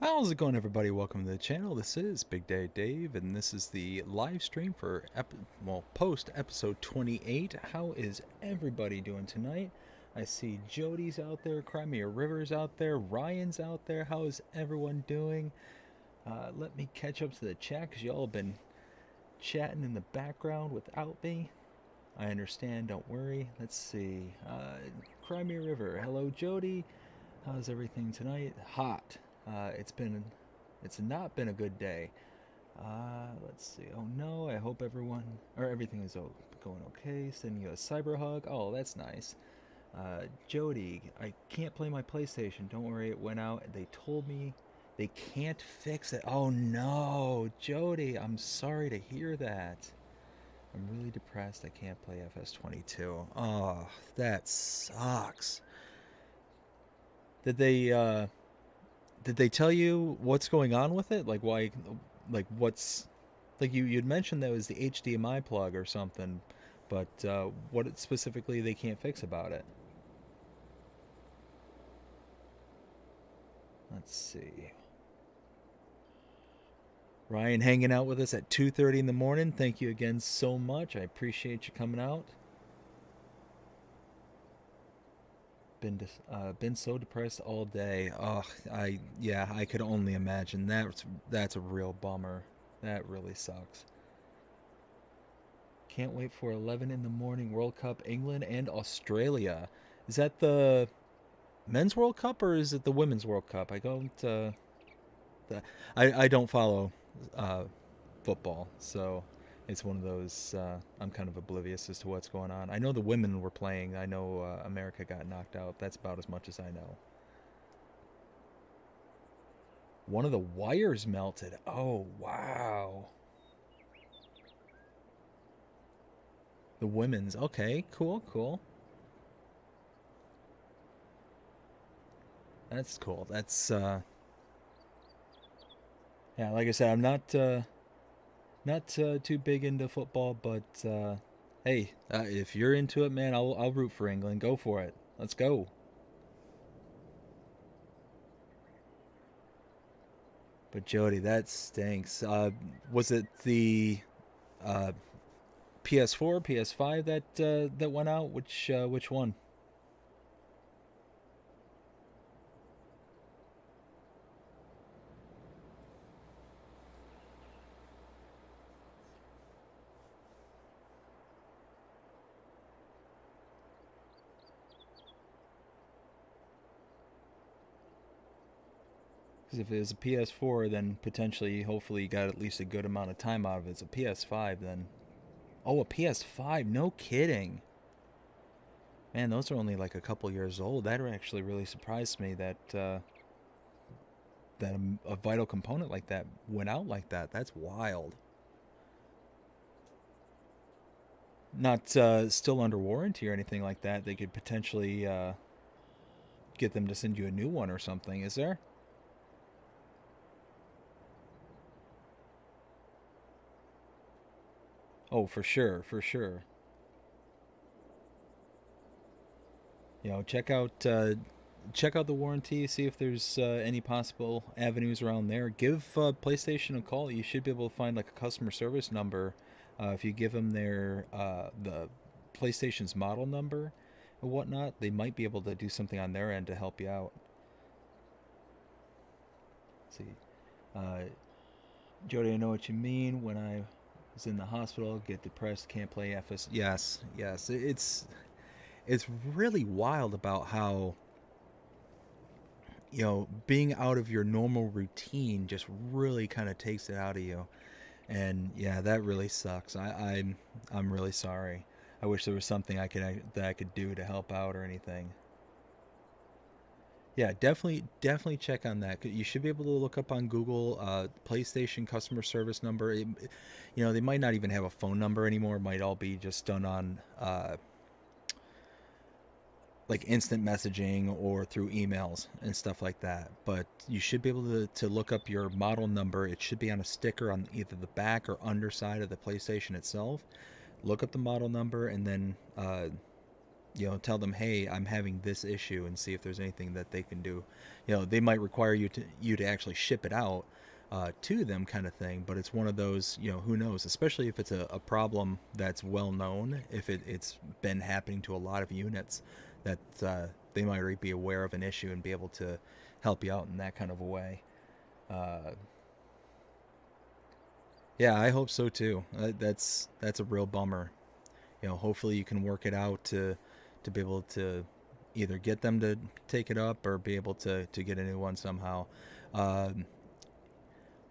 How's it going, everybody? Welcome to the channel. This is Big Day Dave, and this is the live stream for post episode 28. How is everybody doing tonight? I see Jody's out there, Crimea River's out there, Ryan's out there. How is everyone doing? Let me catch up to the chat because y'all have been chatting in the background without me. I understand. Don't worry. Let's see. Crimea River. Hello, Jody. How's everything tonight? Hot. It's not been a good day. Let's see. Oh no, I hope everything is going okay. Sending you a cyber hug. Oh, that's nice. Jody, I can't play my PlayStation. Don't worry, it went out. They told me they can't fix it. Oh no, Jody, I'm sorry to hear that. I'm really depressed. I can't play FS22. Oh, that sucks. Did they did they tell you what's going on with it? Like why? Like what's like you'd mentioned that was the HDMI plug or something, but what specifically they can't fix about it? Let's see. Ryan hanging out with us at 2:30 in the morning. Thank you again so much. I appreciate you coming out. Been so depressed all day. Oh, I could only imagine. That's a real bummer. That really sucks. Can't wait for 11 in the morning World Cup, England and Australia. Is that the men's World Cup or is it the women's World Cup? I don't follow uh, football, so it's one of those. I'm kind of oblivious as to what's going on. I know the women were playing. I know America got knocked out. That's about as much as I know. One of the wires melted. Oh wow. The women's. Okay, cool, cool. That's cool. That's yeah. Like I said, I'm not too big into football, but hey, if you're into it, man, I'll root for England. Go for it. Let's go. But Jody, that stinks. Was it the uh, PS4, PS5 that went out? Which one? Because if it was a PS4, then potentially, hopefully, you got at least a good amount of time out of it. It's a PS5, then. Oh, a PS5? No kidding. Man, those are only like a couple years old. That actually really surprised me that a vital component like that went out like that. That's wild. Not still under warranty or anything like that. They could potentially get them to send you a new one or something. Is there? Oh, for sure, for sure. Check out the warranty. See if there's any possible avenues around there. Give PlayStation a call. You should be able to find like a customer service number. If you give them the PlayStation's model number and whatnot, they might be able to do something on their end to help you out. Let's see, uh, Jody, I know what you mean. When I was in the hospital, get depressed, can't play FS. Yes, yes. It's really wild about how being out of your normal routine just really kind of takes it out of you. And yeah, that really sucks. I'm really sorry. I wish there was something that I could do to help out or anything. Yeah, definitely check on that. You should be able to look up on Google PlayStation customer service number. They might not even have a phone number anymore. It might all be just done on like instant messaging or through emails and stuff like that. But you should be able to look up your model number. It should be on a sticker on either the back or underside of the PlayStation itself. Look up the model number and then tell them, hey, I'm having this issue, and see if there's anything that they can do. They might require you to actually ship it out to them, kind of thing. But it's one of those, who knows? Especially if it's a problem that's well known, if it's been happening to a lot of units, that they might already be aware of an issue and be able to help you out in that kind of a way. Uh, yeah, I hope so too. That's a real bummer. Hopefully you can work it out to be able to either get them to take it up or be able to get a new one somehow. Um,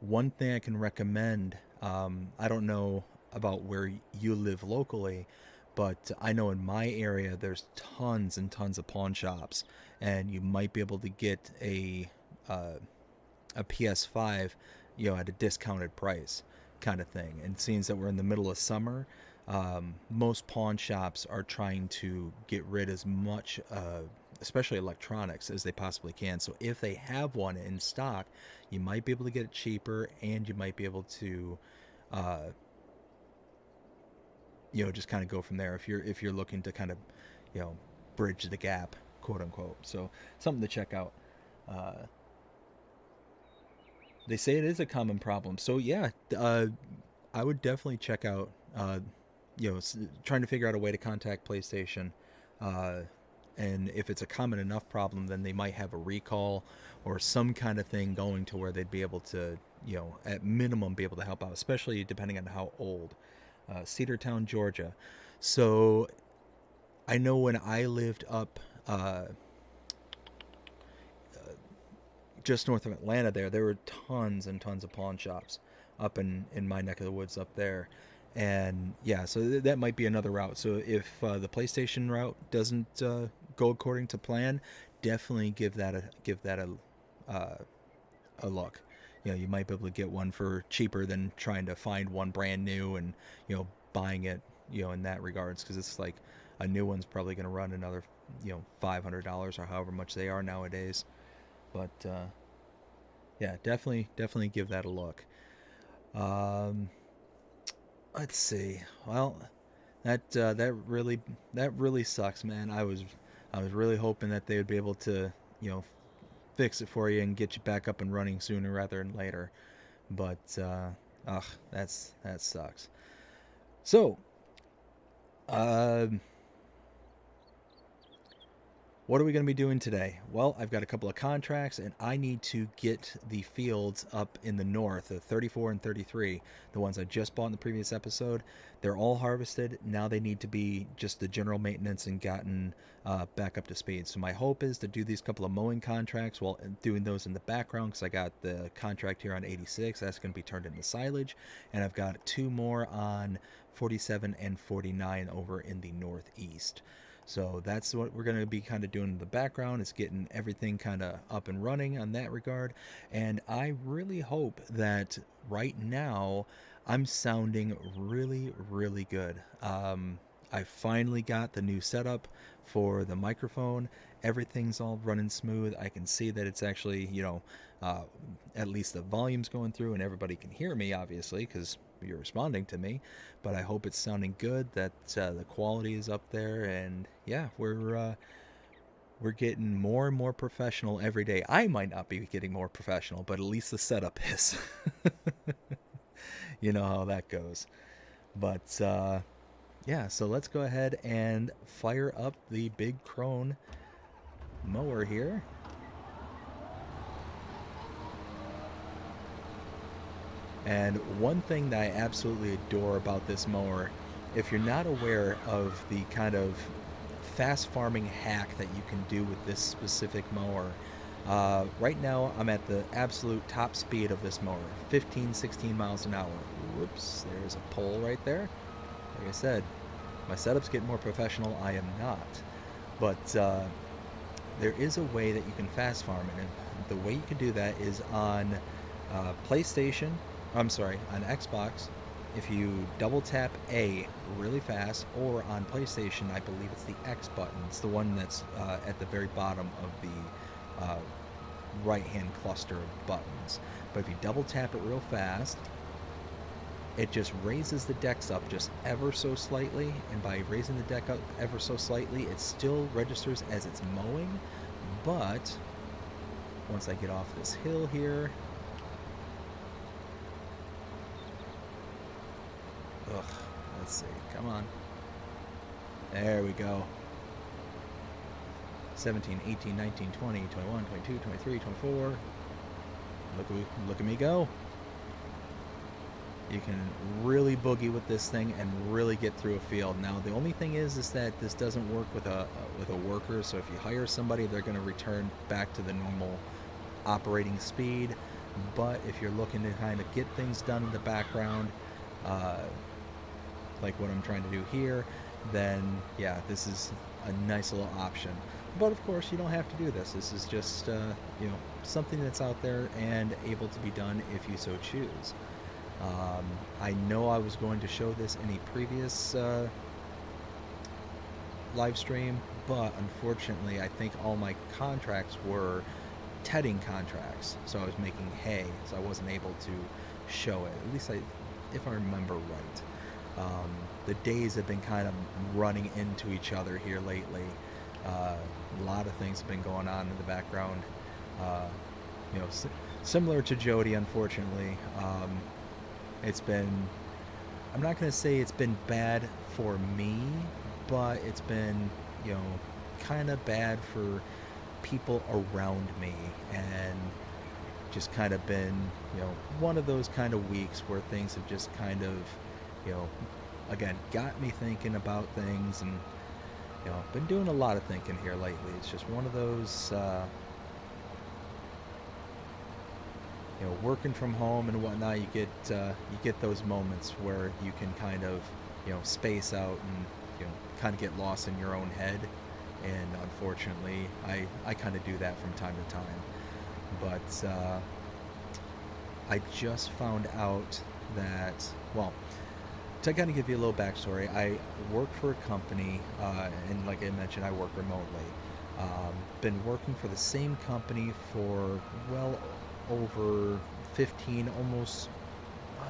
One thing I can recommend, I don't know about where you live locally, but I know in my area there's tons and tons of pawn shops, and you might be able to get uh, a PS5, at a discounted price, kind of thing. And seeing that we're in the middle of summer, most pawn shops are trying to get rid as much, especially electronics, as they possibly can. So if they have one in stock, you might be able to get it cheaper, and you might be able to, uh, just kind of go from there if you're looking to kind of, you know, bridge the gap, quote unquote. So something to check out. Uh, they say it is a common problem. So yeah, I would definitely check out, trying to figure out a way to contact PlayStation. Uh, and if it's a common enough problem, then they might have a recall or some kind of thing going to where they'd be able to, at minimum, be able to help out, especially depending on how old. Cedartown, Georgia. So I know when I lived up just north of Atlanta, there were tons and tons of pawn shops up in my neck of the woods up there. And yeah, so that might be another route. So if the PlayStation route doesn't go according to plan, definitely uh, a look. You might be able to get one for cheaper than trying to find one brand new and buying it in that regards, because it's like a new one's probably going to run another $500 or however much they are nowadays. But yeah, definitely give that a look. Um, let's see. Well, that really sucks, man. I was really hoping that they would be able to fix it for you and get you back up and running sooner rather than later. But ugh, that sucks. So, uh, what are we going to be doing today? Well, I've got a couple of contracts, and I need to get the fields up in the north, the 34 and 33, the ones I just bought in the previous episode. They're all harvested. Now they need to be just the general maintenance and gotten back up to speed. So my hope is to do these couple of mowing contracts while doing those in the background, because I got the contract here on 86. That's going to be turned into silage. And I've got two more on 47 and 49 over in the northeast. So that's what we're going to be kind of doing in the background, is getting everything kind of up and running on that regard. And I really hope that right now I'm sounding really, really good. I finally got the new setup for the microphone. Everything's all running smooth. I can see that it's actually, uh, at least the volume's going through and everybody can hear me, obviously, because you're responding to me. But I hope it's sounding good, that the quality is up there, and yeah, we're getting more and more professional every day. I might not be getting more professional, but at least the setup is. You know how that goes. But yeah, so let's go ahead and fire up the big Krone mower here. And one thing that I absolutely adore about this mower, if you're not aware of the kind of fast farming hack that you can do with this specific mower, right now I'm at the absolute top speed of this mower, 15, 16 miles an hour. Whoops, there's a pole right there. Like I said, my setup's getting more professional. I am not. But there is a way that you can fast farm it. And the way you can do that is on PlayStation, I'm sorry, on Xbox, if you double tap A really fast, or on PlayStation, I believe it's the X button. It's the one that's at the very bottom of the right hand cluster of buttons. But if you double tap it real fast, it just raises the decks up just ever so slightly, and by raising the deck up ever so slightly, it still registers as it's mowing. But once I get off this hill here, let's see, come on, there we go. 17, 18, 19, 20, 21, 22, 23, 24. Look at me go. You can really boogie with this thing and really get through a field. Now the only thing is that this doesn't work with a worker. So if you hire somebody, they're going to return back to the normal operating speed. But if you're looking to kind of get things done in the background, like what I'm trying to do here, then yeah, this is a nice little option. But of course, you don't have to do this. This is just you know, something that's out there and able to be done if you so choose. I know I was going to show this in a previous live stream, but unfortunately I think all my contracts were tedding contracts, so I was making hay, so I wasn't able to show it, at least if I remember right. The days have been kind of running into each other here lately. A lot of things have been going on in the background, you know, similar to Jody, unfortunately. It's been, I'm not going to say it's been bad for me, but it's been, you know, kind of bad for people around me, and just kind of been, you know, one of those kind of weeks where things have just kind of, you know, again, got me thinking about things, and, you know, been doing a lot of thinking here lately. It's just one of those, you know, working from home and whatnot, you get those moments where you can kind of, you know, space out and, you know, kind of get lost in your own head. And unfortunately, I kind of do that from time to time. But I just found out that, well, to kind of give you a little backstory, I work for a company, and like I mentioned, I work remotely. Been working for the same company for well over 15, almost,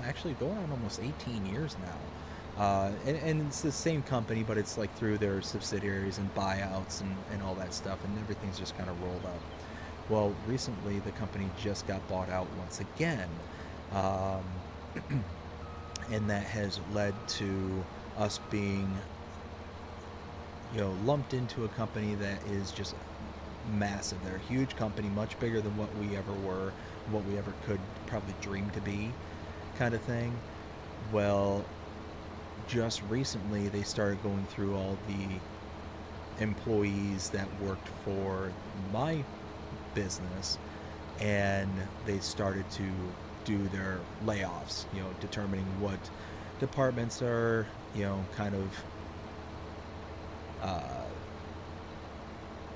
actually going on almost 18 years now. And it's the same company, but it's like through their subsidiaries and buyouts and all that stuff, and everything's just kind of rolled up. Well, recently the company just got bought out once again. And that has led to us being, you know, lumped into a company that is just massive. They're a huge company, much bigger than what we ever were, what we ever could probably dream to be, kind of thing. Well, just recently they started going through all the employees that worked for my business, and they started to do their layoffs, you know, determining what departments are, you know, kind of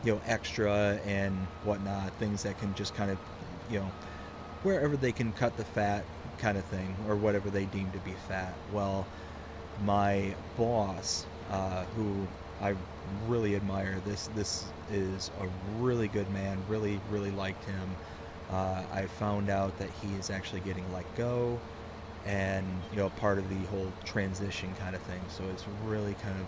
you know, extra and whatnot, things that can just kind of, you know, wherever they can cut the fat kind of thing, or whatever they deem to be fat. Well, my boss, who I really admire, this is a really good man, really liked him. I found out that he is actually getting let go, and, you know, part of the whole transition kind of thing. So it's really kind of,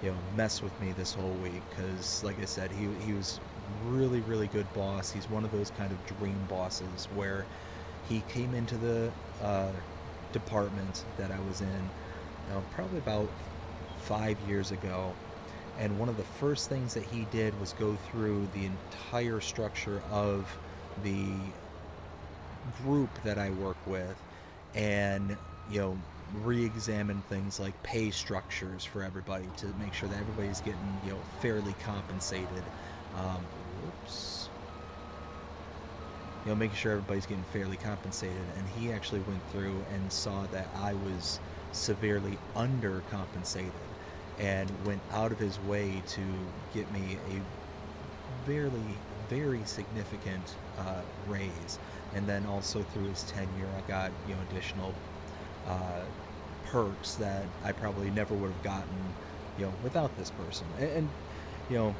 you know, messed with me this whole week, because like I said, he was really good boss. He's one of those kind of dream bosses where he came into the department that I was in, you know, probably about 5 years ago, and one of the first things that he did was go through the entire structure of the group that I work with, and, you know, re-examine things like pay structures for everybody to make sure that everybody's getting, you know, fairly compensated. Whoops. You know, making sure everybody's getting fairly compensated. And he actually went through and saw that I was severely undercompensated, and went out of his way to get me a very significant raise. And then also through his tenure, I got, you know, additional perks that I probably never would have gotten, you know, without this person. And you know,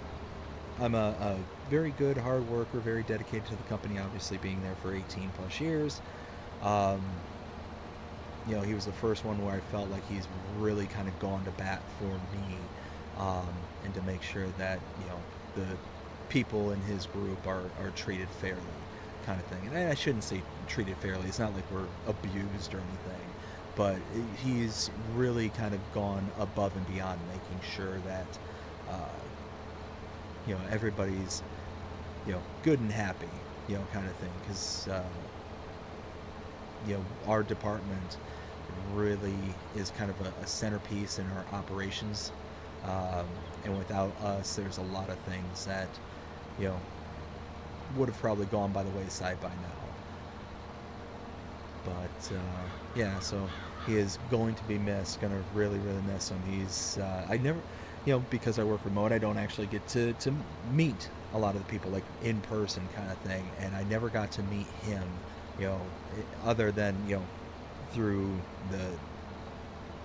I'm a very good hard worker, very dedicated to the company, obviously being there for 18 plus years. he was the first one where I felt like he's really kind of gone to bat for me, and to make sure that the people in his group are treated fairly, kind of thing. And I shouldn't say treated fairly. It's not like we're abused or anything, but he's really kind of gone above and beyond, making sure that everybody's good and happy, kind of thing. Because our department really is kind of a centerpiece in our operations, and without us, there's a lot of things that would have probably gone by the wayside by now. But yeah, so he is going to be missed. Going to really, really miss him. He's I never, because I work remote, I don't actually get to meet a lot of the people like in person, kind of thing. And I never got to meet him, other than through the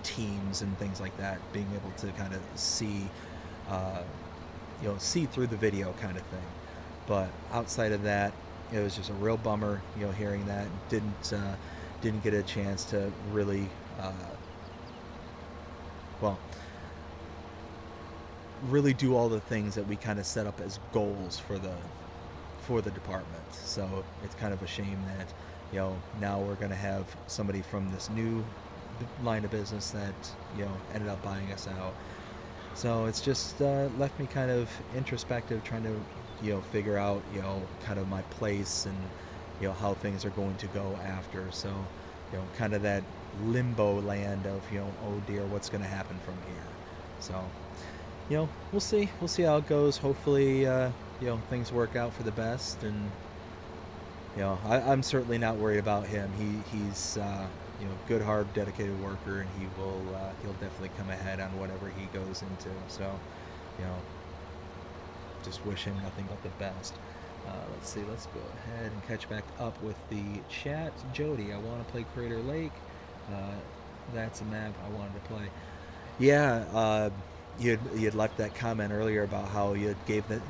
teams and things like that, being able to kind of see, see through the video, kind of thing. But outside of that, it was just a real bummer, hearing that. Didn't get a chance to really, really do all the things that we kind of set up as goals for the department. So it's kind of a shame that, now we're going to have somebody from this new line of business that, ended up buying us out. So it's just left me kind of introspective, trying to, figure out, kind of my place and, how things are going to go after. So, kind of that limbo land of, oh dear, what's going to happen from here. So, we'll see. We'll see how it goes. Hopefully, things work out for the best. And, I'm certainly not worried about him. He's good, hard, dedicated worker, and he'll definitely come ahead on whatever he goes into. So, just wish him nothing but the best. Let's see. Let's go ahead and catch back up with the chat. Jody, I want to play Crater Lake. That's a map I wanted to play. Yeah, you had left that comment earlier about how you had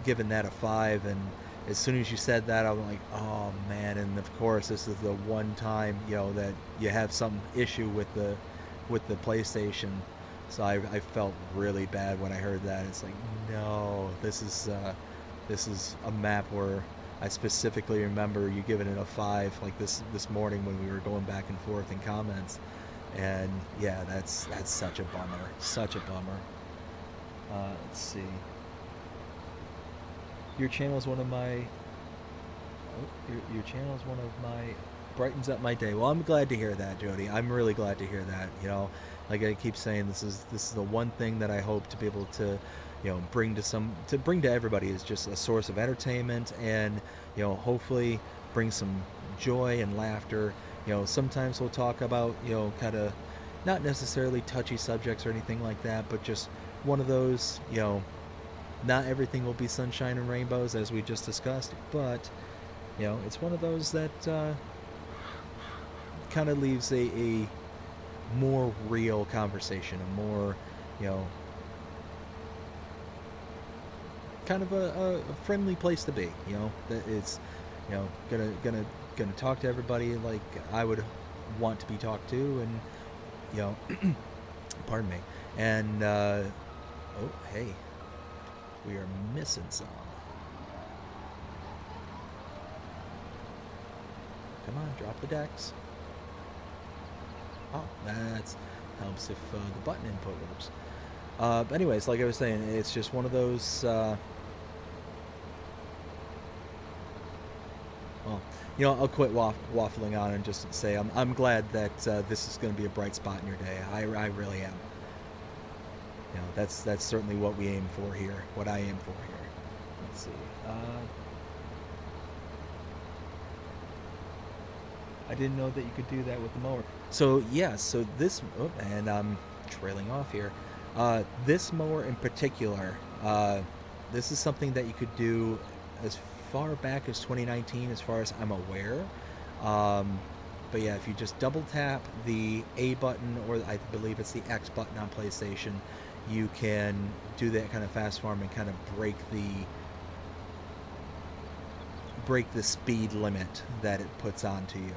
given that a 5, and as soon as you said that, I was like, oh man. And of course, this is the one time that you have some issue with the PlayStation. So I felt really bad when I heard that. It's like, no, this is a map where I specifically remember you giving it a 5, like this morning when we were going back and forth in comments. And yeah, that's such a bummer. Let's see. Your channel is one of my brightens up my day. Well, I'm glad to hear that, Jody. I'm really glad to hear that. Like I keep saying, this is the one thing that I hope to be able to bring to everybody, is just a source of entertainment, and hopefully bring some joy and laughter. Sometimes we'll talk about kind of not necessarily touchy subjects or anything like that, but just one of those, not everything will be sunshine and rainbows, as we just discussed, but it's one of those that kind of leaves a more real conversation, a more kind of a friendly place to be. That it's gonna talk to everybody like I would want to be talked to, and pardon me. And oh hey, we are missing some. Come on, drop the decks. Oh, that helps if the button input works. But anyways, like I was saying, it's just one of those. Well, I'll quit waffling on and just say I'm glad that this is going to be a bright spot in your day. I really am. That's certainly what we aim for here. What I aim for here. Let's see. I didn't know that you could do that with the mower. So yeah, so this, and I'm trailing off here. This mower in particular, this is something that you could do as far back as 2019, as far as I'm aware. But yeah, if you just double tap the A button, or I believe it's the X button on PlayStation, you can do that kind of fast farm and kind of break the speed limit that it puts onto you.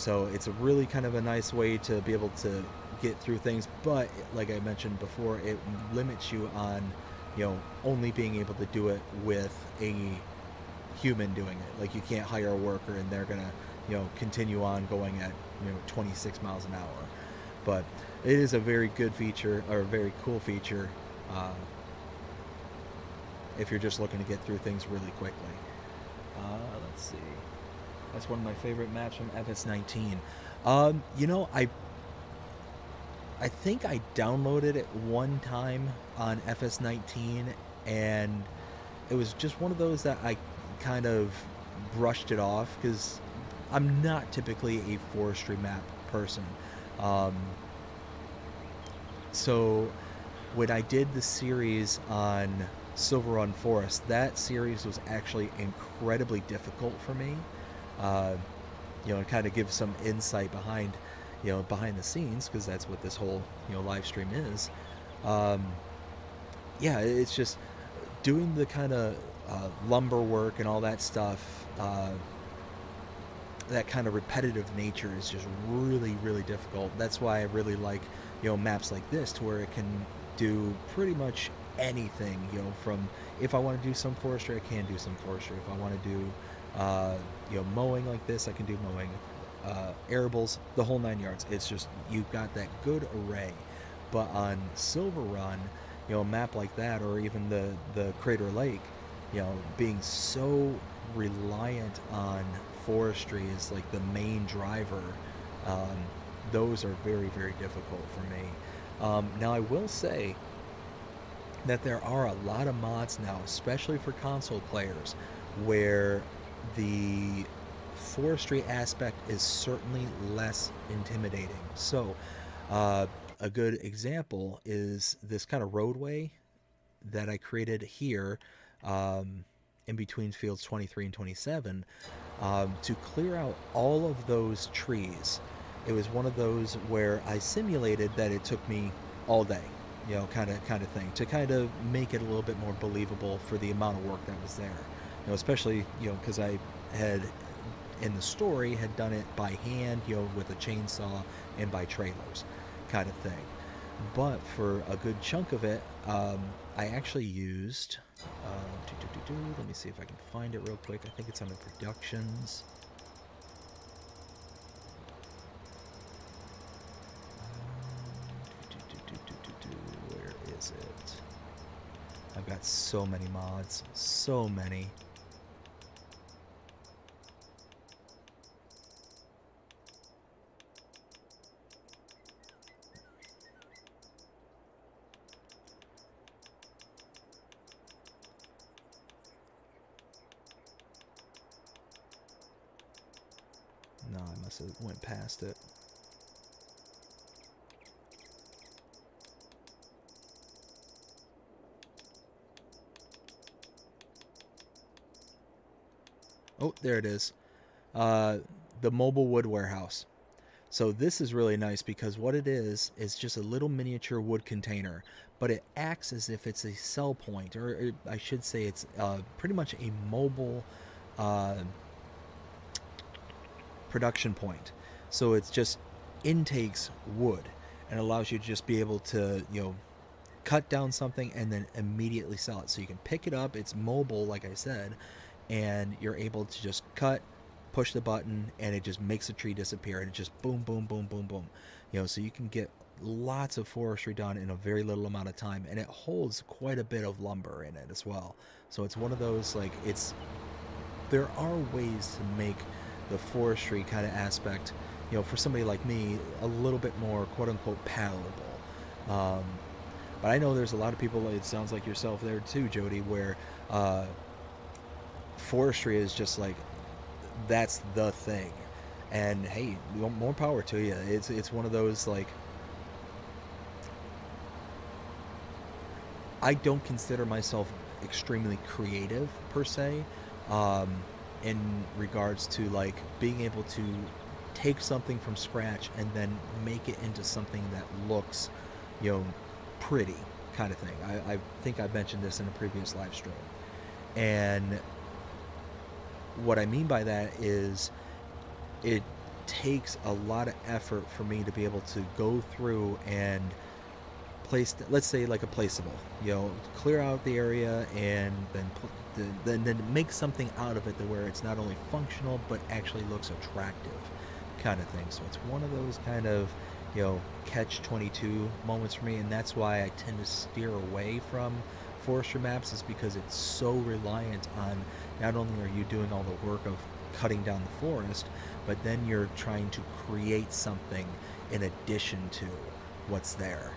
So it's a really kind of a nice way to be able to get through things, but like I mentioned before, it limits you on, only being able to do it with a human doing it. Like, you can't hire a worker and they're gonna, continue on going at, 26 miles an hour. But it is a very good feature, or a very cool feature, if you're just looking to get through things really quickly. Let's see. That's one of my favorite maps from FS19. I think I downloaded it one time on FS19, and it was just one of those that I kind of brushed it off, because I'm not typically a forestry map person. So when I did the series on Silver Run Forest, that series was actually incredibly difficult for me. And kind of give some insight behind the scenes, because that's what this whole live stream is. It's just doing the kind of lumber work and all that stuff. That kind of repetitive nature is just really, really difficult. That's why I really like maps like this, to where it can do pretty much anything. From, if I want to do some forestry, I can do some forestry. If I want to do mowing like this, I can do mowing. Arables, the whole 9 yards. It's just, you've got that good array. But on Silver Run, a map like that, or even the Crater Lake, being so reliant on forestry is like the main driver, those are very, very difficult for me. Now, I will say that there are a lot of mods now, especially for console players, where the forestry aspect is certainly less intimidating. So a good example is this kind of roadway that I created here, in between fields 23 and 27, to clear out all of those trees. It was one of those where I simulated that it took me all day, kind of thing, to kind of make it a little bit more believable for the amount of work that was there. Especially, because I had, in the story, had done it by hand, with a chainsaw, and by trailers, kind of thing. But for a good chunk of it, I actually used, let me see if I can find it real quick. I think it's under Productions. Where is it? I've got so many mods, so many. No, I must have went past it. Oh, there it is. The mobile wood warehouse. So this is really nice, because what it is just a little miniature wood container, but it acts as if it's a sell point, or I should say it's pretty much a mobile production point. So it's just intakes wood and allows you to just be able to, cut down something and then immediately sell it. So you can pick it up, it's mobile, like I said, and you're able to just cut, push the button, and it just makes the tree disappear, and it just boom, boom, boom, boom, boom. So you can get lots of forestry done in a very little amount of time, and it holds quite a bit of lumber in it as well. So it's one of those, like, there are ways to make the forestry kind of aspect, for somebody like me, a little bit more quote-unquote palatable. But I know there's a lot of people, it sounds like yourself there too, Jody, where forestry is just like, that's the thing. And hey, more power to you. It's one of those, like, I don't consider myself extremely creative per se, in regards to like being able to take something from scratch and then make it into something that looks, pretty, kind of thing. I think I mentioned this in a previous live stream. And what I mean by that is, it takes a lot of effort for me to be able to go through and place, let's say like a placeable, clear out the area and then make something out of it to where it's not only functional but actually looks attractive, kind of thing. So it's one of those kind of catch 22 moments for me, and that's why I tend to steer away from forestry maps, is because it's so reliant on, not only are you doing all the work of cutting down the forest, but then you're trying to create something in addition to what's there.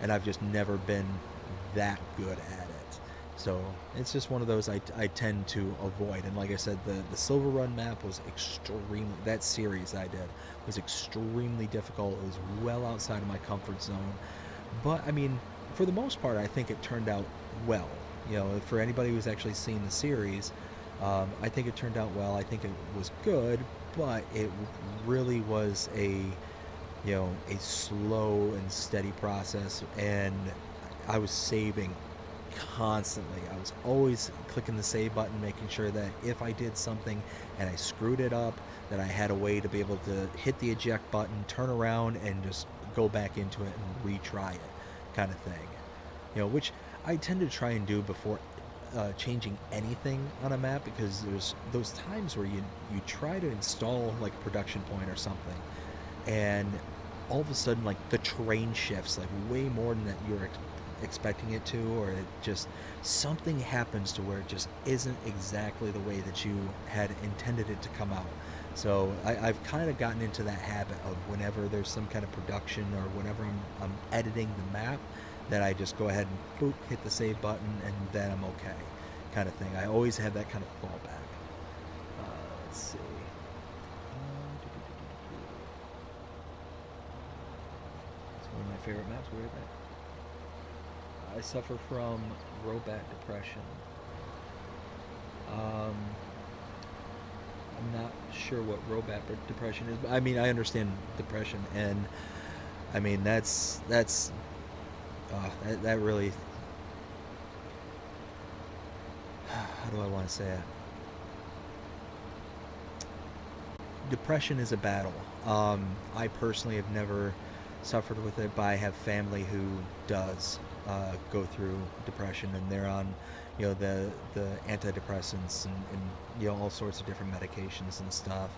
And I've just never been that good at it. So it's just one of those I tend to avoid. And like I said, the Silver Run map was extremely, that series I did was extremely difficult. It was well outside of my comfort zone. But I mean, for the most part, I think it turned out well. For anybody who's actually seen the series, I think it turned out well. I think it was good, but it really was a slow and steady process, and I was saving constantly. I was always clicking the save button, making sure that if I did something and I screwed it up, that I had a way to be able to hit the eject button, turn around, and just go back into it and retry it, kind of thing. Which I tend to try and do before changing anything on a map, because there's those times where you try to install like a production point or something, and all of a sudden like the terrain shifts like way more than that you're expecting it to, or it just, something happens to where it just isn't exactly the way that you had intended it to come out. So I've kind of gotten into that habit of, whenever there's some kind of production or whenever I'm editing the map, that I just go ahead and boop, hit the save button, and then I'm okay, kind of thing. I always have that kind of fallback. Let's see. It's one of my favorite maps. Where is that? I suffer from rowback depression. I'm not sure what rowback depression is, but I mean, I understand depression, and I mean that really, how do I want to say it? Depression is a battle. I personally have never suffered with it, but I have family who does go through depression, and they're on the antidepressants and all sorts of different medications and stuff,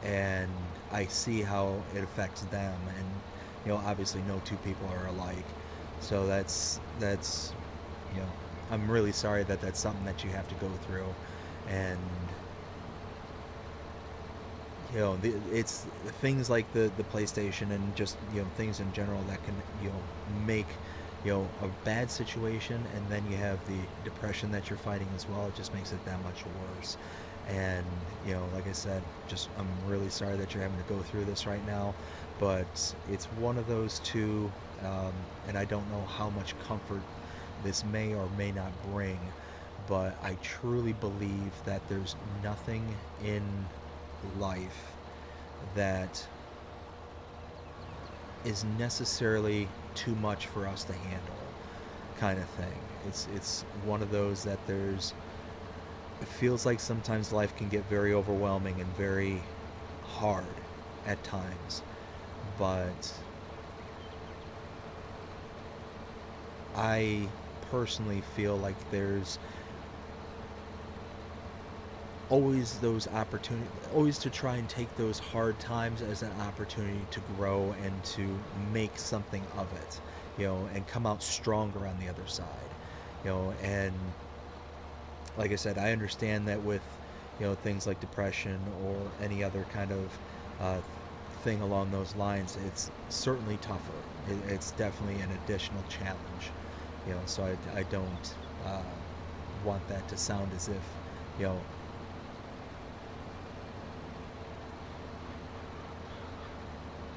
and I see how it affects them, and obviously no two people are alike. So that's I'm really sorry that that's something that you have to go through. And it's things like the PlayStation, and just things in general that can make a bad situation, and then you have the depression that you're fighting as well. It just makes it that much worse. And like I said, just, I'm really sorry that you're having to go through this right now, but it's one of those two, and I don't know how much comfort this may or may not bring, but I truly believe that there's nothing in life that is necessarily too much for us to handle, kind of thing. It's one of those that it feels like sometimes life can get very overwhelming and very hard at times, but I personally feel like there's always those opportunities, always to try and take those hard times as an opportunity to grow and to make something of it, and come out stronger on the other side, and like I said, I understand that with, things like depression or any other kind of thing along those lines, it's certainly tougher. It's definitely an additional challenge, so I don't want that to sound as if,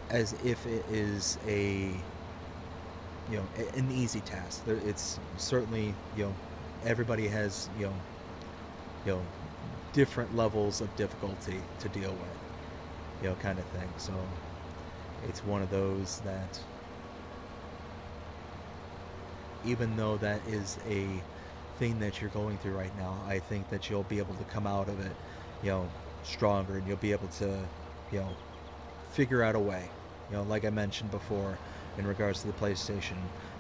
as if it is an easy task. It's certainly, everybody has, different levels of difficulty to deal with, kind of thing. So it's one of those that, even though that is a thing that you're going through right now, I think that you'll be able to come out of it you know, stronger, and you'll be able to, you know, figure out a way. You know, like I mentioned before, in regards to the PlayStation,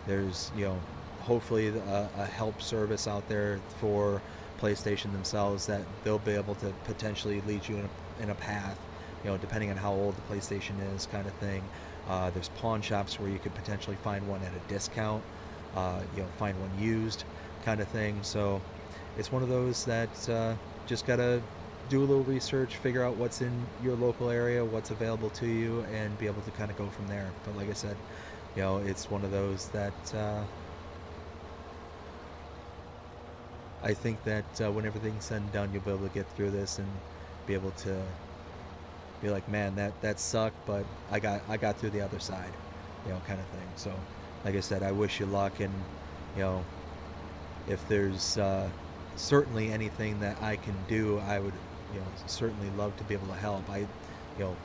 there's, you know, hopefully a help service out there for PlayStation themselves that they'll be able to potentially lead you in a path, you know, depending on how old the PlayStation is, kind of thing. There's pawn shops where you could potentially find one at a discount, you know, find one used, kind of thing. So it's one of those that just gotta do a little research, figure out what's in your local area, what's available to you, and be able to kind of go from there. But like I said, you know, it's one of those that I think that when everything's said and done, you'll be able to get through this and be able to be like, man, that sucked, but I got through the other side, you know, kind of thing. So, like I said, I wish you luck, and you know, if there's certainly anything that I can do, I would, you know, certainly love to be able to help. You know,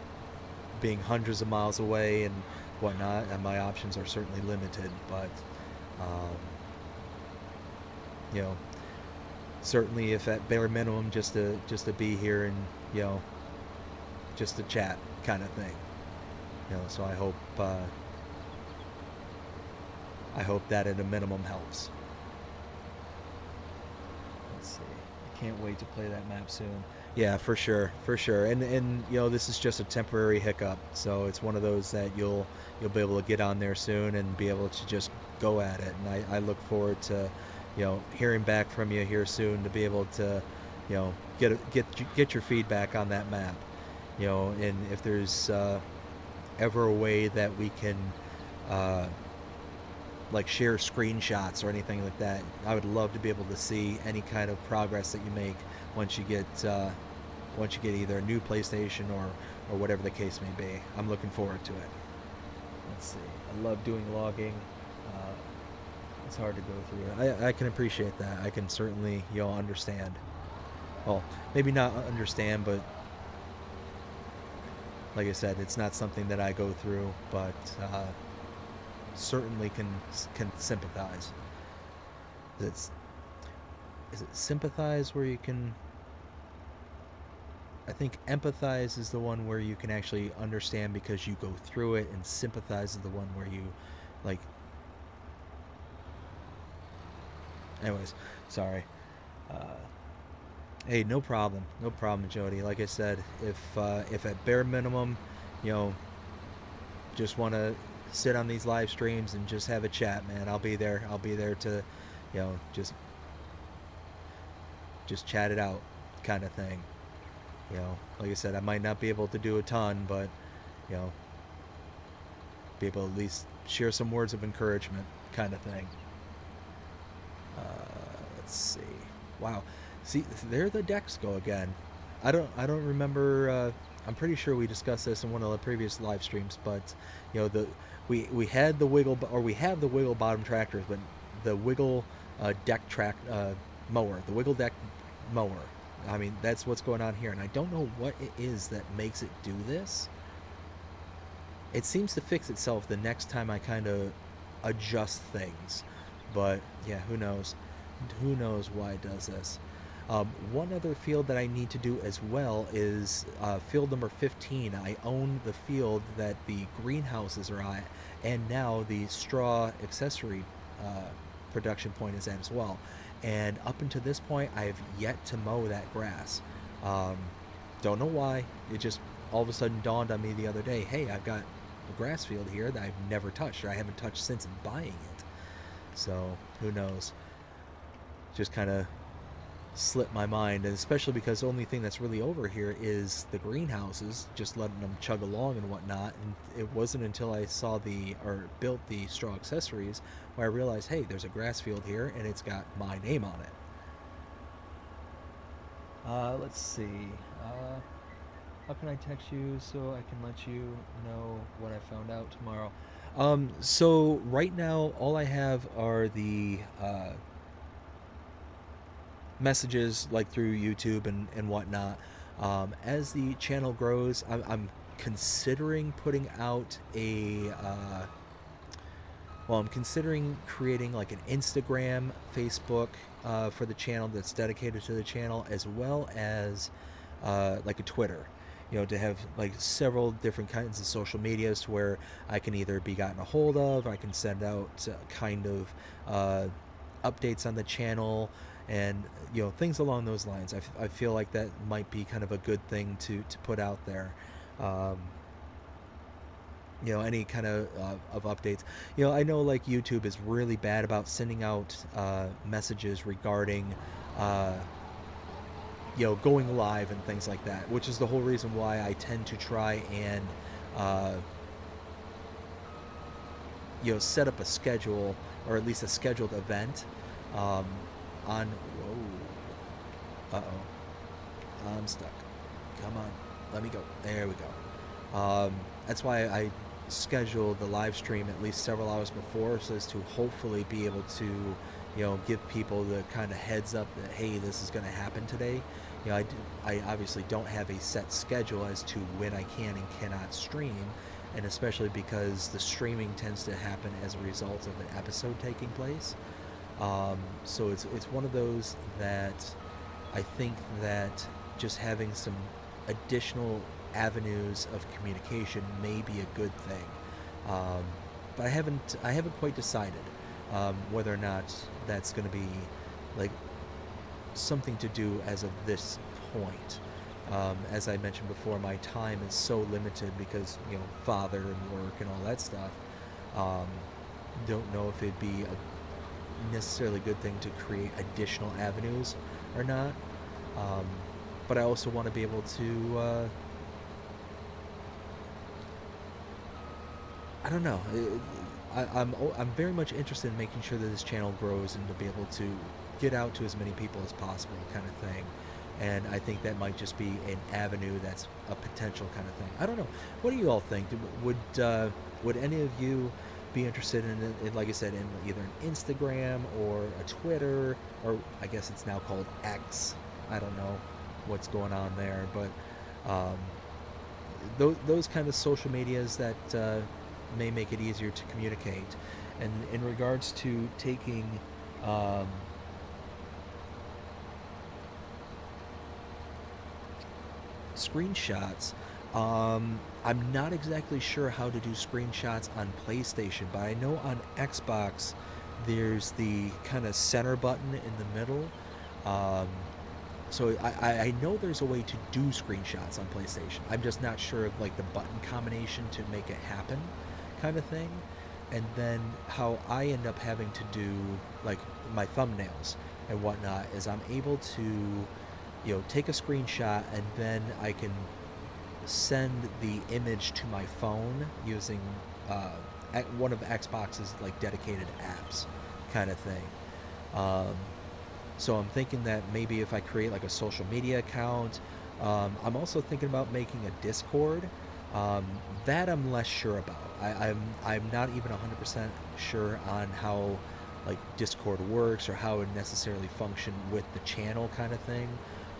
being hundreds of miles away and whatnot, and my options are certainly limited, but um, you know, certainly if at bare minimum just to be here and, you know, just to chat kind of thing, you know. So I hope that at a minimum helps. Let's see. I can't wait to play that map soon. Yeah, for sure, for sure. And you know, this is just a temporary hiccup, so it's one of those that you'll be able to get on there soon and be able to just go at it. And I look forward to, you know, hearing back from you here soon to be able to, you know, get your feedback on that map. You know, and if there's ever a way that we can uh, like share screenshots or anything like that, I would love to be able to see any kind of progress that you make once you get either a new PlayStation or whatever the case may be. I'm looking forward to it. Let's see. I love doing logging. It's hard to go through. I can appreciate that. I can certainly, you know, understand. Well, maybe not understand, but like I said, it's not something that I go through, but certainly can sympathize. Is it sympathize where you can? I think empathize is the one where you can actually understand because you go through it, and sympathize is the one where you, like. Anyways, sorry. Uh, hey, no problem, Jody. Like I said, if at bare minimum, you know, just want to sit on these live streams and just have a chat, man, I'll be there. I'll be there to, you know, just chat it out, kind of thing. You know, like I said, I might not be able to do a ton, but you know, be able to at least share some words of encouragement, kind of thing. Let's see. Wow. See, there the decks go again. I don't remember. I'm pretty sure we discussed this in one of the previous live streams, but you know, we had the wiggle, or we have the wiggle bottom tractors, but the wiggle deck track mower, the wiggle deck mower. I mean, that's what's going on here, and I don't know what it is that makes it do this. It seems to fix itself the next time I kind of adjust things, but yeah, who knows? Who knows why it does this? One other field that I need to do as well is field number 15. I own the field that the greenhouses are at, and now the straw accessory production point is at as well. And up until this point, I've yet to mow that grass. Don't know why. It just all of a sudden dawned on me the other day, hey, I've got a grass field here that I've never touched, or I haven't touched since buying it. So who knows? Just kind of slipped my mind, and especially because the only thing that's really over here is the greenhouses, just letting them chug along and whatnot. And it wasn't until I saw built the straw accessories where I realized, hey, there's a grass field here and it's got my name on it. Let's see. How can I text you so I can let you know what I found out tomorrow? So right now all I have are the messages, like through YouTube and whatnot. As the channel grows, I'm considering putting out I'm considering creating like an Instagram, Facebook for the channel that's dedicated to the channel, as well as like a Twitter, to have like several different kinds of social medias to where I can either be gotten a hold of, I can send out kind of updates on the channel, and things along those lines. I feel like that might be kind of a good thing to put out there. Um, any kind of updates. I know like YouTube is really bad about sending out messages regarding uh, going live and things like that, which is the whole reason why I tend to try and uh, set up a schedule, or at least a scheduled event um, on. Whoa. I'm stuck. Come on, let me go. There we go. That's why I schedule the live stream at least several hours before, so as to hopefully be able to give people the kind of heads up that, hey, this is going to happen today. I obviously don't have a set schedule as to when I can and cannot stream, and especially because the streaming tends to happen as a result of an episode taking place. So it's one of those that I think that just having some additional avenues of communication may be a good thing. But I haven't quite decided whether or not that's going to be like something to do as of this point. As I mentioned before, my time is so limited because father and work and all that stuff. Don't know if it'd be a necessarily good thing to create additional avenues or not. But I also want to be able to I don't know. I'm very much interested in making sure that this channel grows and to be able to get out to as many people as possible, kind of thing. And I think that might just be an avenue that's a potential kind of thing. I don't know. What do you all think? Would any of you be interested in, like I said, in either an Instagram or a Twitter, or I guess it's now called X? I don't know what's going on there, but those kind of social medias that may make it easier to communicate. And in regards to taking screenshots, I'm not exactly sure how to do screenshots on PlayStation, but I know on Xbox there's the kind of center button in the middle. So I know there's a way to do screenshots on PlayStation. I'm just not sure of like the button combination to make it happen, kind of thing. And then how I end up having to do like my thumbnails and whatnot is I'm able to take a screenshot, and then I can send the image to my phone using one of Xbox's like dedicated apps, kind of thing. So I'm thinking that maybe if I create like a social media account, I'm also thinking about making a Discord. That I'm less sure about. I'm not even 100% sure on how like Discord works, or how it would necessarily function with the channel, kind of thing,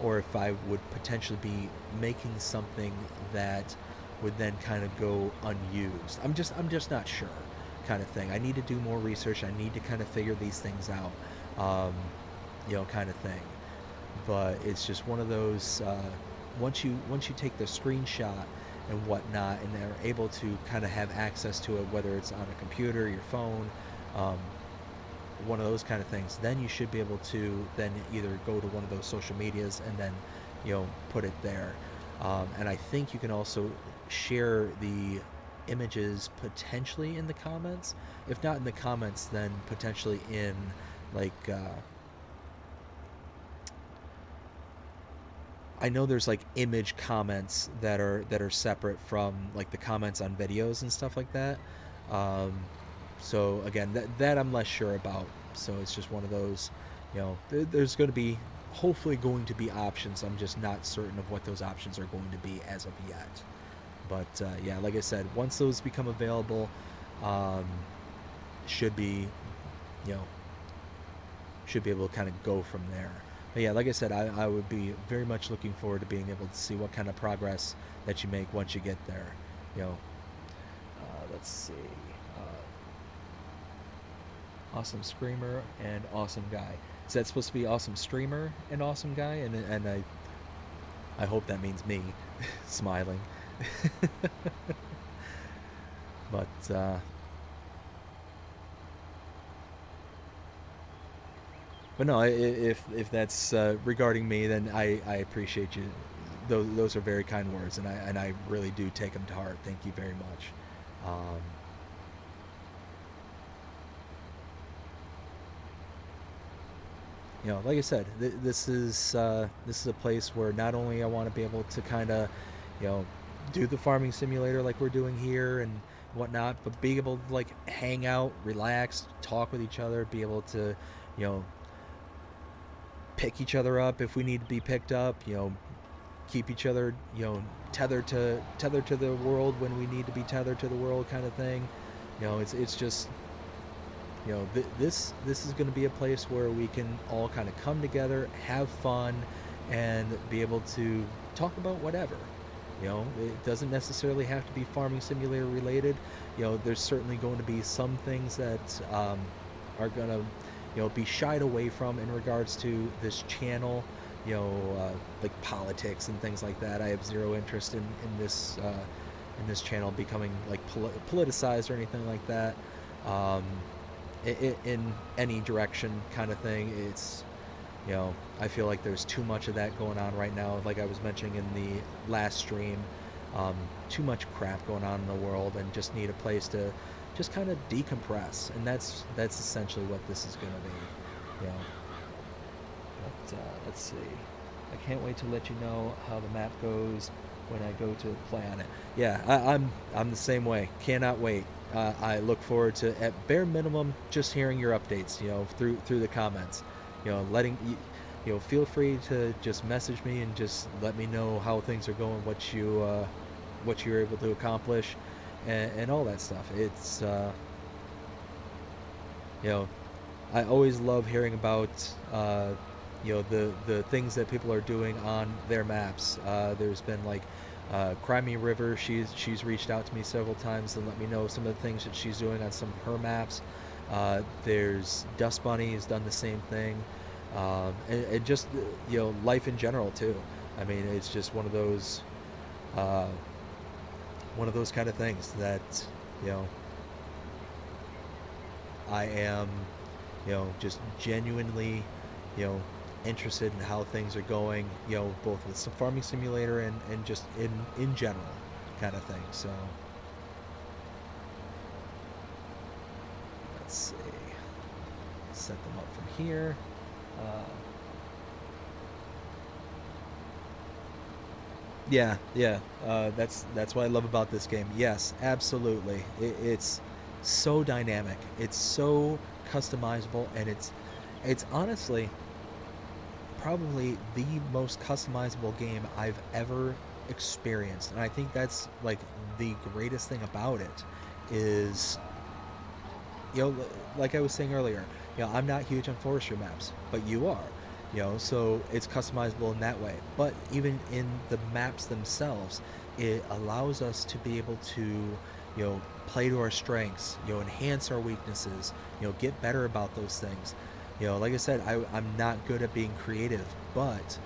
or if I would potentially be making something that would then kind of go unused. I'm just not sure, kind of thing. I need to do more research. I need to kind of figure these things out, kind of thing. But it's just one of those. Once you take the screenshot and whatnot, and they're able to kind of have access to it, whether it's on a computer, your phone, one of those kind of things, then you should be able to then either go to one of those social medias and then put it there. And I think you can also share the images potentially in the comments. If not in the comments, then potentially in like I know there's like image comments that are separate from like the comments on videos and stuff like that. So again, that I'm less sure about. So it's just one of those, there's going to be hopefully going to be options. I'm just not certain of what those options are going to be as of yet. But yeah, like I said, once those become available, should be, should be able to kind of go from there. But yeah, like I said, I would be very much looking forward to being able to see what kind of progress that you make once you get there. Let's see. Awesome Screamer and Awesome Guy. Is that supposed to be Awesome Streamer and Awesome Guy? And I hope that means me smiling. But but no, if that's regarding me, then I appreciate you. Those are very kind words, and I really do take them to heart. Thank you very much. Um, like I said, this is a place where not only I want to be able to kind of, you know, do the farming simulator like we're doing here and whatnot, but be able to like hang out, relax, talk with each other, be able to, you know, pick each other up if we need to be picked up, keep each other, tethered to the world when we need to be tethered to the world, kind of thing. It's just, this is going to be a place where we can all kind of come together, have fun, and be able to talk about whatever. It doesn't necessarily have to be farming simulator related. There's certainly going to be some things that are going to be shied away from in regards to this channel, like politics and things like that. I have zero interest in this channel becoming like politicized or anything like that, in any direction, kind of thing. It's, I feel like there's too much of that going on right now. Like I was mentioning in the last stream, too much crap going on in the world, and just need a place to just kind of decompress, and that's essentially what this is going to be. But let's see. I can't wait to let you know how the map goes when I go to play on it. Yeah, I'm the same way. Cannot wait. I look forward to, at bare minimum, just hearing your updates. Through the comments. Letting you, feel free to just message me and just let me know how things are going, what you're able to accomplish, and all that stuff. It's I always love hearing about the things that people are doing on their maps. There's been like Crimea River. She's reached out to me several times and let me know some of the things that she's doing on some of her maps. There's Dust Bunny has done the same thing, and just life in general too. I mean, it's just one of those kind of things that I am just genuinely interested in how things are going, both with some farming simulator and just in general, kind of thing. So let's see, set them up from here. Yeah, that's what I love about this game. Yes, absolutely. It's so dynamic. It's so customizable, and it's honestly probably the most customizable game I've ever experienced. And I think that's like the greatest thing about it is, like I was saying earlier, I'm not huge on forestry maps, but you are. So it's customizable in that way. But even in the maps themselves, it allows us to be able to, play to our strengths, enhance our weaknesses, get better about those things. Like I said, I'm not good at being creative, but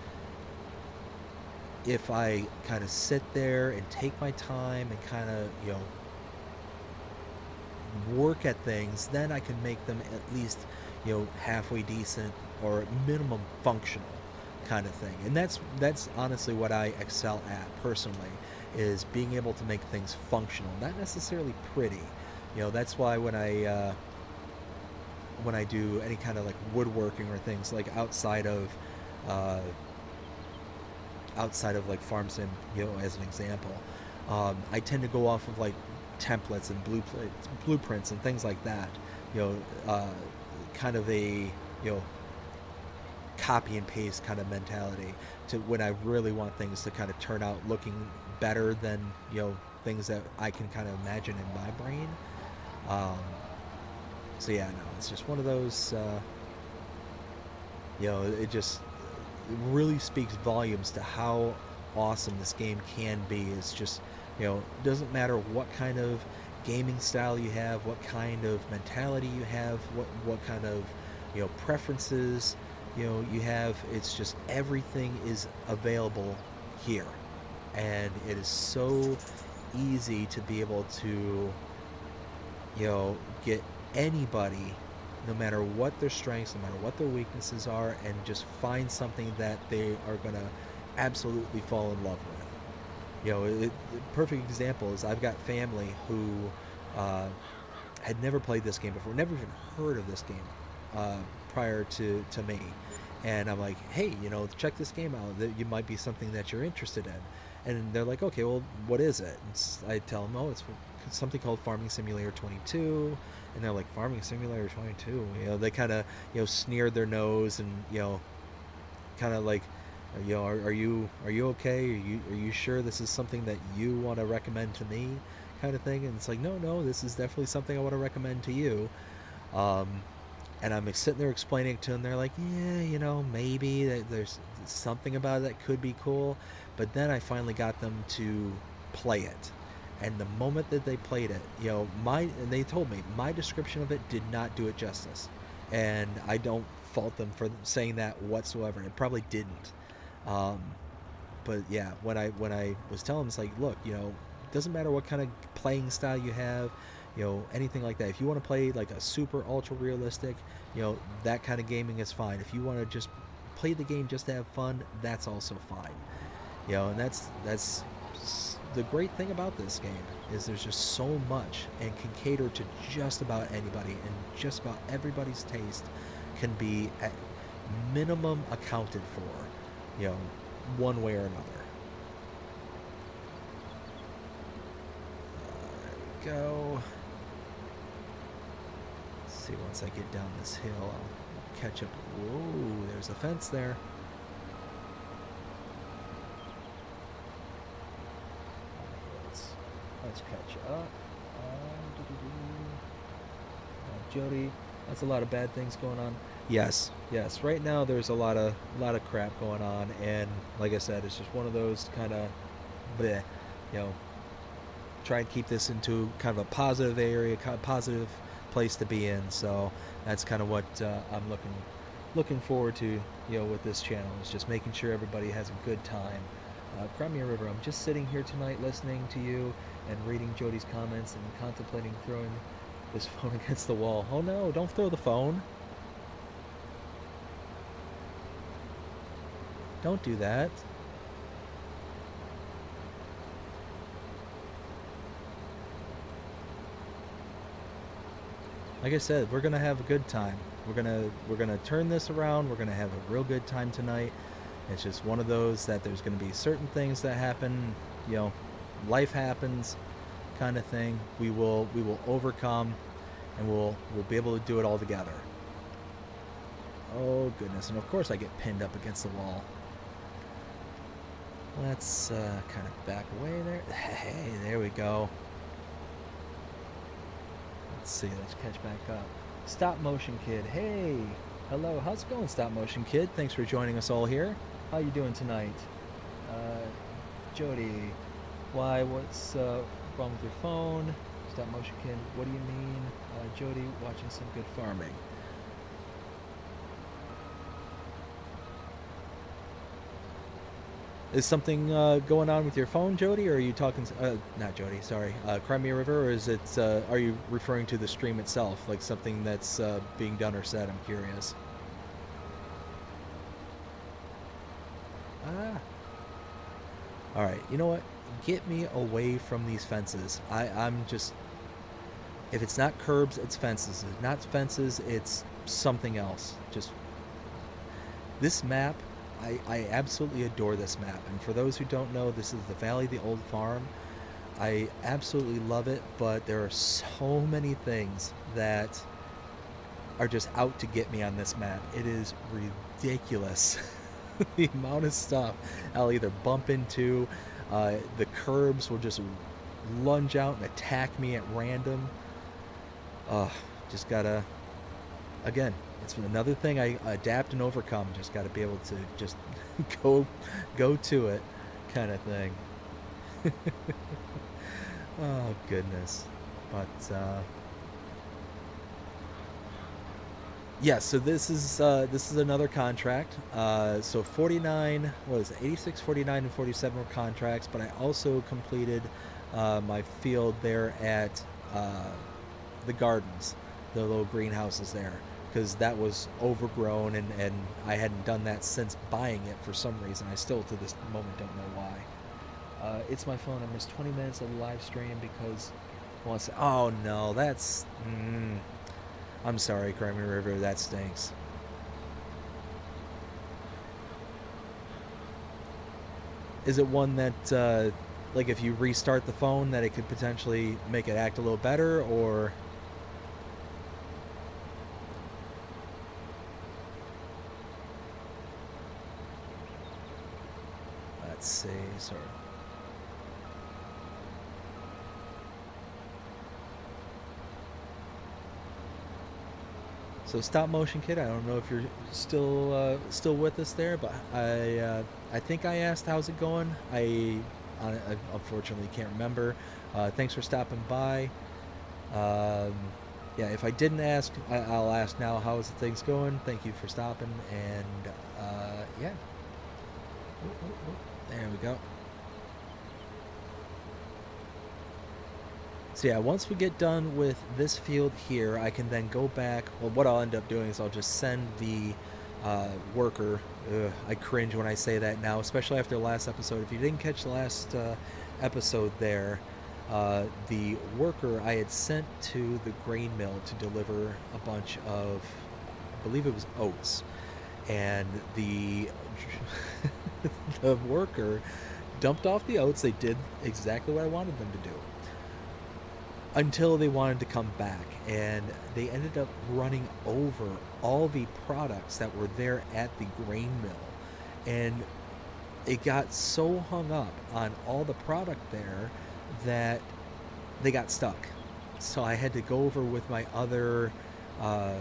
if I kind of sit there and take my time and kind of, work at things, then I can make them at least, halfway decent or minimum functional, kind of thing. And that's honestly what I excel at personally, is being able to make things functional, not necessarily pretty. That's why when I do any kind of like woodworking or things like outside of like farm sim, as an example, I tend to go off of like templates and blueprints and things like that. Kind of a copy and paste kind of mentality, to when I really want things to kind of turn out looking better than things that I can kind of imagine in my brain. So yeah, no, it's just one of those. It just really speaks volumes to how awesome this game can be. It's just, it doesn't matter what kind of gaming style you have, what kind of mentality you have, what kind of preferences you have. It's just everything is available here. And it is so easy to be able to, get anybody, no matter what their strengths, no matter what their weaknesses are, and just find something that they are going to absolutely fall in love with. Perfect example is I've got family who had never played this game before, never even heard of this game prior to me. And I'm like, hey, check this game out. That you might be something that you're interested in. And they're like, okay, well, what is it? And I tell them, oh, it's something called Farming Simulator 22. And they're like, Farming Simulator 22? They kind of, sneered their nose and, kind of like, are you okay? Are you sure this is something that you want to recommend to me, kind of thing? And it's like, no, this is definitely something I want to recommend to you. And I'm sitting there explaining it to them. They're like, yeah, maybe there's something about it that could be cool. But then I finally got them to play it. And the moment that they played it, and they told me my description of it did not do it justice. And I don't fault them for saying that whatsoever. It probably didn't. But yeah, when I was telling them, it's like, look, doesn't matter what kind of playing style you have, anything like that. If you want to play like a super ultra realistic, that kind of gaming is fine. If you want to just play the game just to have fun, that's also fine. And that's the great thing about this game is there's just so much and can cater to just about anybody, and just about everybody's taste can be at minimum accounted for, one way or another. There we go. Let's see, once I get down this hill, I'll catch up. Whoa, there's a fence there. Let's catch up. Jody, that's a lot of bad things going on. Yes. Right now there's a lot of crap going on, and like I said, it's just one of those kind of, bleh, try and keep this into kind of a positive area, kind of positive place to be in. So that's kind of what I'm looking forward to, with this channel, is just making sure everybody has a good time. Crimea River, I'm just sitting here tonight listening to you and reading Jody's comments and contemplating throwing this phone against the wall. Oh no, don't throw the phone. Don't do that. Like I said, we're gonna have a good time. We're gonna turn this around. We're gonna have a real good time tonight. It's just one of those that there's gonna be certain things that happen. Life happens, kind of thing. We will overcome, and we'll be able to do it all together. Oh goodness! And of course, I get pinned up against the wall. Let's kind of back away there. Hey, there we go. Let's see, let's catch back up. Stop Motion Kid, hey! Hello, how's it going, Stop Motion Kid? Thanks for joining us all here. How you doing tonight? Jody, why, what's wrong with your phone? Stop Motion Kid, what do you mean? Jody, watching some good farming. Is something going on with your phone, Jody, or are you talking, not Jody, sorry, Crimea River, or is it, are you referring to the stream itself, like something that's being done or said? I'm curious. Alright, you know what? Get me away from these fences. I'm just, if it's not curbs, it's fences. If it's not fences, it's something else. Just, this map, I absolutely adore this map, and for those who don't know, this is the Valley of the Old Farm. I absolutely love it, but there are so many things that are just out to get me on this map. It is ridiculous. The amount of stuff I'll either bump into, the curbs will just lunge out and attack me at random. Just gotta, again, it's another thing I adapt and overcome. Just got to be able to just go to it, kind of thing. Oh goodness, but Yeah, so this is another contract. So 49, what is it, 86, 49, and 47 were contracts, but I also completed my field there at uh, the gardens, the little greenhouses there, because that was overgrown and I hadn't done that since buying it for some reason. I still to this moment don't know why. It's my phone. I missed 20 minutes of the live stream because once. Oh no, that's. I'm sorry, Crimey River. That stinks. Is it one that, like, if you restart the phone, that it could potentially make it act a little better, or let's see, sorry. So stop motion kid, I don't know if you're still with us there, but I think I asked how's it going. I unfortunately can't remember. Thanks for stopping by. Um, yeah, if I didn't ask, I'll ask now. How's things going? Thank you for stopping, and yeah, there we go. So yeah, once we get done with this field here, I can then go back. Well, what I'll end up doing is I'll just send the worker. I cringe when I say that now, especially after the last episode. If you didn't catch the last episode there, the worker I had sent to the grain mill to deliver a bunch of, I believe it was oats, and the the worker dumped off the oats. They did exactly what I wanted them to do until they wanted to come back, and they ended up running over all the products that were there at the grain mill, and it got so hung up on all the product there that they got stuck. So I had to go over with my other uh,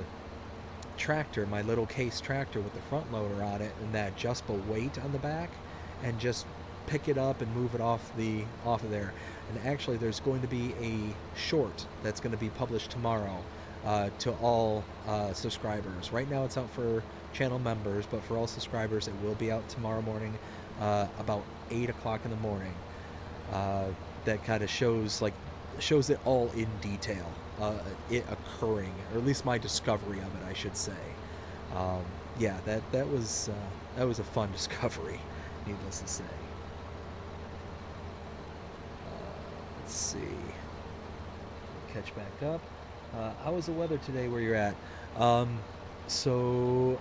tractor, my little case tractor with the front loader on it and that adjustable weight on the back, and just pick it up and move it off of there. And actually, there's going to be a short that's going to be published tomorrow to all subscribers. Right now, it's out for channel members, but for all subscribers, it will be out tomorrow morning, about 8 o'clock in the morning. That kind of shows it all in detail, it occurring, or at least my discovery of it, I should say. Um, yeah, that was a fun discovery, needless to say. Let's see. Catch back up. How was the weather today where you're at? So,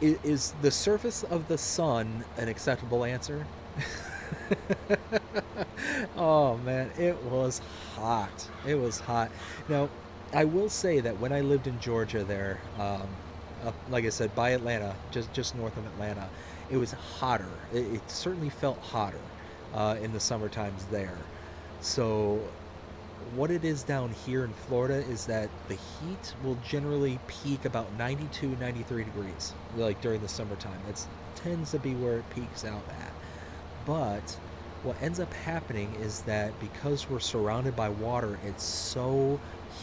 is the surface of the sun an acceptable answer? Oh man, it was hot. It was hot. Now, I will say that when I lived in Georgia, there, up, like I said, by Atlanta, just north of Atlanta, it was hotter. It certainly felt hotter in the summer times there. So what it is down here in Florida is that the heat will generally peak about 92, 93 degrees, like during the summertime. It tends to be where it peaks out at. But what ends up happening is that because we're surrounded by water, it's so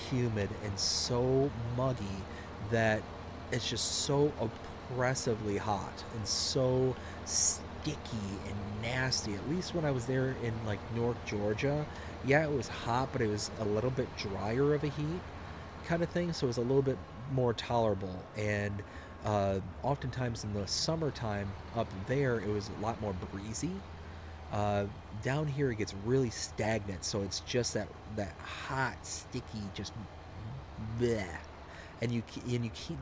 humid and so muggy that it's just so oppressively hot and so sticky and nasty. At least when I was there in like North Georgia, yeah, it was hot, but it was a little bit drier of a heat kind of thing, so it was a little bit more tolerable. And oftentimes in the summertime up there, it was a lot more breezy. Down here, it gets really stagnant, so it's just that hot, sticky, just bleh. And you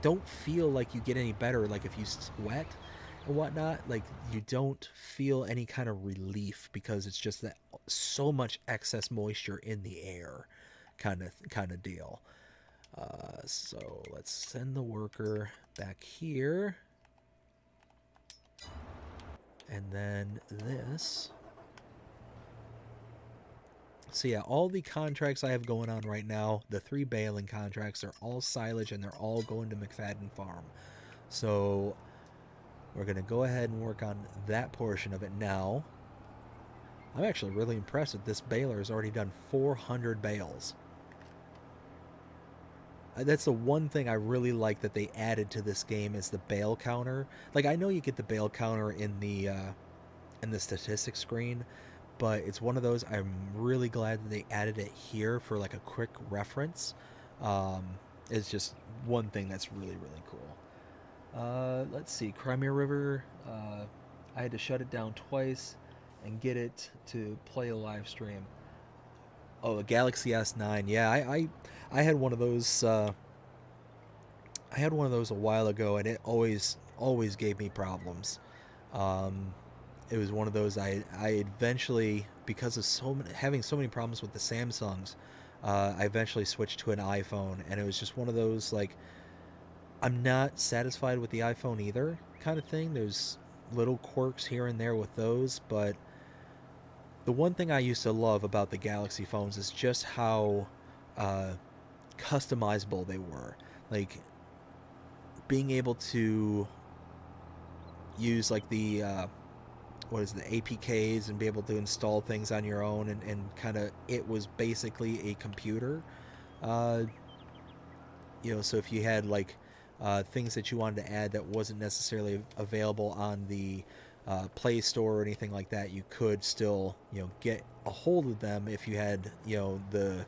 don't feel like you get any better. Like if you sweat and whatnot, like you don't feel any kind of relief because it's just that so much excess moisture in the air, kind of deal. So let's send the worker back here, and then this. So yeah, all the contracts I have going on right now, the 3 baling contracts, are all silage and they're all going to McFadden Farm. So we're going to go ahead and work on that portion of it now. I'm actually really impressed that this baler has already done 400 bales. That's the one thing I really like that they added to this game is the bail counter. Like I know you get the bail counter in the statistics screen, but it's one of those I'm really glad that they added it here for like a quick reference. Um, it's just one thing that's really cool. Let's see, Crimea River. I had to shut it down twice and get it to play a live stream. Oh, the Galaxy S9. Yeah, I had one of those. I had one of those a while ago, and it always gave me problems. Um, it was one of those I eventually, because of having so many problems with the Samsungs, I eventually switched to an iPhone, and it was just one of those like I'm not satisfied with the iPhone either kind of thing. There's little quirks here and there with those, but the one thing I used to love about the Galaxy phones is just how uh, customizable they were. Like being able to use like the what is it, the APKs and be able to install things on your own and kind of it was basically a computer. Uh, so if you had like things that you wanted to add that wasn't necessarily available on the Play Store or anything like that, you could still get a hold of them if you had the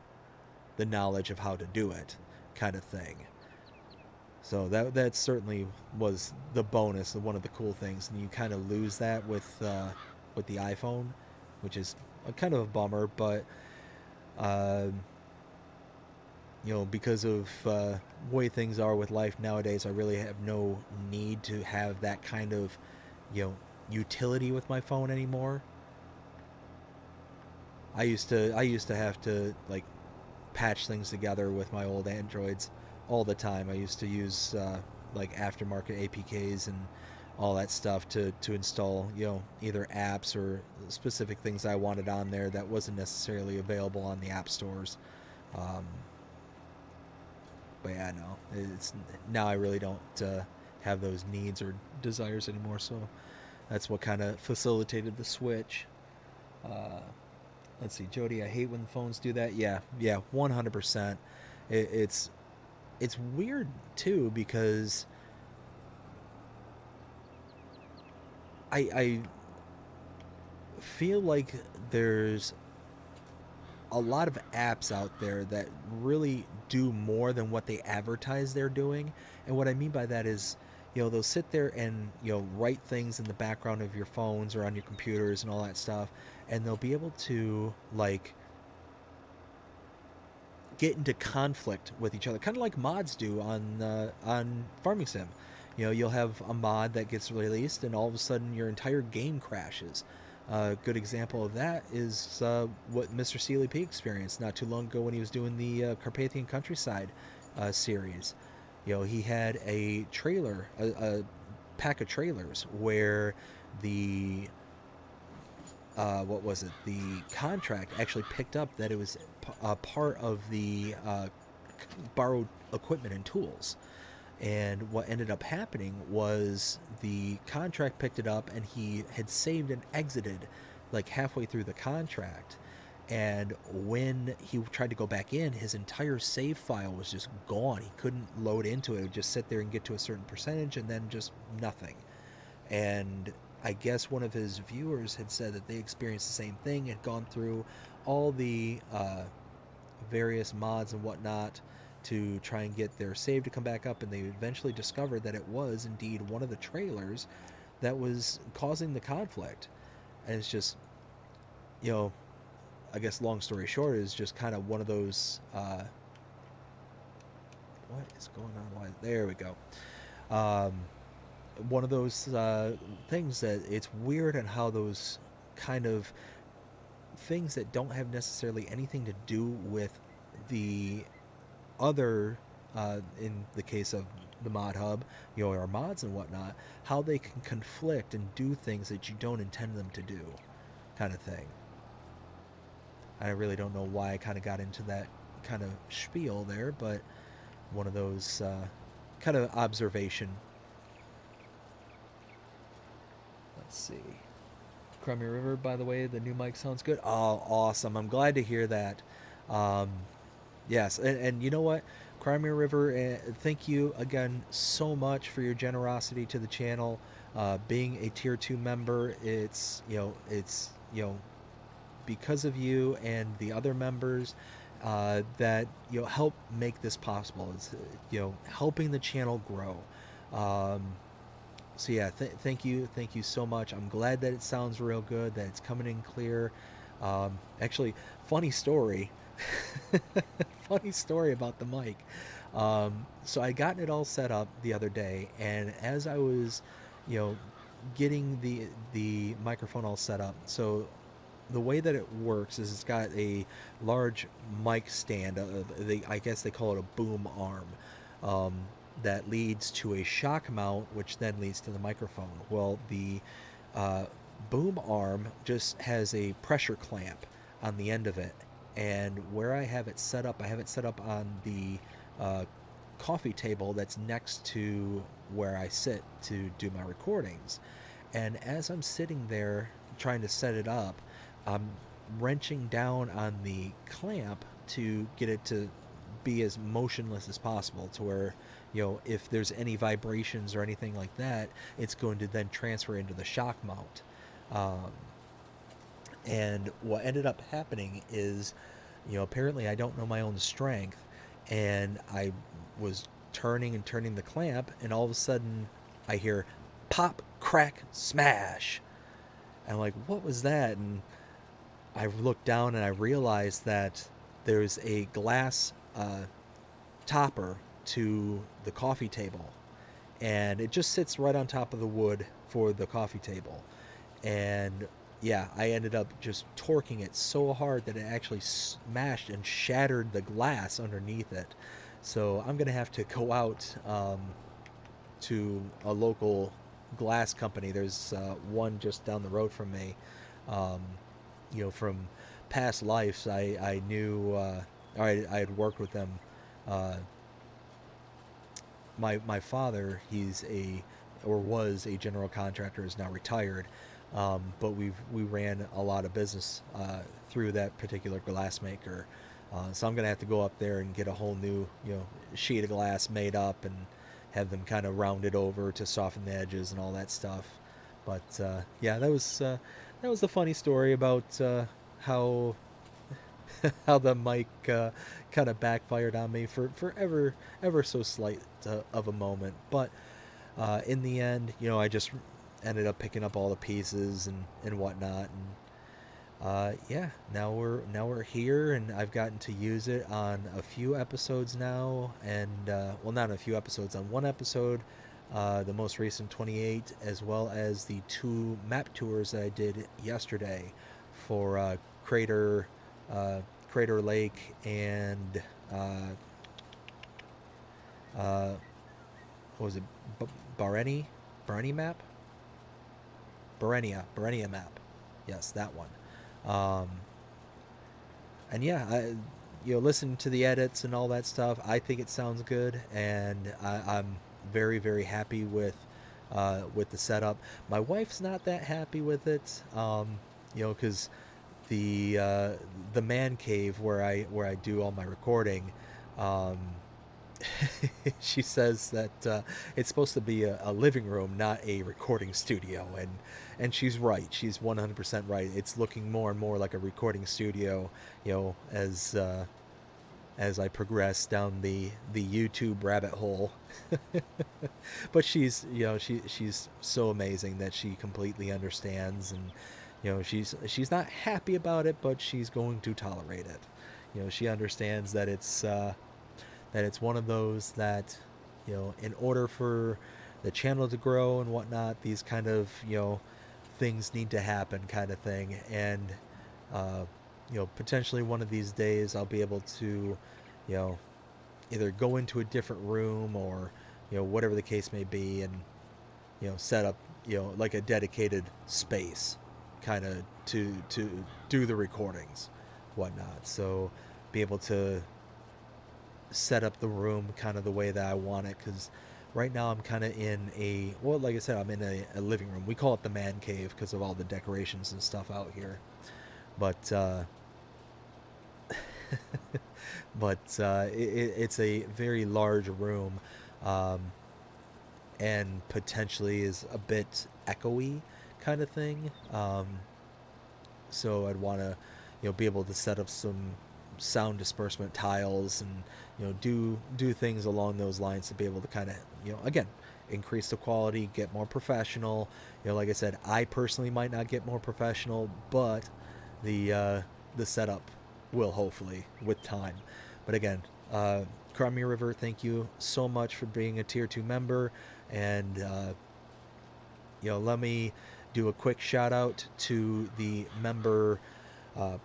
knowledge of how to do it, kind of thing. So that certainly was the bonus of one of the cool things, and you kind of lose that with the iPhone, which is a kind of a bummer. But uh, because of way things are with life nowadays, I really have no need to have that kind of you know utility with my phone anymore. I used to have to like patch things together with my old Androids all the time. I used to use like aftermarket APKs and all that stuff to install either apps or specific things I wanted on there that wasn't necessarily available on the app stores. Um, but yeah, no, it's now I really don't have those needs or desires anymore. So that's what kind of facilitated the switch. Uh, let's see, Jody. I hate when the phones do that. Yeah, 100%. It's weird too because I feel like there's a lot of apps out there that really do more than what they advertise they're doing. And what I mean by that is, they'll sit there and, write things in the background of your phones or on your computers and all that stuff. And they'll be able to, like, get into conflict with each other, kind of like mods do on Farming Sim. You'll have a mod that gets released, and all of a sudden your entire game crashes. A good example of that is what Mr. Sealy P experienced not too long ago when he was doing the Carpathian Countryside series. He had a trailer, a pack of trailers where the what was it? The contract actually picked up that it was a part of the borrowed equipment and tools. And what ended up happening was the contract picked it up, and he had saved and exited like halfway through the contract. And when he tried to go back in, his entire save file was just gone. He couldn't load into it. It would just sit there and get to a certain percentage and then just nothing. And I guess one of his viewers had said that they experienced the same thing, had gone through all the various mods and whatnot to try and get their save to come back up, and they eventually discovered that it was indeed one of the trailers that was causing the conflict. And it's just, I guess long story short, is just kind of one of those. What is going on? Why? There we go. Um, One of those things that it's weird and how those kind of things that don't have necessarily anything to do with the other, in the case of the mod hub, our mods and whatnot, how they can conflict and do things that you don't intend them to do, kind of thing. I really don't know why I kind of got into that kind of spiel there, but one of those kind of observation. Let's see. Crimea River, by the way, the new mic sounds good. Oh, awesome. I'm glad to hear that. Um, yes, and you know what? Crimea River, thank you again so much for your generosity to the channel. Being a tier 2 member, it's because of you and the other members that help make this possible. It's helping the channel grow. Um, so yeah, thank you so much. I'm glad that it sounds real good, that it's coming in clear. Actually, funny story. Funny story about the mic. So I gotten it all set up the other day, and as I was, you know, getting the microphone all set up, so the way that it works is it's got a large mic stand. I guess they call it a boom arm. Um, that leads to a shock mount, which then leads to the microphone. Well, the uh, boom arm just has a pressure clamp on the end of it, and where I have it set up, I have it set up on the coffee table that's next to where I sit to do my recordings. And as I'm sitting there trying to set it up, I'm wrenching down on the clamp to get it to be as motionless as possible, to where if there's any vibrations or anything like that, it's going to then transfer into the shock mount. And what ended up happening is, apparently I don't know my own strength, and I was turning and turning the clamp, and all of a sudden I hear pop, crack, smash. And I'm like, what was that? And I looked down and I realized that there's a glass topper to the coffee table, and it just sits right on top of the wood for the coffee table. And yeah, I ended up just torquing it so hard that it actually smashed and shattered the glass underneath it. So I'm gonna have to go out to a local glass company. There's one just down the road from me. From past lives, I knew, I had worked with them. My father, was a general contractor, is now retired, but we ran a lot of business through that particular glass maker. So I'm gonna have to go up there and get a whole new sheet of glass made up and have them kind of rounded over to soften the edges and all that stuff. But yeah, that was the funny story about how how the mic kind of backfired on me for ever so slight of a moment. But in the end, I just ended up picking up all the pieces and whatnot, and yeah, now we're here, and I've gotten to use it on a few episodes now, and well, not a few episodes, on one episode, the most recent 28, as well as the 2 map tours that I did yesterday for Crater Lake and what was it, Bareni map, Barenia map, yes, that one. And yeah, listen to the edits and all that stuff. I think it sounds good, and I'm very, very happy with the setup. My wife's not that happy with it, because the man cave where I do all my recording, she says that it's supposed to be a living room, not a recording studio, and she's right. She's 100% right. It's looking more and more like a recording studio, as I progress down the YouTube rabbit hole. But she's she's so amazing that she completely understands, and she's not happy about it, but she's going to tolerate it. She understands that it's one of those that in order for the channel to grow and whatnot, these kind of things need to happen, kind of thing. And potentially one of these days I'll be able to either go into a different room, or whatever the case may be, and set up like a dedicated space kind of to do the recordings, whatnot. So be able to set up the room kind of the way that I want it, because right now I'm kind of in like I said, I'm in a living room. We call it the man cave because of all the decorations and stuff out here. But but it's a very large room, um, and potentially is a bit echoey kind of thing. So I'd want to, be able to set up some sound disbursement tiles and do things along those lines to be able to kind of again increase the quality, get more professional. Like I said, I personally might not get more professional, but the setup will hopefully with time. But again, Crimea River, thank you so much for being a tier 2 member, and let me do a quick shout out to the member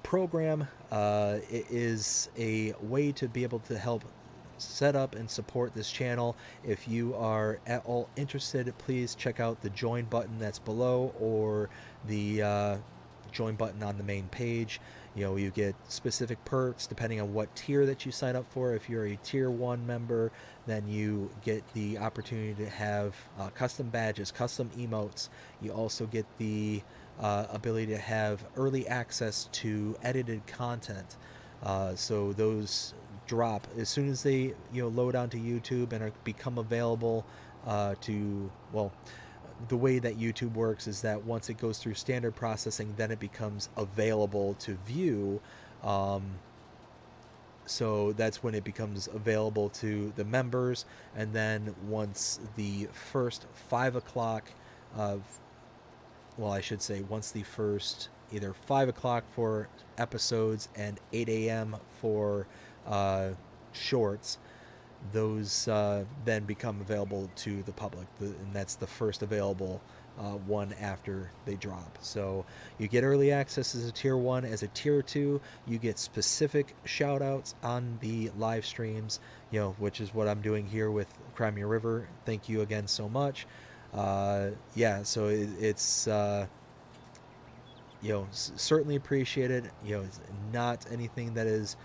program. It is a way to be able to help set up and support this channel. If you are at all interested, please check out the join button that's below, or the join button on the main page. You get specific perks depending on what tier that you sign up for. If you're a tier 1 member, then you get the opportunity to have custom badges, custom emotes. You also get the ability to have early access to edited content. So those drop as soon as they load onto YouTube and become available to, well, the way that YouTube works is that once it goes through standard processing, then it becomes available to view. So that's when it becomes available to the members. And then once the first 5 o'clock of, well, I should say once the first either 5 o'clock for episodes and 8 a.m. for shorts, those then become available to the public, and that's the first available one after they drop. So you get early access as a tier 1. As a tier 2, you get specific shout outs on the live streams, which is what I'm doing here with Crimea River. Thank you again so much. Yeah, so it's certainly appreciated. It's not anything that is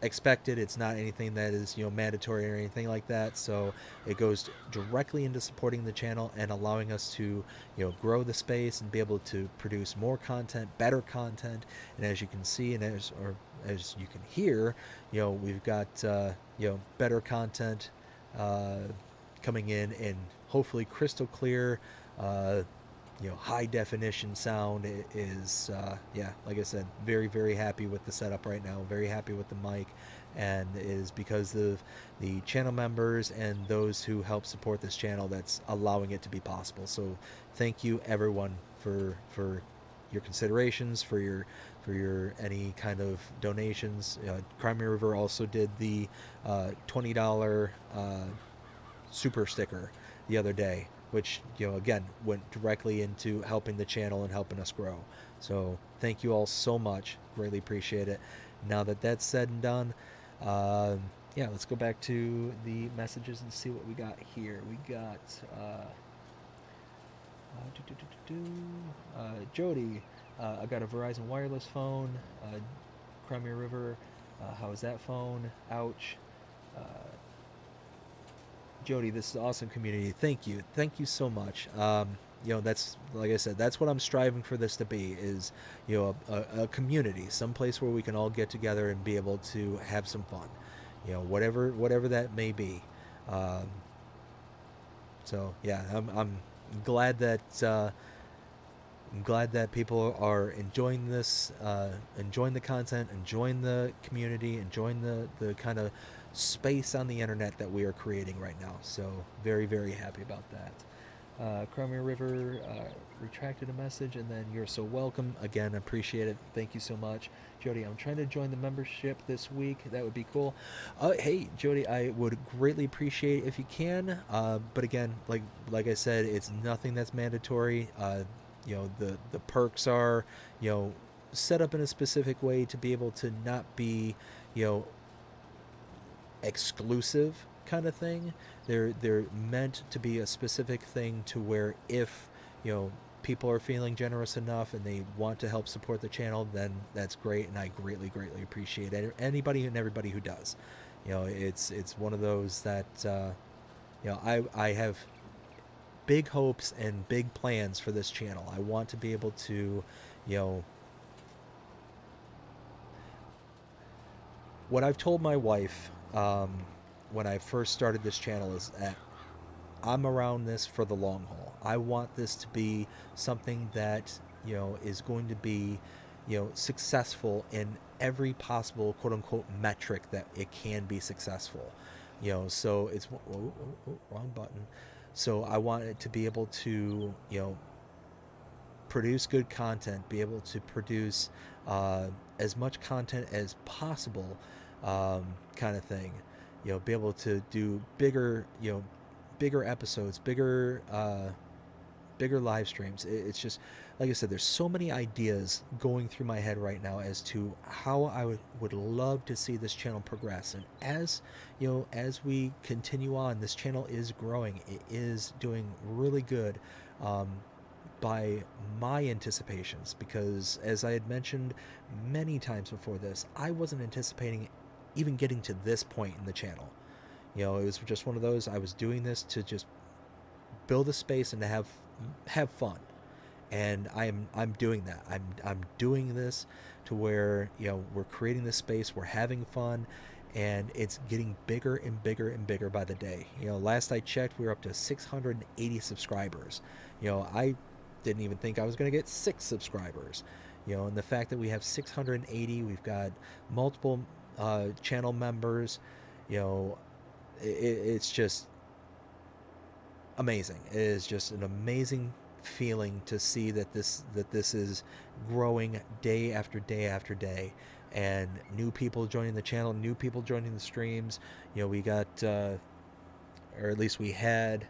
expected. It's not anything that is mandatory or anything like that. So it goes directly into supporting the channel and allowing us to grow the space and be able to produce more content, better content. And as you can see, and as you can hear, we've got better content coming in, and hopefully crystal clear, high definition sound. Is yeah, like I said, very, very happy with the setup right now, very happy with the mic, and it is because of the channel members and those who help support this channel that's allowing it to be possible. So thank you everyone for your considerations, for your any kind of donations. Crimea River also did the $20 super sticker the other day, which again went directly into helping the channel and helping us grow. So thank you all so much, greatly appreciate it. Now that that's said and done, yeah, let's go back to the messages and see what we got here. We got Jody, I got a Verizon wireless phone. Crimea River, how is that phone? Ouch. Jody, this is awesome community. Thank you so much. That's, like I said, that's what I'm striving for this to be, is a community, some place where we can all get together and be able to have some fun, whatever that may be. So yeah, I'm glad that people are enjoying this, enjoying the content, enjoying the community, enjoying the kind of space on the internet that we are creating right now. So very, very happy about that. Crimea River retracted a message, and then you're so welcome. Again, appreciate it. Thank you so much. Jody, I'm trying to join the membership this week. That would be cool. Hey, Jody, I would greatly appreciate if you can. But again, like I said, it's nothing that's mandatory. The perks are, set up in a specific way to be able to not be, exclusive kind of thing. They're meant to be a specific thing to where if people are feeling generous enough and they want to help support the channel, then that's great, and I greatly appreciate anybody and everybody who does. It's one of those that I have big hopes and big plans for this channel. I want to be able to what I've told my wife when I first started this channel is that I'm around this for the long haul. I want this to be something that, is going to be, successful in every possible quote unquote metric that it can be successful. So it's wrong button. So I want it to be able to, produce good content, be able to produce as much content as possible, kind of thing. Be able to do bigger episodes, bigger live streams. It's just, like I said, there's so many ideas going through my head right now as to how I would love to see this channel progress. And as we continue on, this channel is growing. It is doing really good. By my anticipations, because as I had mentioned many times before this, I wasn't anticipating even getting to this point in the channel. It was just one of those, I was doing this to just build a space and to have fun. And I'm doing that. I'm doing this to where, we're creating this space, we're having fun, and it's getting bigger and bigger and bigger by the day. Last I checked, we were up to 680 subscribers. I didn't even think I was going to get 6 subscribers. And the fact that we have 680, we've got multiple channel members, it's just amazing. It is just an amazing feeling to see that this is growing day after day after day, and new people joining the channel, new people joining the streams. We got, or at least we had,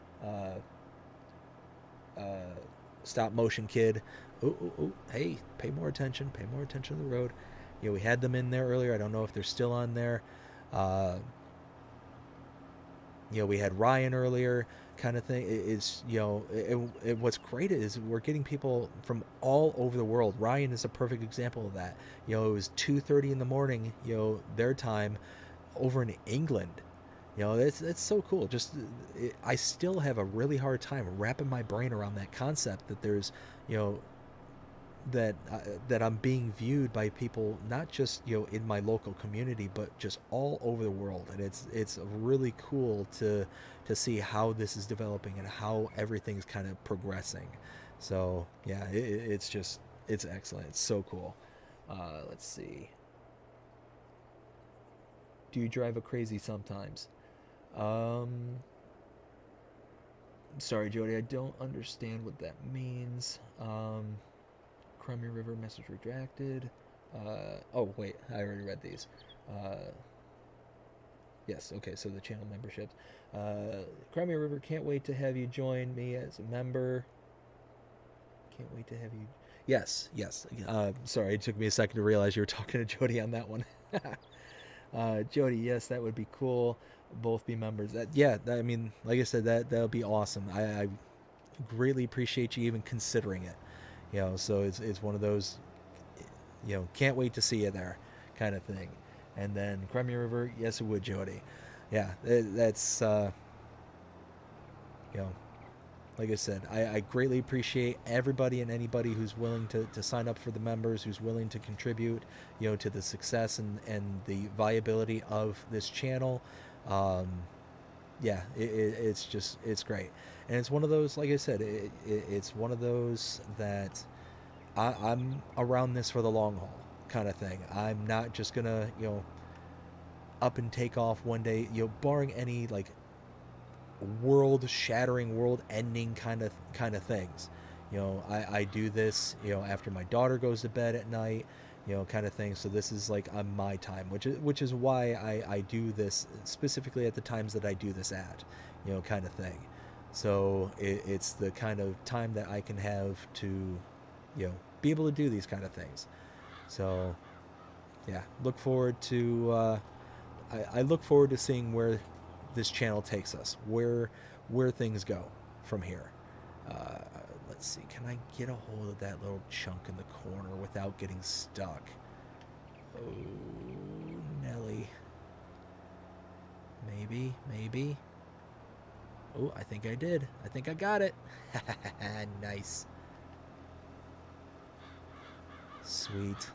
stop motion kid. Ooh, hey, pay more attention to the road. We had them in there earlier. I don't know if they're still on there. We had Ryan earlier, kind of thing. What's great is we're getting people from all over the world. Ryan is a perfect example of that. It was 2:30 in the morning, their time, over in England. It's so cool. I still have a really hard time wrapping my brain around that concept that there's, that I'm being viewed by people not just in my local community, but just all over the world. And it's really cool to see how this is developing and how everything's kind of progressing. So yeah, it's excellent. It's so cool. Let's see. Do you drive a crazy sometimes? Sorry, Jody, I don't understand what that means. Crimea River message redacted. Oh, wait, I already read these. Yes, okay, so the channel memberships. Crimea River, can't wait to have you join me as a member. Can't wait to have you. Yes. Sorry, it took me a second to realize you were talking to Jody on that one. Jody, yes, that would be cool. Both be members. I mean, like I said, that would be awesome. I greatly appreciate you even considering it. So it's one of those, can't wait to see you there, kind of thing. And then Crimea River, yes, it would, Jody. Yeah, that's like I said, I greatly appreciate everybody and anybody who's willing to sign up for the members, who's willing to contribute, to the success and the viability of this channel. It's great. And it's one of those, like I said, it's one of those that I'm around this for the long haul kind of thing. I'm not just going to, up and take off one day, barring any like world-shattering, world-ending kind of things. I do this, after my daughter goes to bed at night, kind of thing. So this is like on my time, which is why I do this specifically at the times that I do this at, kind of thing. So it's the kind of time that I can have to, be able to do these kind of things. So yeah, look forward to I look forward to seeing where this channel takes us, where things go from here. Let's see, can I get a hold of that little chunk in the corner without getting stuck? Oh, Nelly. Maybe. Oh, I think I did. I think I got it. Nice. Sweet.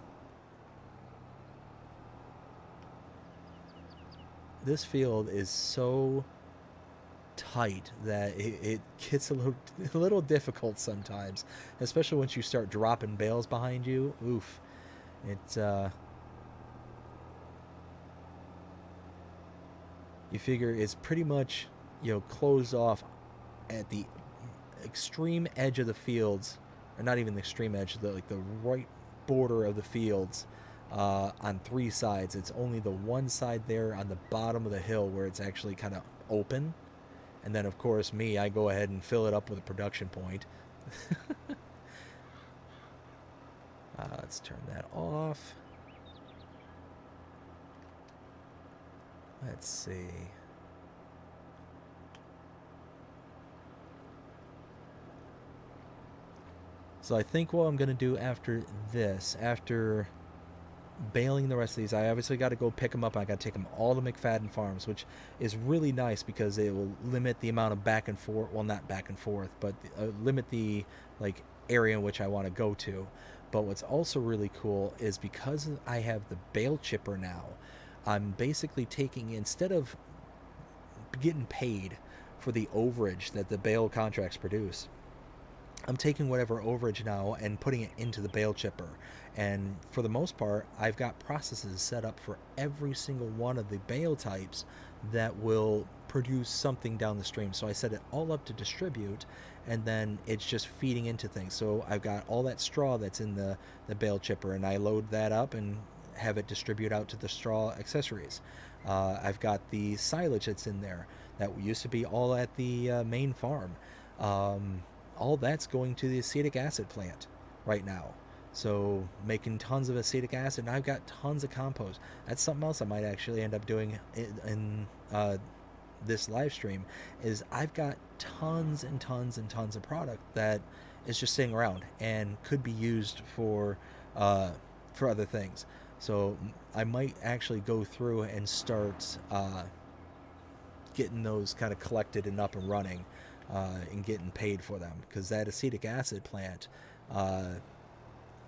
this field is so tight that it gets a little difficult sometimes, especially once you start dropping bales behind you. Oof, it's you figure it's pretty much, closed off at the extreme edge of the fields, or not even the extreme edge, the right border of the fields, on three sides. It's only the one side there on the bottom of the hill where it's actually kind of open. And then, of course, I go ahead and fill it up with a production point. Let's turn that off. Let's see. So I think what I'm going to do after this, after baling the rest of these, I obviously got to go pick them up. I got to take them all to McFadden Farms, which is really nice because it will limit the amount of back and forth. Well, not back and forth, but limit the area in which I want to go to. But what's also really cool is because I have the bale chipper now, I'm basically taking, instead of getting paid for the overage that the bale contracts produce, I'm taking whatever overage now and putting it into the bale chipper. And for the most part, I've got processes set up for every single one of the bale types that will produce something down the stream. So I set it all up to distribute, and then it's just feeding into things. So I've got all that straw that's in the bale chipper, and I load that up and have it distribute out to the straw accessories. I've got the silage that's in there that used to be all at the main farm. All that's going to the acetic acid plant right now. So making tons of acetic acid, and I've got tons of compost. That's something else I might actually end up doing in this live stream, is I've got tons and tons and tons of product that is just sitting around and could be used for other things. So I might actually go through and start getting those kind of collected and up and running, and getting paid for them, because that acetic acid plant,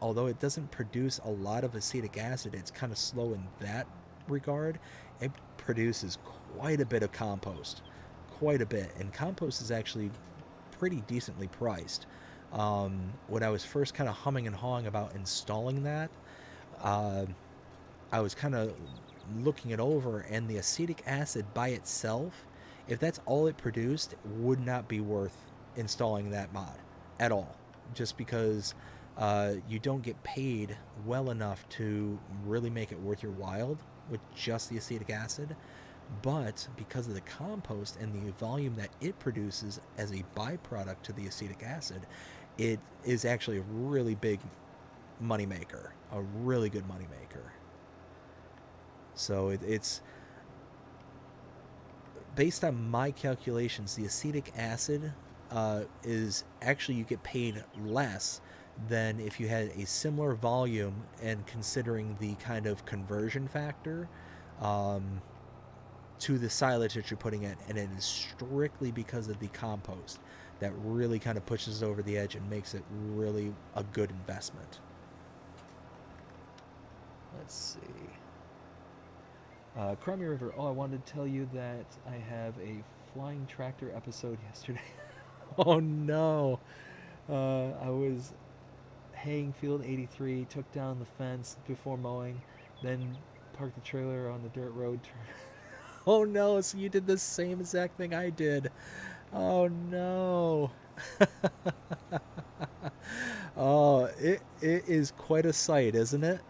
although it doesn't produce a lot of acetic acid, it's kind of slow in that regard. It produces quite a bit of compost, quite a bit, and compost is actually pretty decently priced. When I was first kind of humming and hawing about installing that, I was kind of looking it over, and the acetic acid by itself, if that's all it produced, would not be worth installing that mod at all, just because you don't get paid well enough to really make it worth your while with just the acetic acid. But because of the compost and the volume that it produces as a byproduct to the acetic acid, it is actually a really big moneymaker, a really good moneymaker. So it's based on my calculations, the acetic acid is actually, you get paid less than if you had a similar volume, and considering the kind of conversion factor to the silage that you're putting in, and it is strictly because of the compost that really kind of pushes it over the edge and makes it really a good investment. Let's see. Crummy River. Oh, I wanted to tell you that I have a flying tractor episode yesterday. Oh no. I was haying field 83, took down the fence before mowing, then parked the trailer on the dirt road. Oh no, so you did the same exact thing I did. Oh no. Oh, it is quite a sight, isn't it?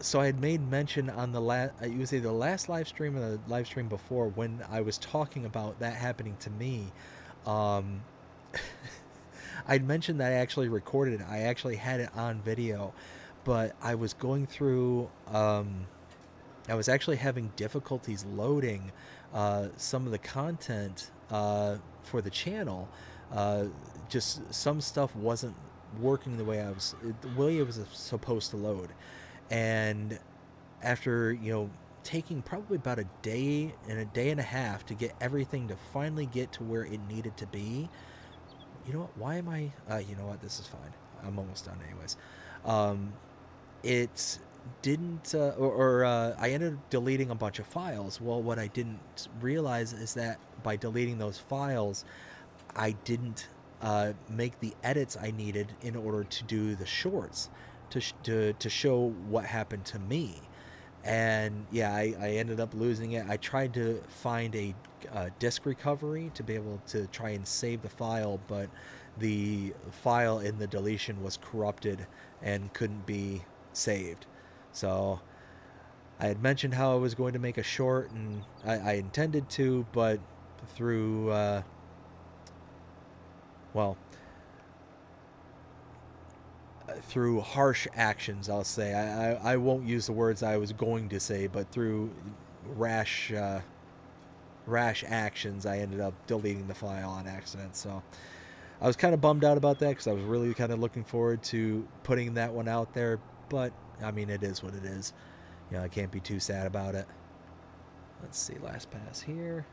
So I had made mention on the it was either the last live stream or the live stream before, when I was talking about that happening to me. I'd mentioned that I actually recorded it. I actually had it on video, but I was going through, I was actually having difficulties loading some of the content for the channel. Just some stuff wasn't working the way it was supposed to load. And after, taking probably about a day and a half to get everything to finally get to where it needed to be. You know what? Why am I? You know what? This is fine. I'm almost done anyways. didn't I ended up deleting a bunch of files. Well, what I didn't realize is that by deleting those files, I didn't make the edits I needed in order to do the shorts to show what happened to me. And yeah, I ended up losing it. I tried to find a disk recovery to be able to try and save the file, but the file in the deletion was corrupted and couldn't be saved. So I had mentioned how I was going to make a short, and I intended to, but through well, through harsh actions, I'll say. I won't use the words I was going to say, but through rash rash actions, I ended up deleting the file on accident. So I was kind of bummed out about that because I was really kind of looking forward to putting that one out there. But I mean, it is what it is. You know, I can't be too sad about it. Let's see, last pass here.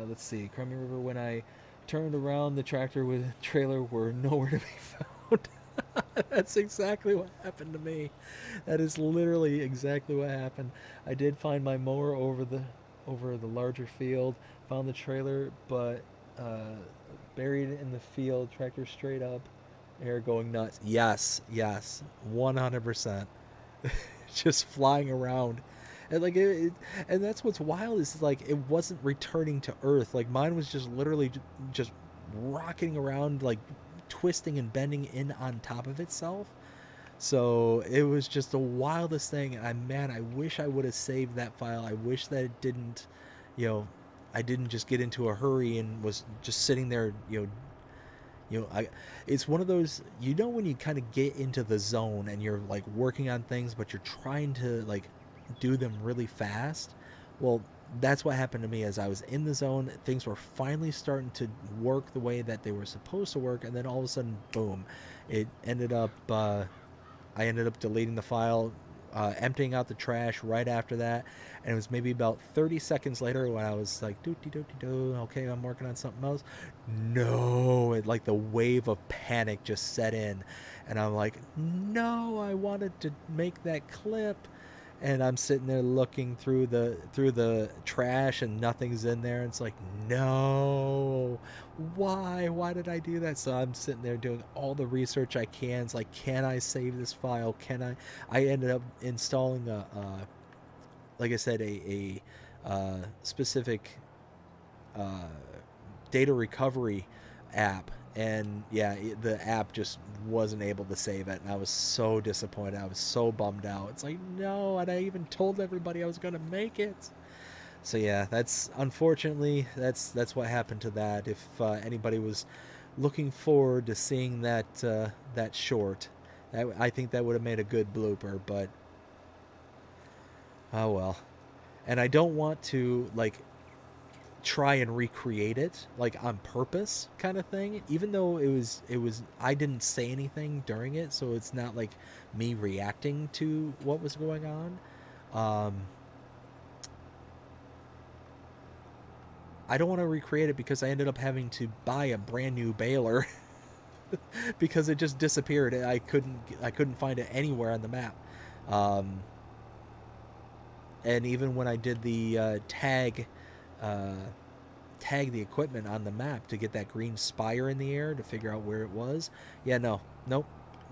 Let's see, Crummy River. When I turned around, the tractor with trailer were nowhere to be found. That's exactly what happened to me. That is literally exactly what happened. I did find my mower over the larger field, found the trailer, but buried it in the field, tractor straight up, air going nuts. Yes, yes, 100%. Just flying around. And like and that's what's wild is like it wasn't returning to Earth. Like mine was just literally just rocking around, like twisting and bending in on top of itself. So it was just the wildest thing. And man, I wish I would have saved that file. I wish that it didn't, you know, I didn't just get into a hurry and was just sitting there, it's one of those, when you kind of get into the zone and you're like working on things, but you're trying to like do them really fast. Well, that's what happened to me. As I was in the zone, things were finally starting to work the way that they were supposed to work, and then all of a sudden, boom, it ended up. I ended up deleting the file, emptying out the trash right after that, and it was maybe about 30 seconds later when I was like, doo, okay, I'm working on something else. No, like the wave of panic just set in, and I'm like, no, I wanted to make that clip. And I'm sitting there looking through the trash and nothing's in there. It's like, no, why did I do that? So I'm sitting there doing all the research I can. It's like, can I save this file? Can I ended up installing like I said, a specific data recovery app, and yeah, the app just wasn't able to save it, and I was so disappointed. I was so bummed out. It's like, no, and I even told everybody I was gonna make it. So yeah, that's unfortunately that's what happened to that. If anybody was looking forward to seeing that short, I think that would have made a good blooper, but oh well. And I don't want to like try and recreate it like on purpose kind of thing, even though it was I didn't say anything during it, so it's not like me reacting to what was going on. I don't want to recreate it because I ended up having to buy a brand new baler because it just disappeared. I couldn't find it anywhere on the map. um, and even when I did the uh, tag the equipment on the map to get that green spire in the air to figure out where it was. Yeah, no, nope.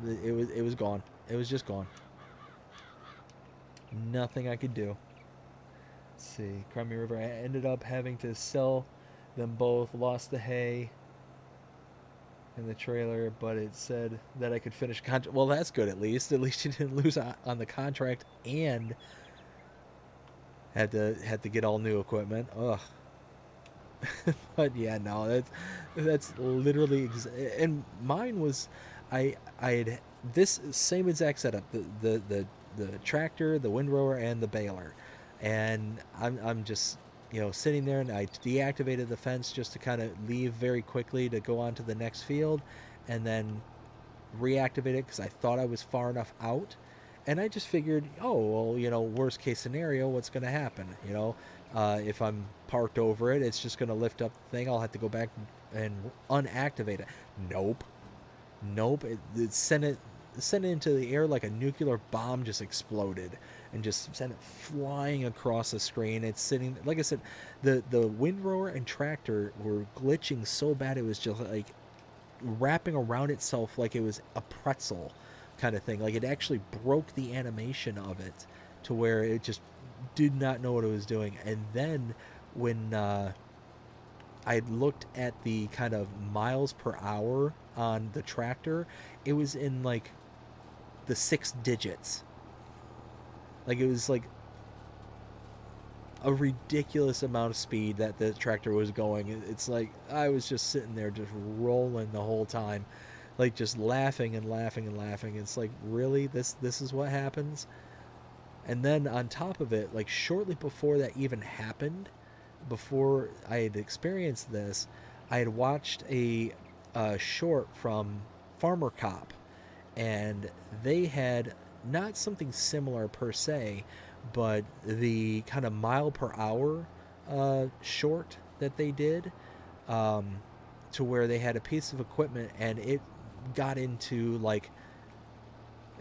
It was gone. It was just gone. Nothing I could do. Let's see, Crummy River. I ended up having to sell them both. Lost the hay and the trailer, but it said that I could finish contract. Well, that's good at least. At least you didn't lose on the contract and had to get all new equipment. Ugh. But yeah, no, that's literally and mine was, I had this same exact setup, the tractor, the windrower, and the baler, and I'm just sitting there, and I deactivated the fence just to kind of leave very quickly to go on to the next field, and then reactivate it because I thought I was far enough out. And I just figured, oh, well, worst case scenario, what's going to happen? If I'm parked over it, it's just going to lift up the thing. I'll have to go back and unactivate it. Nope. It sent it sent it into the air like a nuclear bomb just exploded and just sent it flying across the screen. It's sitting, like I said, the windrower and tractor were glitching so bad it was just like wrapping around itself like it was a pretzel kind of thing. Like it actually broke the animation of it to where it just did not know what it was doing. And then when I looked at the kind of miles per hour on the tractor, it was in like the 6 digits. Like it was like a ridiculous amount of speed that the tractor was going. It's like I was just sitting there just rolling the whole time, like just laughing and laughing and laughing. It's like, really, this is what happens? And then on top of it, like shortly before that even happened, before I had experienced this, I had watched a short from Farmer Cop, and they had not something similar per se, but the kind of mile per hour short that they did, to where they had a piece of equipment and it got into like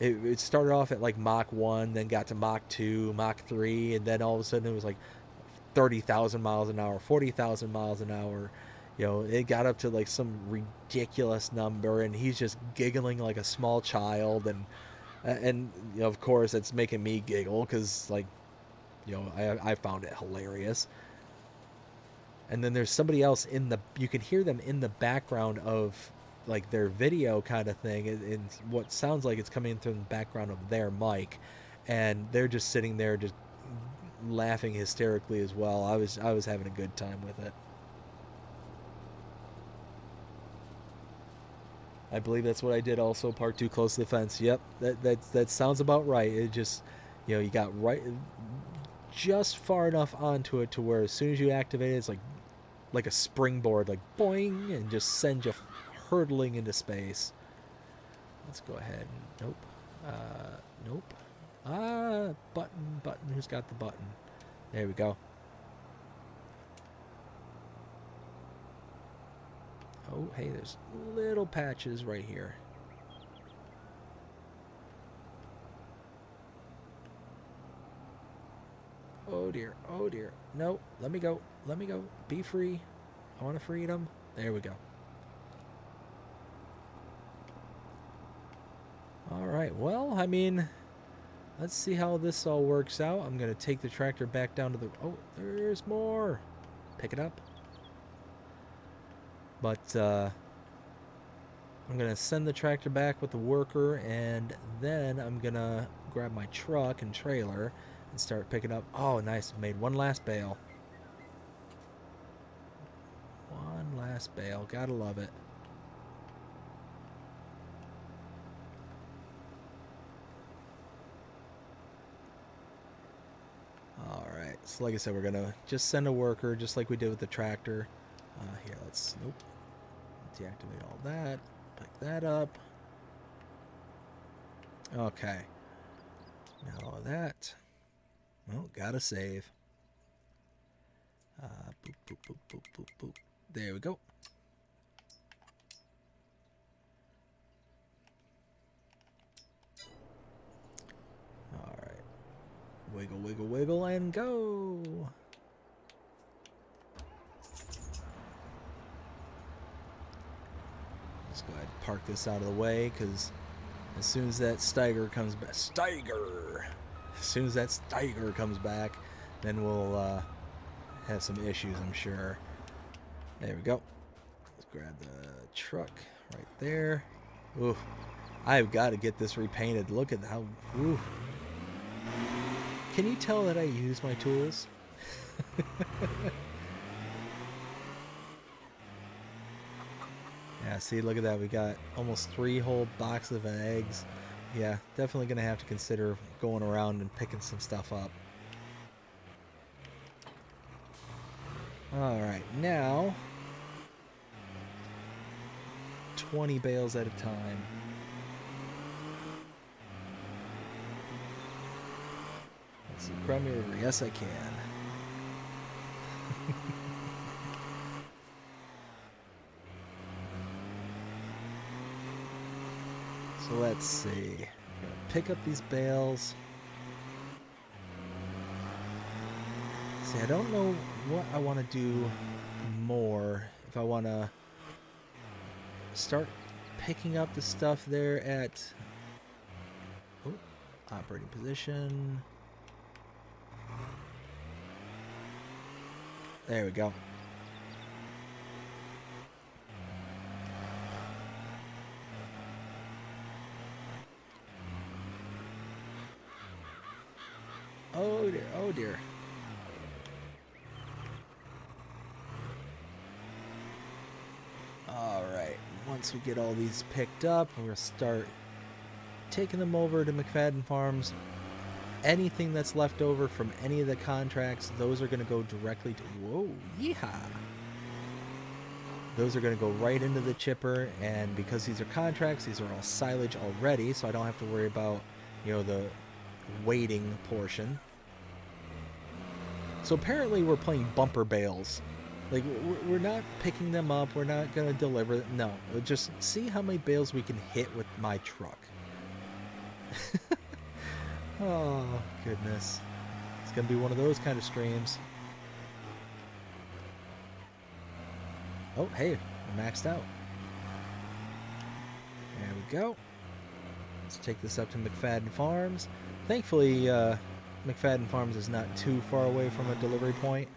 it started off at like Mach 1, then got to Mach 2, Mach 3, and then all of a sudden it was like 30,000 miles an hour, 40,000 miles an hour. You know, it got up to like some ridiculous number, and he's just giggling like a small child. And you know, of course, it's making me giggle because, like, you know, I found it hilarious. And then there's somebody else you can hear them in the background of like their video kind of thing, and what sounds like it's coming through the background of their mic, and they're just sitting there just laughing hysterically as well. I was having a good time with it. I believe that's what I did also, parked too close to the fence. Yep, that sounds about right. It just, you know, you got right just far enough onto it to where as soon as you activate it, it's like a springboard, like boing, and just sends you hurtling into space. Let's go ahead. Nope. Nope. Button. Who's got the button? There we go. Oh, hey, there's little patches right here. Oh dear. Oh dear. No, let me go. Let me go. Be free. I want freedom. There we go. All right. Well, I mean, let's see how this all works out. I'm going to take the tractor back down to the... Oh, there's more. Pick it up. But I'm going to send the tractor back with the worker, and then I'm going to grab my truck and trailer and start picking up... Oh, nice. Made one last bale. One last bale. Gotta love it. Alright, so like I said, we're going to just send a worker, just like we did with the tractor. Here, let's... Nope. Deactivate all that. Pick that up. Okay. Now that... Well, gotta save. Boop, boop, boop, boop, boop, boop. There we go. Alright. Wiggle, wiggle, wiggle, and go! Let's go ahead and park this out of the way, because as soon as that Steiger comes back... Steiger! As soon as that Steiger comes back, then we'll have some issues, I'm sure. There we go. Let's grab the truck right there. Ooh, I've got to get this repainted. Look at how... Ooh. Can you tell that I use my tools? Yeah, see, look at that. We got almost 3 whole boxes of eggs. Yeah, definitely going to have to consider going around and picking some stuff up. Alright, now 20 bales at a time. Let's see, grab me over. Yes, I can. So let's see. Pick up these bales. See, I don't know what I want to do more. If I want to start picking up the stuff there at operating position. There we go. Oh dear, oh dear. Alright, once we get all these picked up, we're going to start taking them over to McFadden Farms. Anything that's left over from any of the contracts, those are going to go directly to... Whoa, yeehaw! Those are going to go right into the chipper, and because these are contracts, these are all silage already, so I don't have to worry about, you know, the waiting portion. So apparently we're playing bumper bales. Like, we're not picking them up, we're not going to deliver them. No, we'll just see how many bales we can hit with my truck. Oh, goodness. It's going to be one of those kind of streams. Oh, hey, we're maxed out. There we go. Let's take this up to McFadden Farms. Thankfully, McFadden Farms is not too far away from a delivery point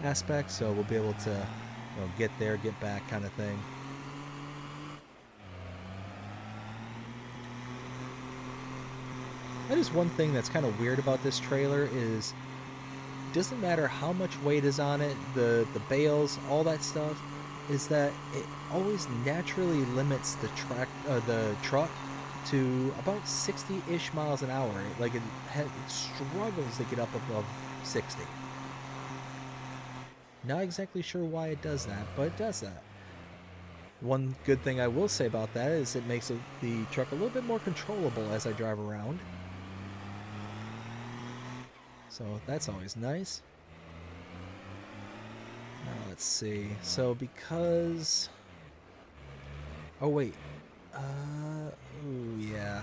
aspect, so we'll be able to, you know, get there, get back kind of thing. That is one thing that's kind of weird about this trailer is it doesn't matter how much weight is on it, the bales, all that stuff, is that it always naturally limits the truck to about 60-ish miles an hour. Like it struggles to get up above 60. Not exactly sure why it does that, but it does that. One good thing I will say about that is it makes the truck a little bit more controllable as I drive around. So that's always nice. Now let's see. So because... Oh wait. Ooh, yeah.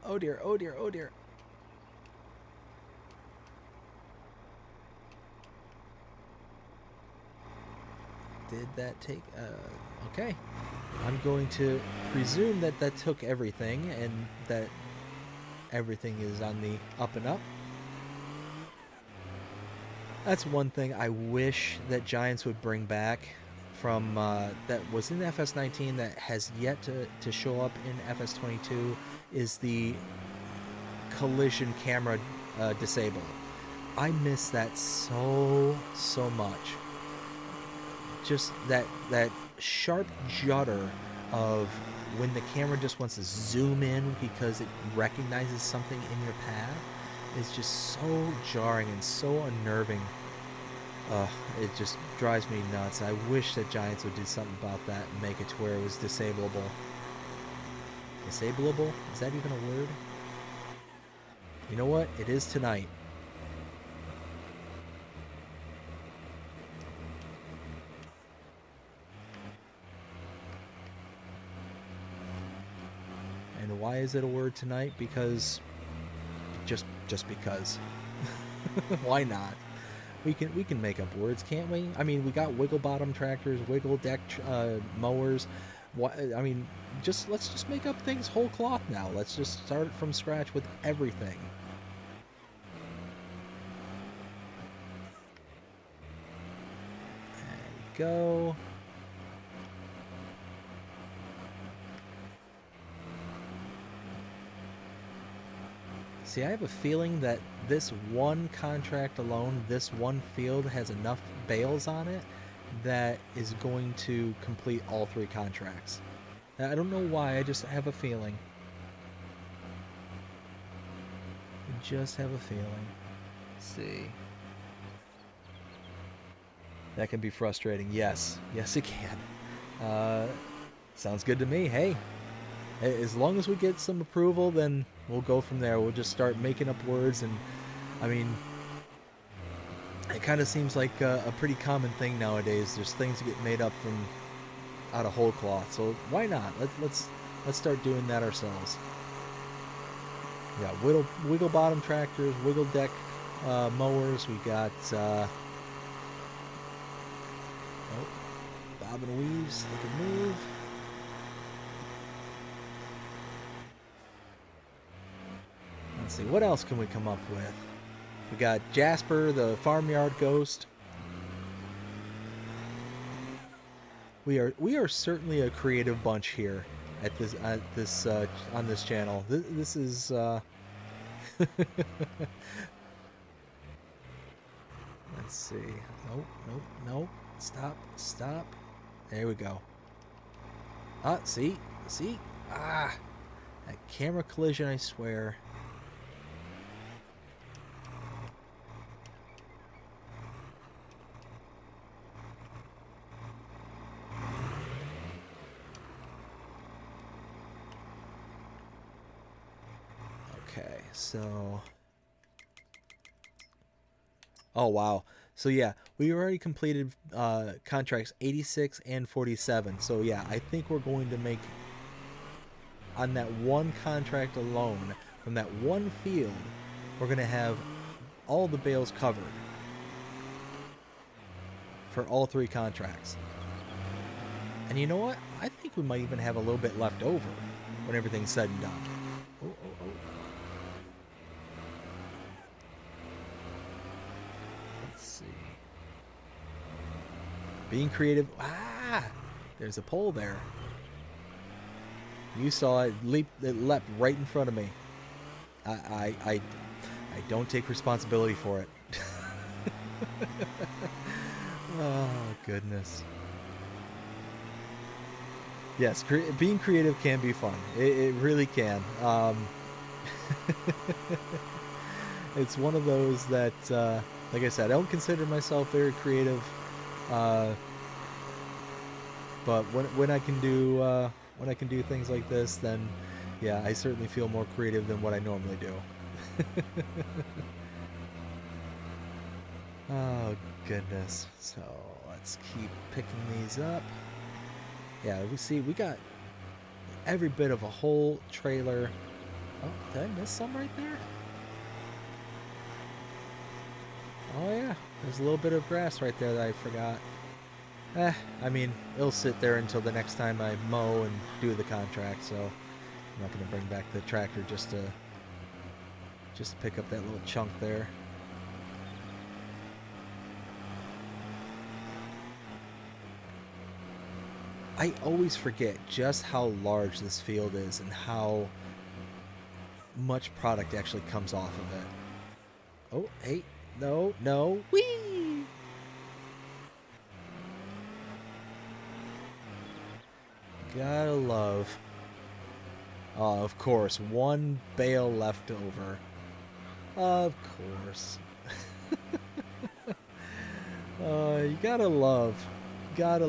Oh dear, oh dear, oh dear. Did that take... okay. I'm going to presume that that took everything and that everything is on the up and up. That's one thing I wish that Giants would bring back from that was in FS19 that has yet to show up in FS22 is the collision camera disable. I miss that so much. Just that sharp judder of when the camera just wants to zoom in because it recognizes something in your path is just so jarring and so unnerving. It just drives me nuts. I wish that Giants would do something about that and make it to where it was disableable. Disableable? Is that even a word? You know what? It is tonight. And why is it a word tonight? Because just because. Why not? We can make up words, can't we? I mean, we got wiggle bottom tractors, wiggle deck mowers. I mean, let's just make up things whole cloth now. Let's just start from scratch with everything. There we go. See, I have a feeling that this one contract alone, this one field has enough bales on it that is going to complete all 3 contracts. I don't know why, I just have a feeling. I just have a feeling. Let's see. That can be frustrating. Yes. Yes, it can. Sounds good to me. Hey, as long as we get some approval, then we'll go from there. We'll just start making up words, and I mean, It kind of seems like a pretty common thing nowadays. There's things that get made up from out of whole cloth, so why not? Let's start doing that ourselves. Yeah, wiggle bottom tractors, wiggle deck mowers. We got oh, bob and weaves. They can move. Let's see, what else can we come up with? We got Jasper, the farmyard ghost. We are certainly a creative bunch here at this on this channel. This is let's see. Nope, nope, nope. Stop. There we go. See, that camera collision, I swear. Okay, so... Oh, wow. So, yeah, we already completed contracts 86 and 47. So, yeah, I think we're going to make, on that one contract alone, from that one field, we're going to have all the bales covered for all 3 contracts. And you know what? I think we might even have a little bit left over when everything's said and done. Oh. Let's see. Being creative. There's a pole there. You saw it leapt right in front of me. I don't take responsibility for it. Oh, goodness. Yes, being creative can be fun. It really can. It's one of those that, like I said, I don't consider myself very creative. But when I can do things like this, then yeah, I certainly feel more creative than what I normally do. Oh, goodness. So let's keep picking these up. Yeah, we got every bit of a whole trailer. Oh, did I miss some right there? Oh yeah, there's a little bit of grass right there that I forgot. I mean, it'll sit there until the next time I mow and do the contract, so I'm not going to bring back the tractor just to pick up that little chunk there. I always forget just how large this field is and how much product actually comes off of it. Oh, hey, no, whee! Gotta love. Oh, of course, one bale left over. Of course. You gotta love that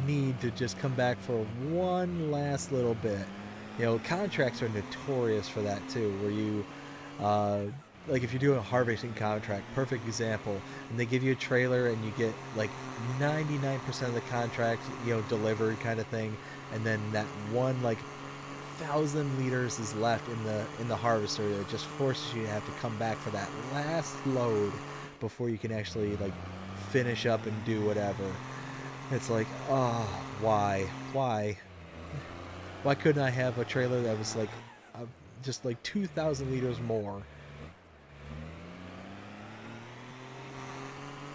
need to just come back for one last little bit. You know, contracts are notorious for that too, where you like if you're doing a harvesting contract, perfect example, and they give you a trailer and you get like 99% of the contract, you know, delivered kind of thing, and then that one like 1,000 liters is left in the harvester that just forces you to have to come back for that last load before you can actually like finish up and do whatever. It's like, oh, why couldn't I have a trailer that was like just like 2,000 liters more?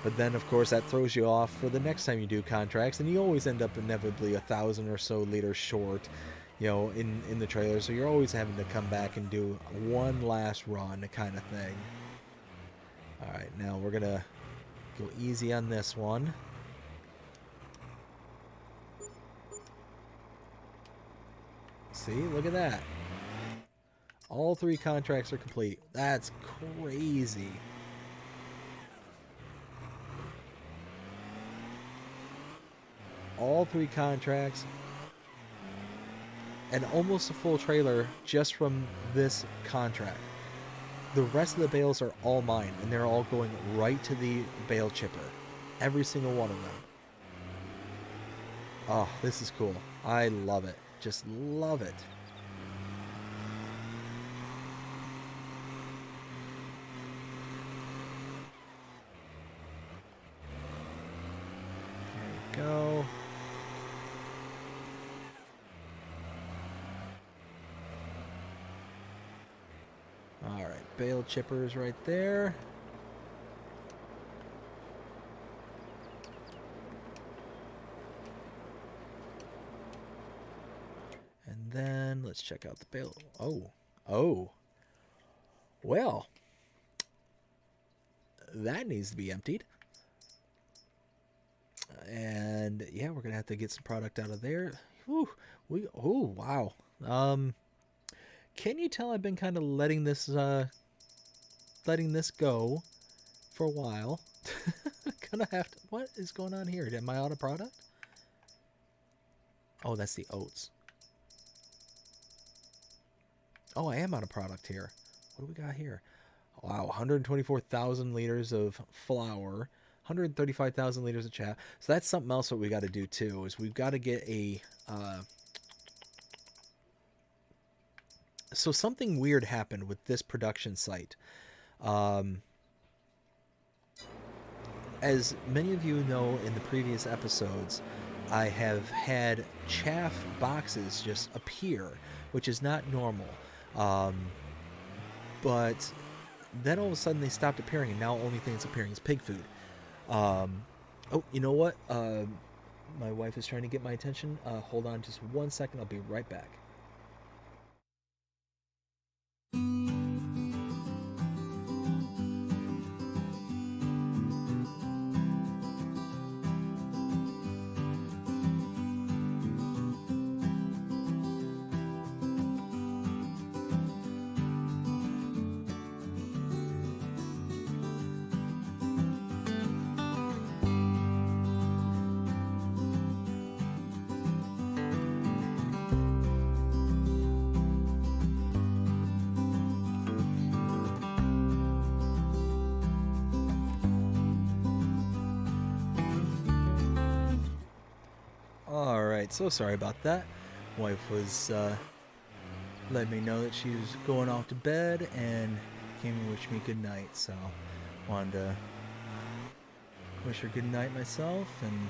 But then, of course, that throws you off for the next time you do contracts, and you always end up inevitably 1,000 or so liters short, you know, in the trailer. So you're always having to come back and do one last run kind of thing. All right, now we're gonna go easy on this one. See, look at that. All 3 contracts are complete. That's crazy. All 3 contracts and almost a full trailer just from this contract. The rest of the bales are all mine, and they're all going right to the bale chipper. Every single one of them. Oh, this is cool. I love it. Just love it. There we go. All right, bale chippers right there. And then let's check out the bale. Oh. Well, that needs to be emptied. And yeah, we're gonna have to get some product out of there. Whew, oh wow. Can you tell I've been kind of letting this go for a while? Gonna have to. What is going on here? Am I out of product? Oh, that's the oats. Oh, I am out of product here. What do we got here? Wow, 124,000 liters of flour, 135,000 liters of chaff. So that's something else that we got to do too. Is we've got to get a. So something weird happened with this production site. As many of you know in the previous episodes, I have had chaff boxes just appear, which is not normal. But then all of a sudden they stopped appearing, and now only thing that's appearing is pig food. Oh, you know what? My wife is trying to get my attention. Hold on just 1 second. I'll be right back. Alright, so sorry about that. Wife was letting me know that she was going off to bed and came and wished me good night, so wanted to wish her good night myself and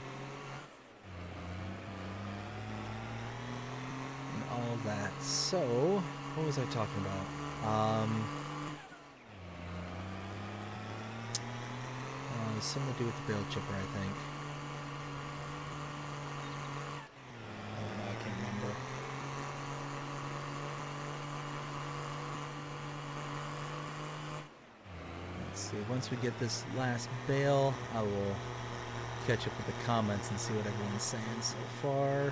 all that. So, what was I talking about? Something to do with the bale chipper, I think. I can't remember. Let's see. Once we get this last bale, I will catch up with the comments and see what everyone's saying so far.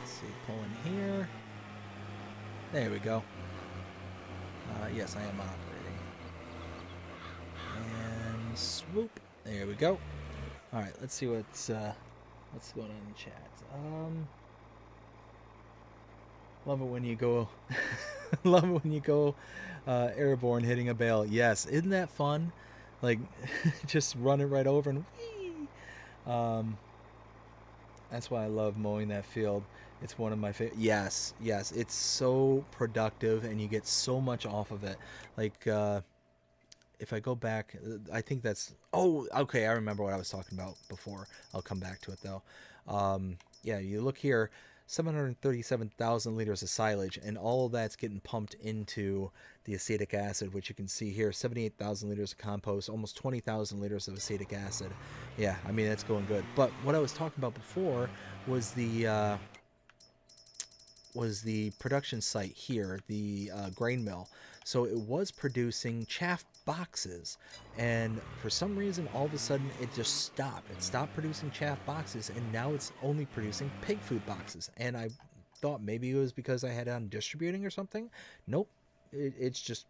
Let's see. Pull in here. There we go. Yes, I am operating. And swoop. There we go. All right, let's see what's going on in the chat. Love it when you go, love it when you go airborne hitting a bale. Yes, isn't that fun? Like, just run it right over and whee! That's why I love mowing that field. It's one of my favorite. Yes, it's so productive, and you get so much off of it. Like, if I go back, I think that's... Oh, okay, I remember what I was talking about before. I'll come back to it, though. Yeah, you look here, 737,000 liters of silage, and all of that's getting pumped into the acetic acid, which you can see here, 78,000 liters of compost, almost 20,000 liters of acetic acid. Yeah, I mean, that's going good. But what I was talking about before was the production site here, the grain mill. So it was producing chaff boxes, and for some reason all of a sudden it just stopped. It stopped producing chaff boxes, and now it's only producing pig food boxes. And I thought maybe it was because I had it on distributing or something. Nope, it's just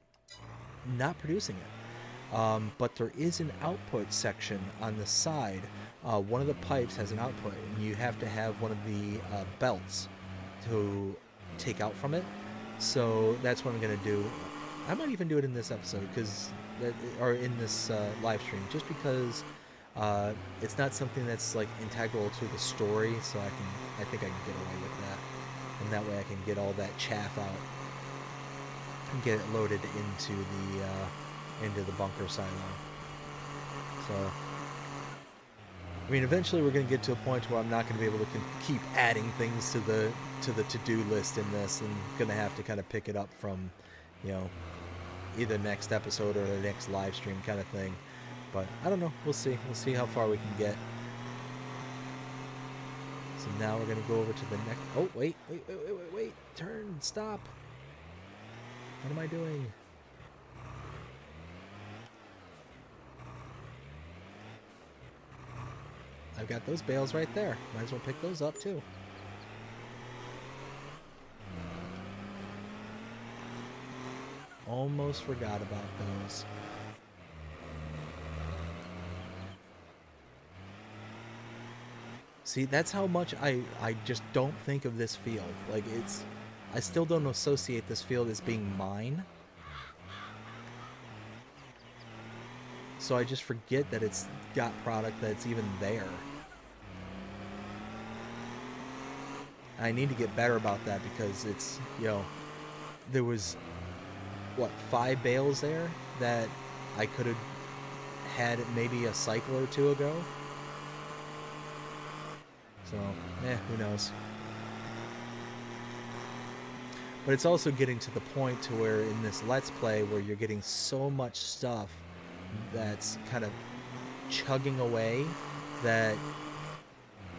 not producing it. But there is an output section on the side. One of the pipes has an output, and you have to have one of the belts to take out from it. So that's what I'm gonna do. I might even do it in this episode or in this live stream, just because it's not something that's like integral to the story. So I think I can get away with that, and that way I can get all that chaff out and get it loaded into the bunker silo. So, I mean, eventually we're going to get to a point where I'm not going to be able to keep adding things to the to-do list in this, and going to have to kind of pick it up from, you know, either next episode or the next live stream kind of thing. But I don't know. We'll see. We'll see how far we can get. So now we're going to go over to the next. Oh, wait. Turn. Stop. What am I doing? I've got those bales right there. Might as well pick those up too. Almost forgot about those. See, that's how much I just don't think of this field. Like, I still don't associate this field as being mine. So I just forget that it's got product that's even there. I need to get better about that, because it's, you know, there was, what, 5 bales there that I could have had maybe a cycle or two ago. So, who knows. But it's also getting to the point to where in this Let's Play where you're getting so much stuff that's kind of chugging away that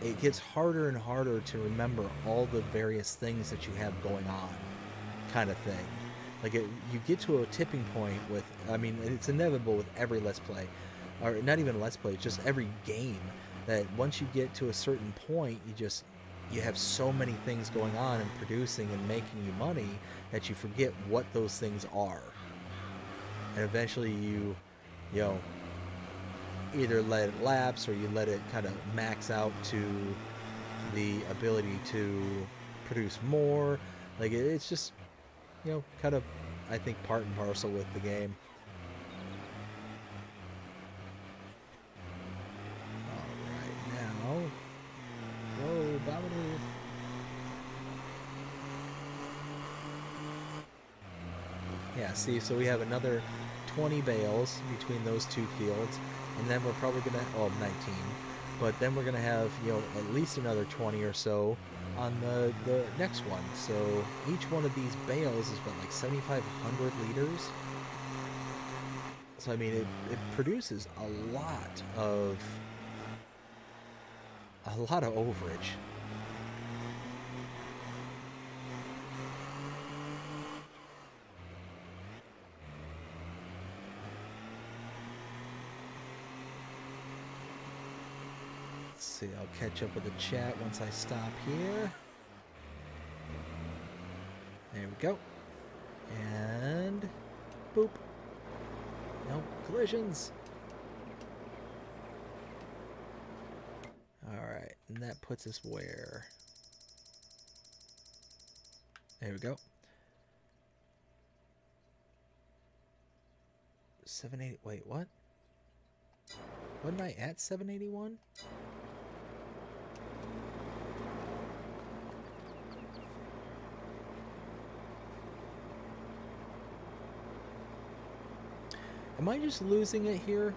it gets harder and harder to remember all the various things that you have going on, kind of thing. Like, you get to a tipping point with, I mean, it's inevitable with every Let's Play, or not even Let's Play, just every game, that once you get to a certain point, you have so many things going on and producing and making you money that you forget what those things are. And eventually you know, either let it lapse or you let it kind of max out to the ability to produce more. Like, it's just, you know, kind of, I think, part and parcel with the game. Alright, now, whoa, Babadoo. Yeah, see, so we have another 20 bales between those two fields, and then we're probably gonna, 19, but then we're gonna have, you know, at least another 20 or so on the next one. So each one of these bales is what, like 7,500 liters. So I mean, it produces a lot of overage. See, I'll catch up with the chat once I stop here. There we go. And boop. No collisions. Alright, and that puts us where? There we go. 780. Wait, what? Wasn't I at 781? Am I just losing it here?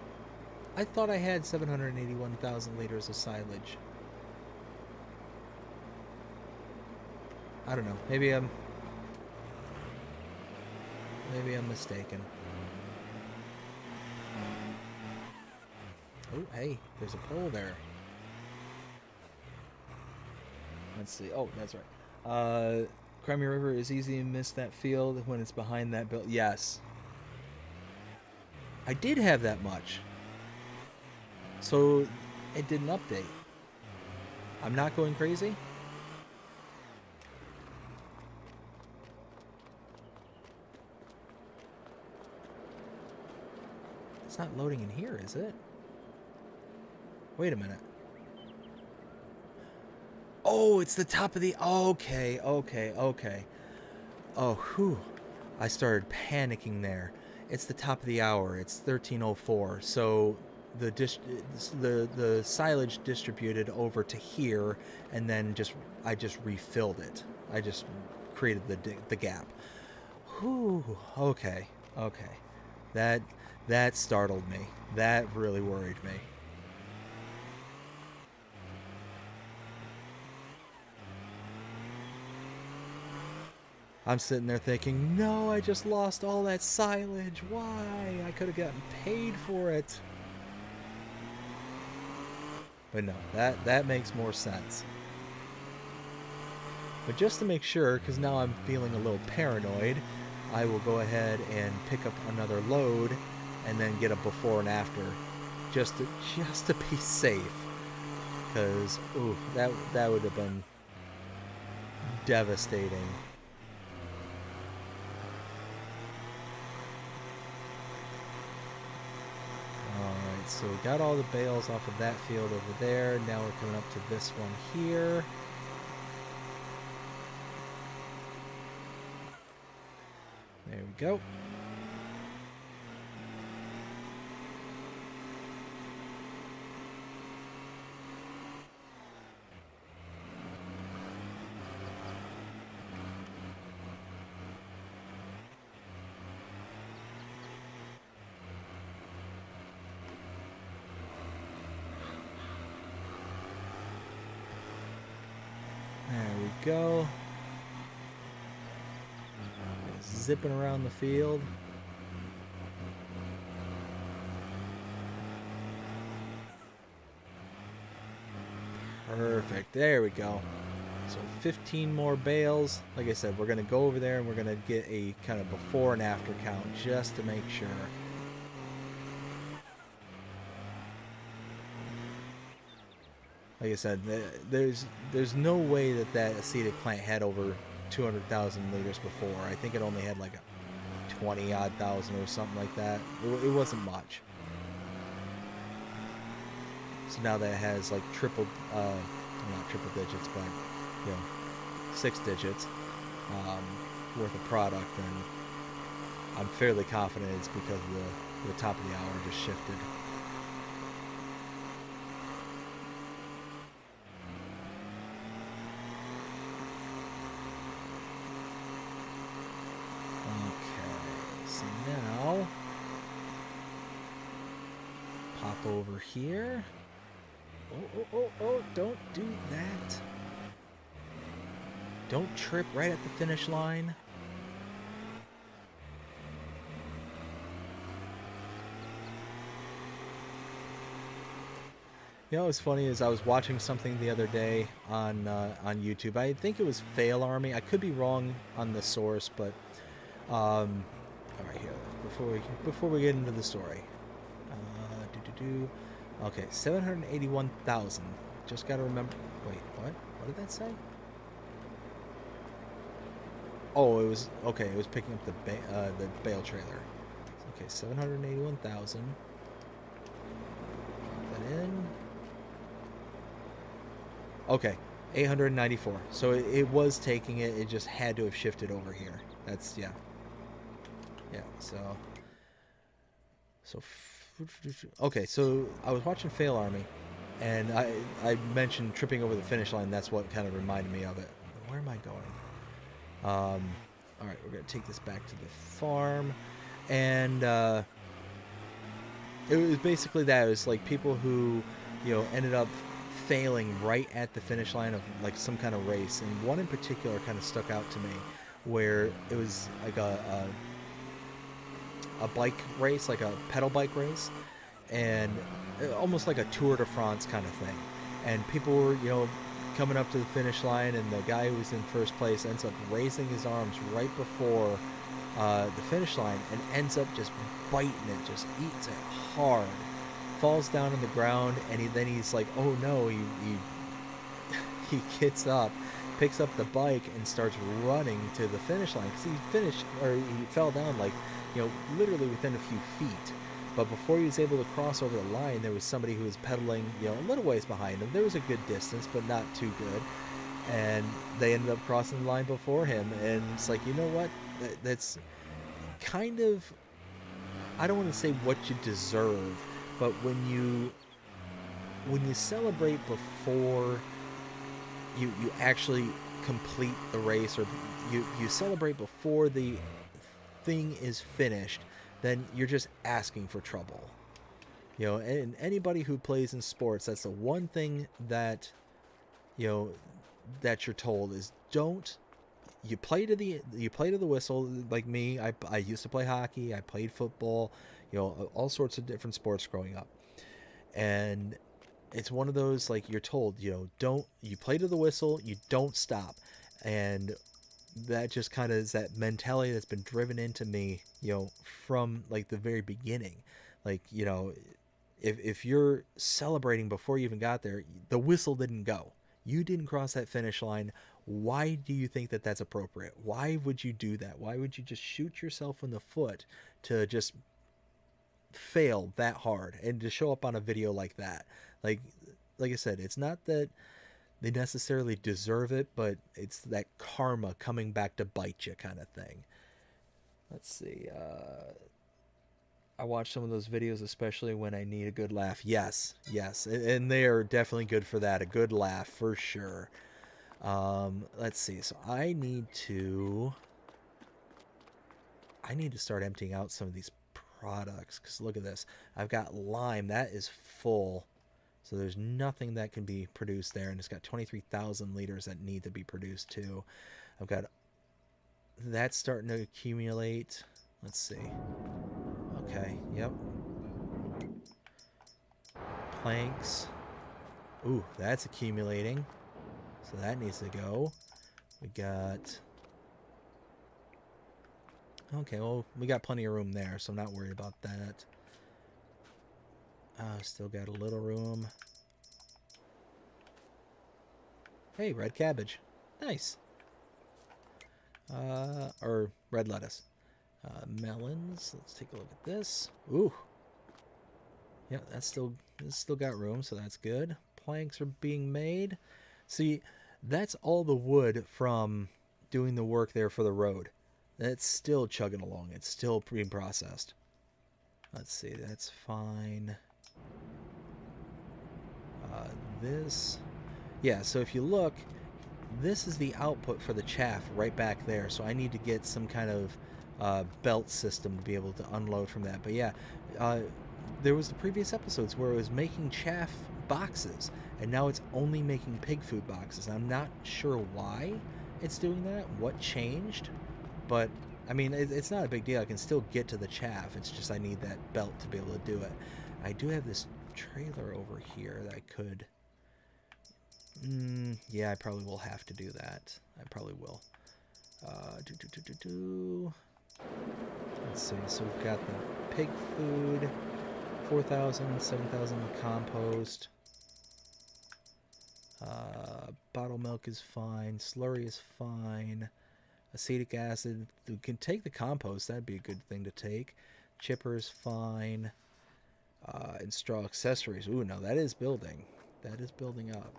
I thought I had 781,000 liters of silage. I don't know. Maybe I'm mistaken. Oh, hey, there's a pole there. Let's see. Oh, that's right. Crimea River is easy to miss that field when it's behind that building. Yes. I did have that much. So it didn't update. I'm not going crazy? It's not loading in here, is it? Wait a minute. Oh, it's the top of the... Okay. Oh, whew. I started panicking there. It's the top of the hour. It's 13:04. So the silage distributed over to here, and then I just refilled it. I just created the gap. Whew. Okay. Okay. That that startled me. That really worried me. I'm sitting there thinking, no, I just lost all that silage. Why? I could have gotten paid for it. But no, that makes more sense. But just to make sure, because now I'm feeling a little paranoid, I will go ahead and pick up another load and then get a before and after, just to be safe. Because ooh, that would have been devastating. Alright, so we got all the bales off of that field over there. Now we're coming up to this one here. There we go. There we go. Zipping around the field. Perfect. There we go. So 15 more bales. Like I said, we're going to go over there and we're going to get a kind of before and after count just to make sure. Like I said, there's no way that acetic plant had over 200,000 liters before. I think it only had like a 20 odd thousand or something like that. It wasn't much. So now that it has like not triple digits, but you know, 6 digits worth of product, and I'm fairly confident it's because the top of the hour just shifted. Now, pop over here. Oh, don't do that. Don't trip right at the finish line. You know what's funny is I was watching something the other day on YouTube. I think it was Fail Army. I could be wrong on the source, but all right, here before we get into the story. Okay, 781,000. Just got to remember. Wait, what? What did that say? Oh, it was okay. It was picking up the bale trailer. Okay, 781,000. Put that in. Okay, 894. So it was taking it. It just had to have shifted over here. That's yeah. Yeah. So okay, so I was watching Fail Army, and I mentioned tripping over the finish line. That's what kind of reminded me of it. Where am I going? All right, we're gonna take this back to the farm, and it was basically that. It was like people who, ended up failing right at the finish line of like some kind of race, and one in particular kind of stuck out to me, where it was like a bike race, like a pedal bike race, and almost like a Tour de France kind of thing. And people were, coming up to the finish line, and the guy who was in first place ends up raising his arms right before the finish line and ends up just biting it, just eats it hard, falls down on the ground, and he's like, oh no, he gets up, picks up the bike, and starts running to the finish line, because he fell down like, literally within a few feet. But before he was able to cross over the line, there was somebody who was pedaling, a little ways behind him. There was a good distance, but not too good. and they ended up crossing the line before him. And it's like, you know what? That's kind of, I don't want to say what you deserve, but when you celebrate before you actually complete the race, or you celebrate before the thing is finished, then you're just asking for trouble. You know, and anybody who plays in sports, that's the one thing that, you know, that you're told is don't, you play to the whistle. Like me, I used to play hockey, I played football, you know, all sorts of different sports growing up. And it's one of those, like, you're told, you know, don't, you play to the whistle, you don't stop. And that just kind of is that mentality that's been driven into me, you know, from like the very beginning. Like, you know, if you're celebrating before you even got there, the whistle didn't go, you didn't cross that finish line. Why do you think that that's appropriate? Why would you do that? Why would you just shoot yourself in the foot to just fail that hard and to show up on a video like that? Like like I said, it's not that they necessarily deserve it, but it's that karma coming back to bite you kind of thing. Let's see. I watch some of those videos, especially when I need a good laugh. Yes, yes, and they are definitely good for that. A good laugh for sure. Let's see. So I need to start emptying out some of these products, because look at this. I've got lime that is full. So there's nothing that can be produced there, and it's got 23,000 liters that need to be produced too. I've got that's starting to accumulate. Let's see. Okay, yep. Planks. Ooh, that's accumulating. So that needs to go. We got... Okay, well, we got plenty of room there, so I'm not worried about that. Still got a little room. Hey, red cabbage. Nice. Or red lettuce. Melons. Let's take a look at this. Ooh. Yeah, that's still got room, so that's good. Planks are being made. See, that's all the wood from doing the work there for the road. That's still chugging along. It's still being processed. Let's see, that's fine. This... Yeah, so if you look, this is the output for the chaff right back there. So I need to get some kind of belt system to be able to unload from that. But yeah, there was the previous episodes where it was making chaff boxes, and now it's only making pig food boxes. I'm not sure why it's doing that, what changed, but I mean, it's not a big deal. I can still get to the chaff. It's just I need that belt to be able to do it. I do have this trailer over here that I could... yeah, I probably will have to do that. I probably will. Let's see. So we've got the pig food, 4,000, 7,000 compost. Bottle milk is fine. Slurry is fine. Acetic acid. We can take the compost. That'd be a good thing to take. Chipper is fine. And straw accessories. Ooh, no, that is building. That is building up.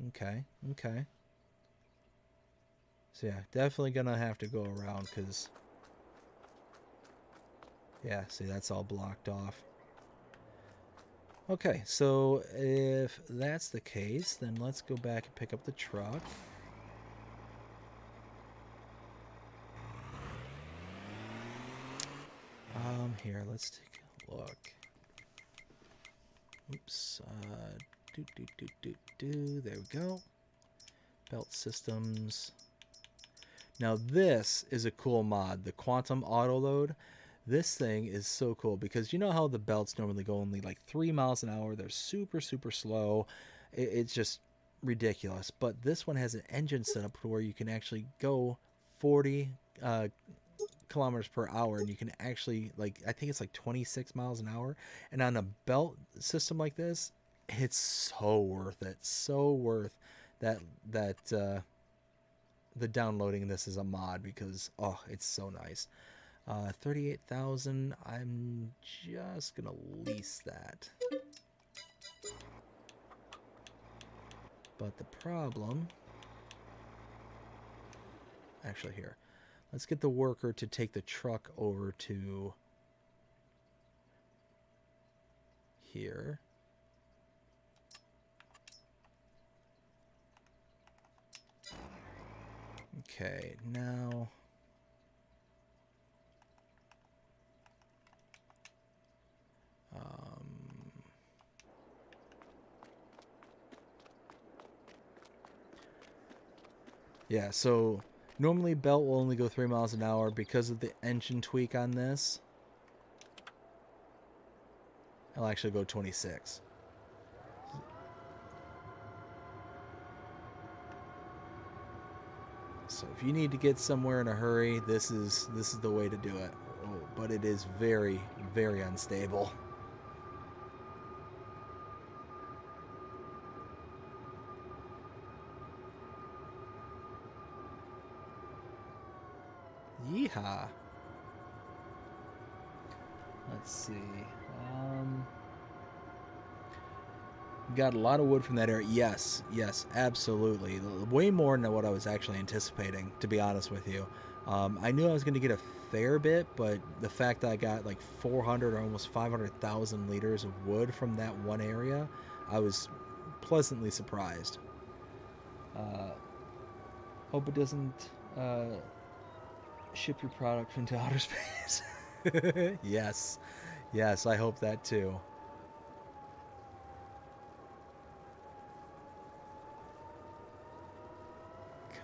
Okay, okay. So yeah, definitely gonna have to go around, because... Yeah, see, that's all blocked off. Okay, so if that's the case, then let's go back and pick up the truck. Here, let's take a look. Oops, there we go. Belt systems. Now this is a cool mod, the Quantum Auto Load. This thing is so cool, because you know how the belts normally go only like 3 miles an hour. They're super, super slow. It's just ridiculous. But this one has an engine set up where you can actually go 40 kilometers per hour, and you can actually, like, I think it's like 26 miles an hour. And on a belt system like this, it's so worth it. So worth that the downloading this as a mod, because oh, it's so nice. 38,000. I'm just gonna lease that. But the problem... Actually, here. Let's get the worker to take the truck over to... here. Okay, now... yeah, so normally belt will only go 3 miles an hour. Because of the engine tweak on this, it'll actually go 26. So if you need to get somewhere in a hurry, this is the way to do it. Oh, but it is very, very unstable. Yeehaw. Let's see. Got a lot of wood from that area. Yes, absolutely. Way more than what I was actually anticipating, to be honest with you. I knew I was going to get a fair bit, but the fact that I got like 400 or almost 500,000 liters of wood from that one area, I was pleasantly surprised. Hope it doesn't ship your product into outer space. Yes, I hope that too.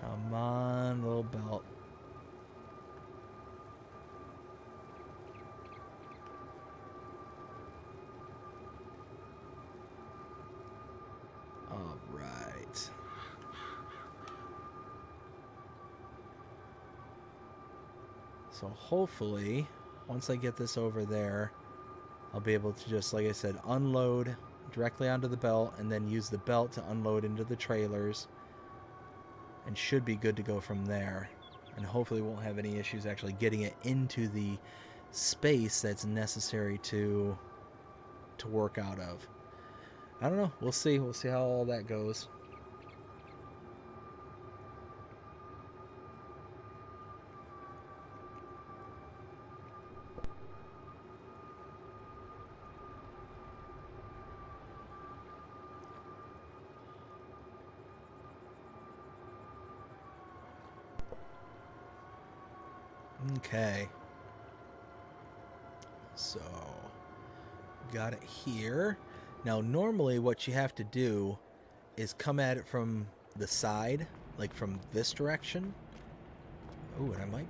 Come on, little belt. All right. So hopefully, once I get this over there, I'll be able to just, like I said, unload directly onto the belt and then use the belt to unload into the trailers. And should be good to go from there. And hopefully won't have any issues actually getting it into the space that's necessary to work out of. I don't know. We'll see. We'll see how all that goes. Okay. So, got it here. Now, normally what you have to do is come at it from the side, like from this direction. Oh, and I might...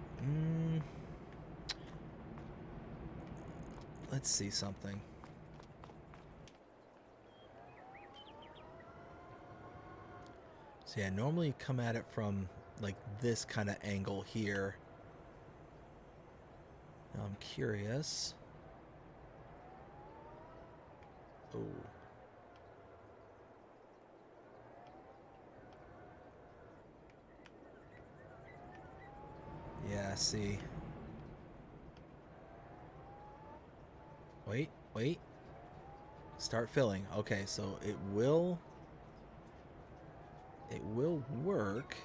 let's see something. So yeah, normally you come at it from like this kind of angle here. Now I'm curious. Oh. Yeah, see. Wait. Start filling. Okay, so it will work.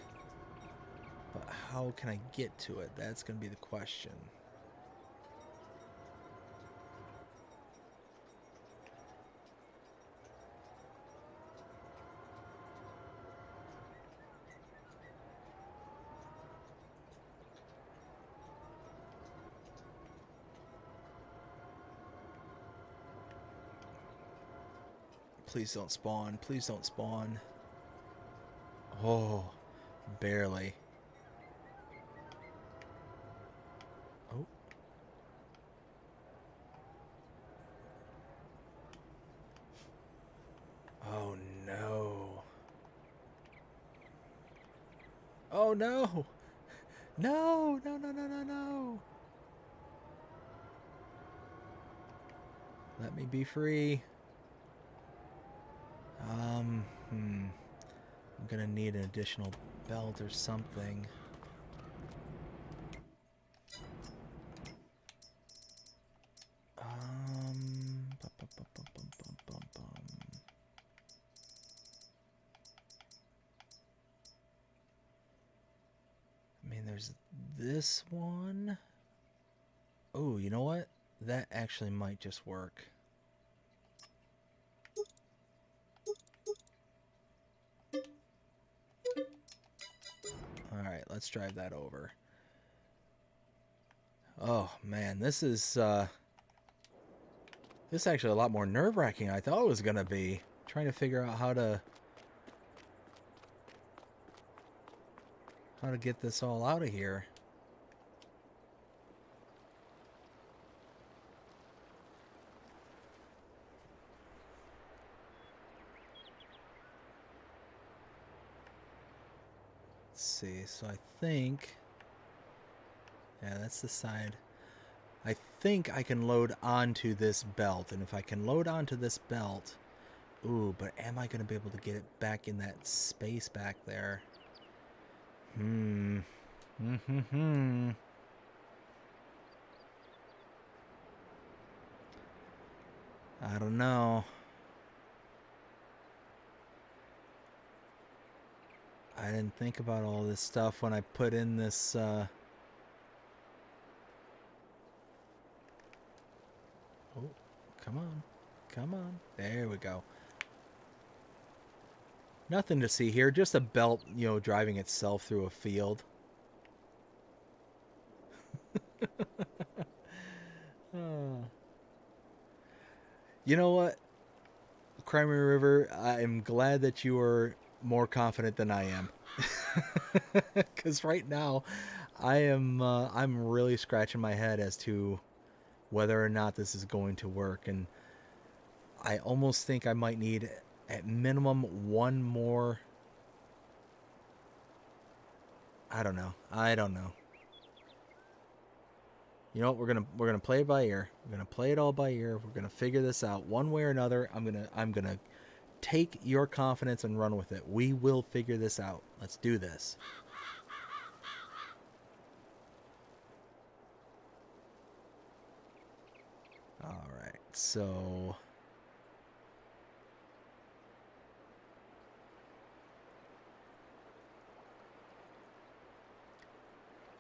But how can I get to it? That's going to be the question. Please don't spawn. Please don't spawn. Oh, barely. Oh. Oh no. Oh no. No. Let me be free. I'm gonna need an additional belt or something. Bum. 'Cause And there's this one. Oh, you know what? That actually might just work. Alright, let's drive that over. Oh, man, this is actually a lot more nerve-wracking than I thought it was going to be. Trying to figure out how to get this all out of here. Let's see, so I think... Yeah, that's the side. I think I can load onto this belt, and if I can load onto this belt... Ooh, but am I going to be able to get it back in that space back there? I don't know. I didn't think about all this stuff when I put in this, Oh, come on. Come on. There we go. Nothing to see here. Just a belt, you know, driving itself through a field. You know what? Crimey River, I'm glad that you are more confident than I am. Because right now, I'm really scratching my head as to whether or not this is going to work. And I almost think I might need at minimum one more. I don't know. You know what? We're gonna play it by ear. We're gonna play it all by ear. We're gonna figure this out one way or another. I'm gonna take your confidence and run with it. We will figure this out. Let's do this. All right. So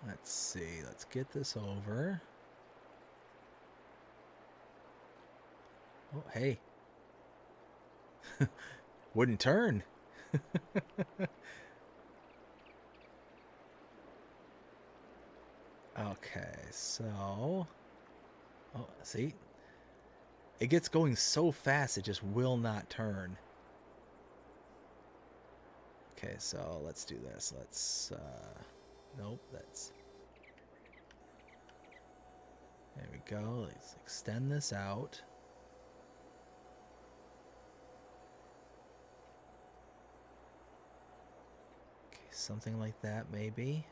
let's see. Let's get this over. Oh, hey. Wouldn't turn. Okay, so... Oh, see? It gets going so fast, it just will not turn. Okay, so let's do this. Let's... Nope, that's... There we go. Let's extend this out. Okay, something like that, maybe.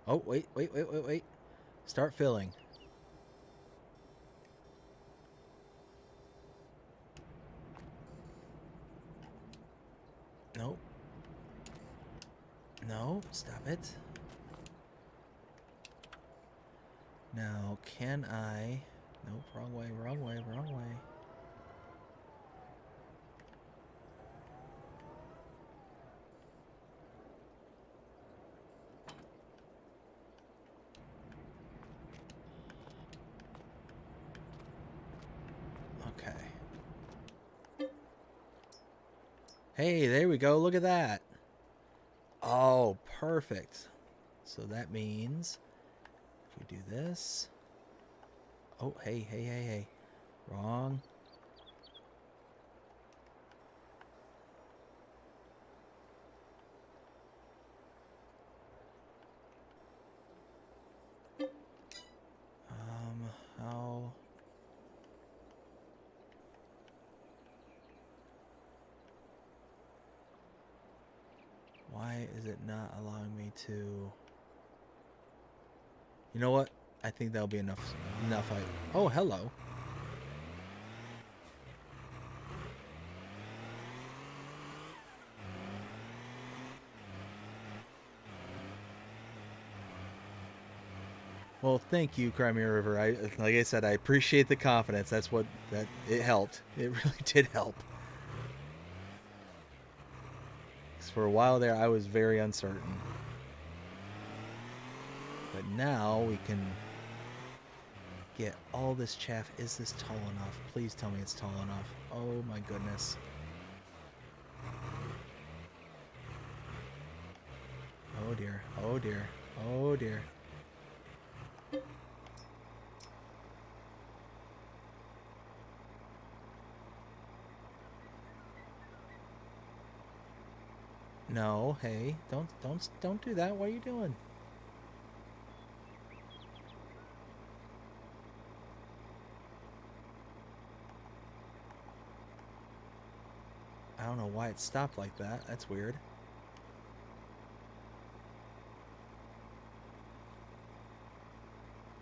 Oh, wait. Start filling. Nope. No, stop it. Now, can I... Nope, wrong way. Okay. Hey, there we go. Look at that. Oh, perfect. So that means if we do this... Oh, hey. Wrong. How... Why is it not allowing me to... You know what? I think that'll be enough. Oh, hello. Well, thank you, Crimea River. Like I said, I appreciate the confidence. That it helped. It really did help. 'Cause for a while there, I was very uncertain. But now we can get all this chaff. Is this tall enough? Please tell me it's tall enough. Oh my goodness. Oh dear. Oh dear. Oh dear. No, hey, don't do that. What are you doing? I don't know why it stopped like that. That's weird.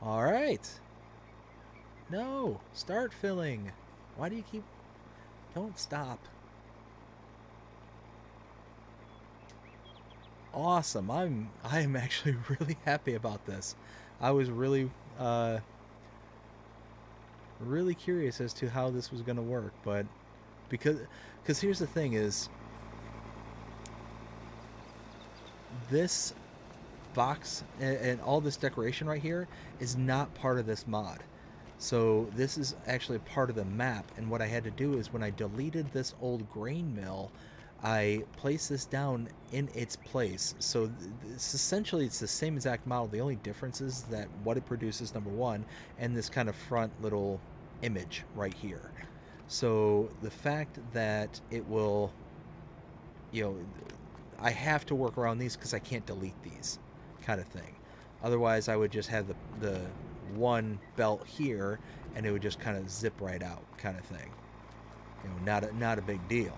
All right. No, start filling. Why do you keep... Don't stop. Awesome. I am actually really happy about this. I was really really curious as to how this was going to work, but because here's the thing is this box and all this decoration right here is not part of this mod. So this is actually part of the map, and what I had to do is when I deleted this old grain mill, I placed this down in its place. So it's the same exact model. The only difference is that what it produces, number one, and this kind of front little image right here. So the fact that it will, you know, I have to work around these because I can't delete these, kind of thing. Otherwise, I would just have the one belt here, and it would just kind of zip right out, kind of thing. You know, not a big deal.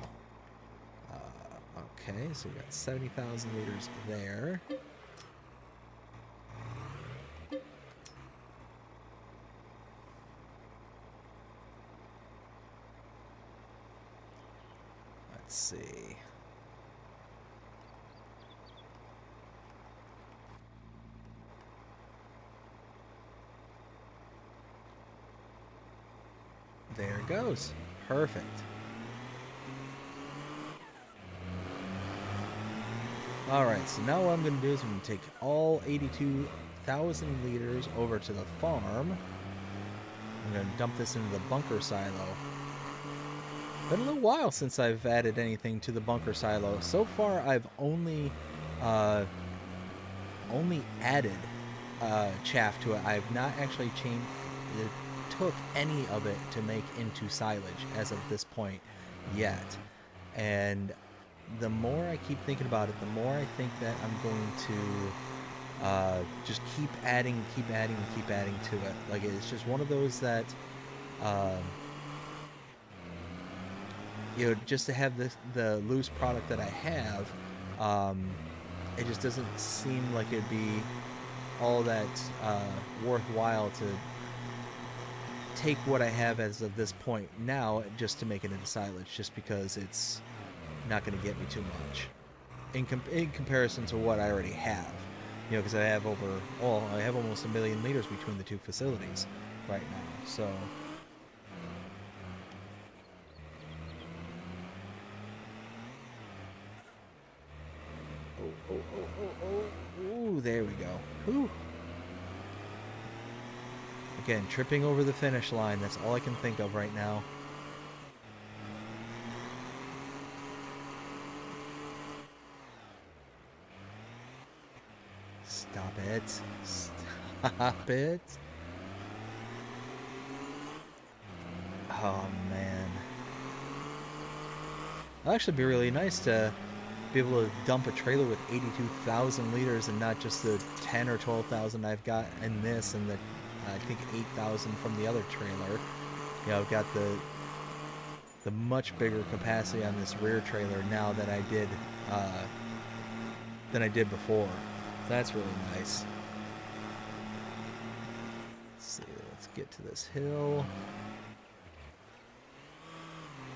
Okay, so we got 70,000 liters there. Let's see. There it goes. Perfect. Alright, so now what I'm going to do is I'm going to take all 82,000 liters over to the farm. I'm going to dump this into the bunker silo. Been a little while since I've added anything to the bunker silo. So far, I've only added chaff to it. I've not actually took any of it to make into silage as of this point yet. And the more I keep thinking about it, the more I think that I'm going to just keep adding to it. Like, it's just one of those that, you know, just to have the loose product that I have, it just doesn't seem like it'd be all that worthwhile to take what I have as of this point now just to make it into silage, just because it's not going to get me too much in comparison to what I already have, you know, because I have I have almost 1 million liters between the two facilities right now. So oh, there we go. Whew. Again, tripping over the finish line, that's all I can think of right now. Stop it. Stop it. Oh, man. It'll actually be really nice to be able to dump a trailer with 82,000 liters and not just the 10 or 12,000 I've got in this, and the I think 8,000 from the other trailer. You know, I've got the much bigger capacity on this rear trailer now than I did before. That's really nice. Let's see, let's get to this hill.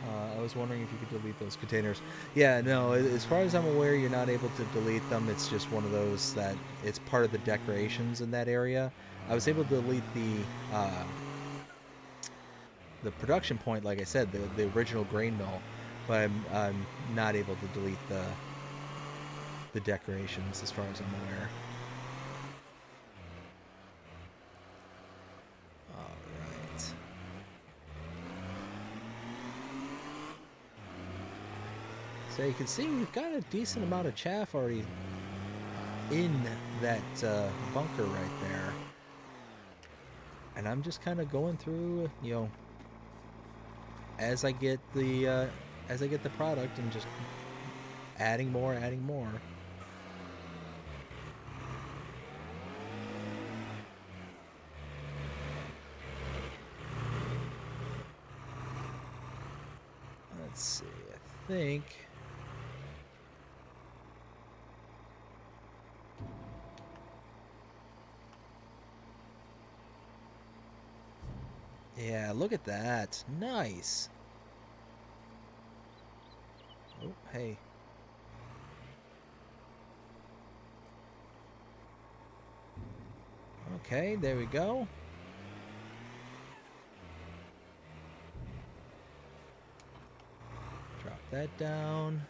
I was wondering if you could delete those containers. Yeah, no, as far as I'm aware, you're not able to delete them. It's just one of those that it's part of the decorations in that area. I was able to delete the production point, like I said, the original grain mill, but I'm not able to delete the decorations as far as I'm aware. All right. So you can see we've got a decent amount of chaff already in that bunker right there. And I'm just kind of going through, you know, as I get the product and just adding more, adding more. Let's see, I think. Yeah, look at that. Nice. Oh, hey. Okay, there we go. Drop that down.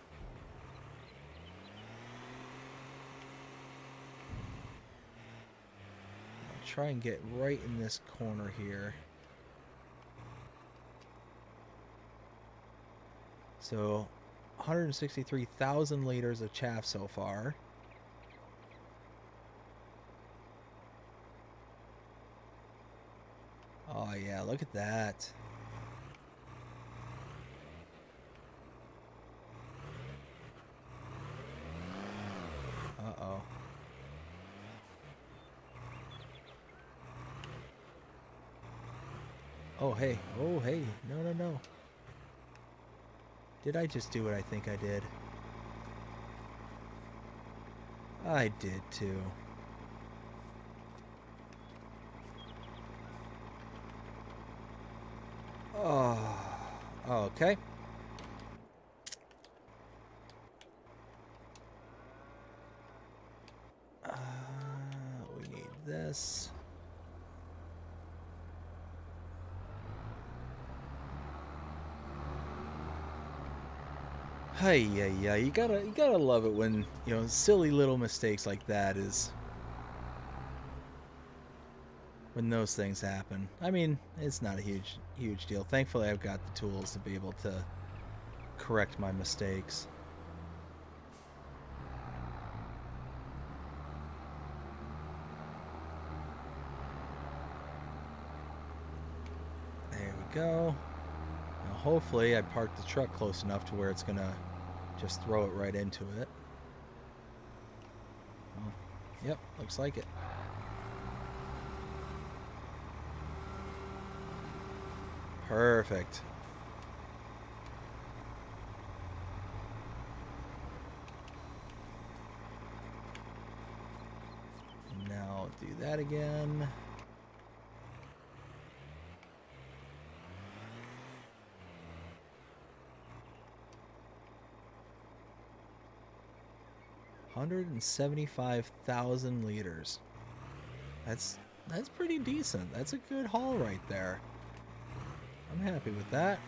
I'll try and get right in this corner here. So, 163,000 liters of chaff so far. Oh yeah, look at that. Uh-oh. Oh hey, oh hey, no no no. Did I just do what I think I did? I did too. Oh, okay. We need this. Hey, yeah. You gotta love it when, you know, silly little mistakes like that is when those things happen. I mean, it's not a huge deal. Thankfully, I've got the tools to be able to correct my mistakes. There we go. Now, hopefully, I parked the truck close enough to where it's gonna just throw it right into it. Well, yep, looks like it. Perfect. Now do that again. $175,000 liters. That's pretty decent. That's a good haul right there. I'm happy with that.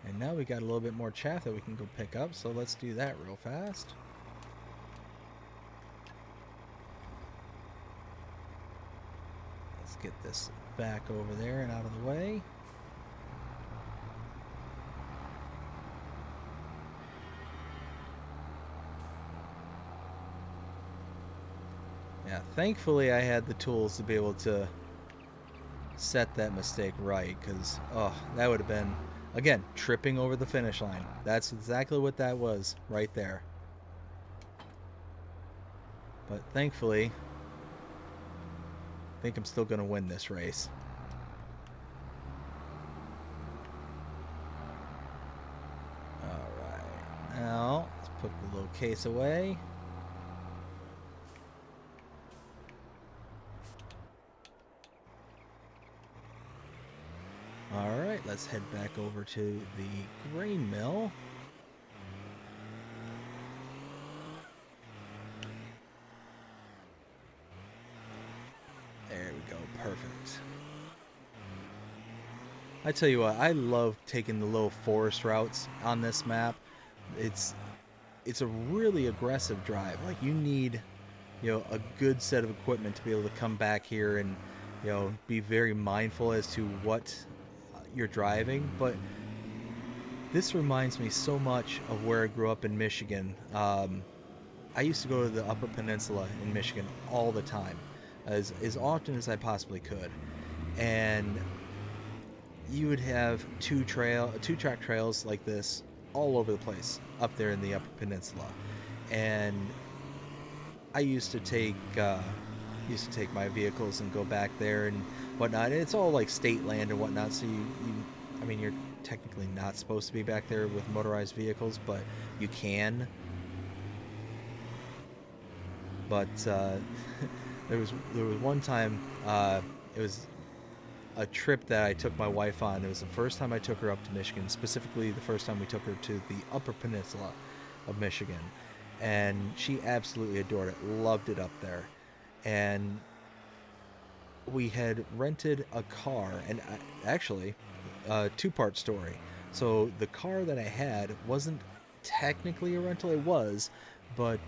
And now we got a little bit more chaff that we can go pick up, so let's do that real fast. Let's get this back over there and out of the way. Yeah, thankfully I had the tools to be able to set that mistake right, because, oh, that would have been, again, tripping over the finish line. That's exactly what that was right there. But thankfully, I think I'm still going to win this race. Alright, now let's put the little case away. Alright, let's head back over to the grain mill. There we go, perfect. I tell you what, I love taking the little forest routes on this map. It's a really aggressive drive. Like, you need, a good set of equipment to be able to come back here and, be very mindful as to what you're driving. But this reminds me so much of where I grew up in Michigan. I used to go to the Upper Peninsula in Michigan all the time, as often as I possibly could, and you would have two-track trails like this all over the place up there in the Upper Peninsula, and I used to take my vehicles and go back there and whatnot. And it's all like state land and whatnot, so I mean, you're technically not supposed to be back there with motorized vehicles, but you can. But there was one time, it was a trip that I took my wife on. It was the first time I took her up to Michigan, specifically the first time we took her to the Upper Peninsula of Michigan, and she absolutely adored it, loved it up there. And we had rented a car, and actually, a two-part story. So the car that I had wasn't technically a rental, it was, but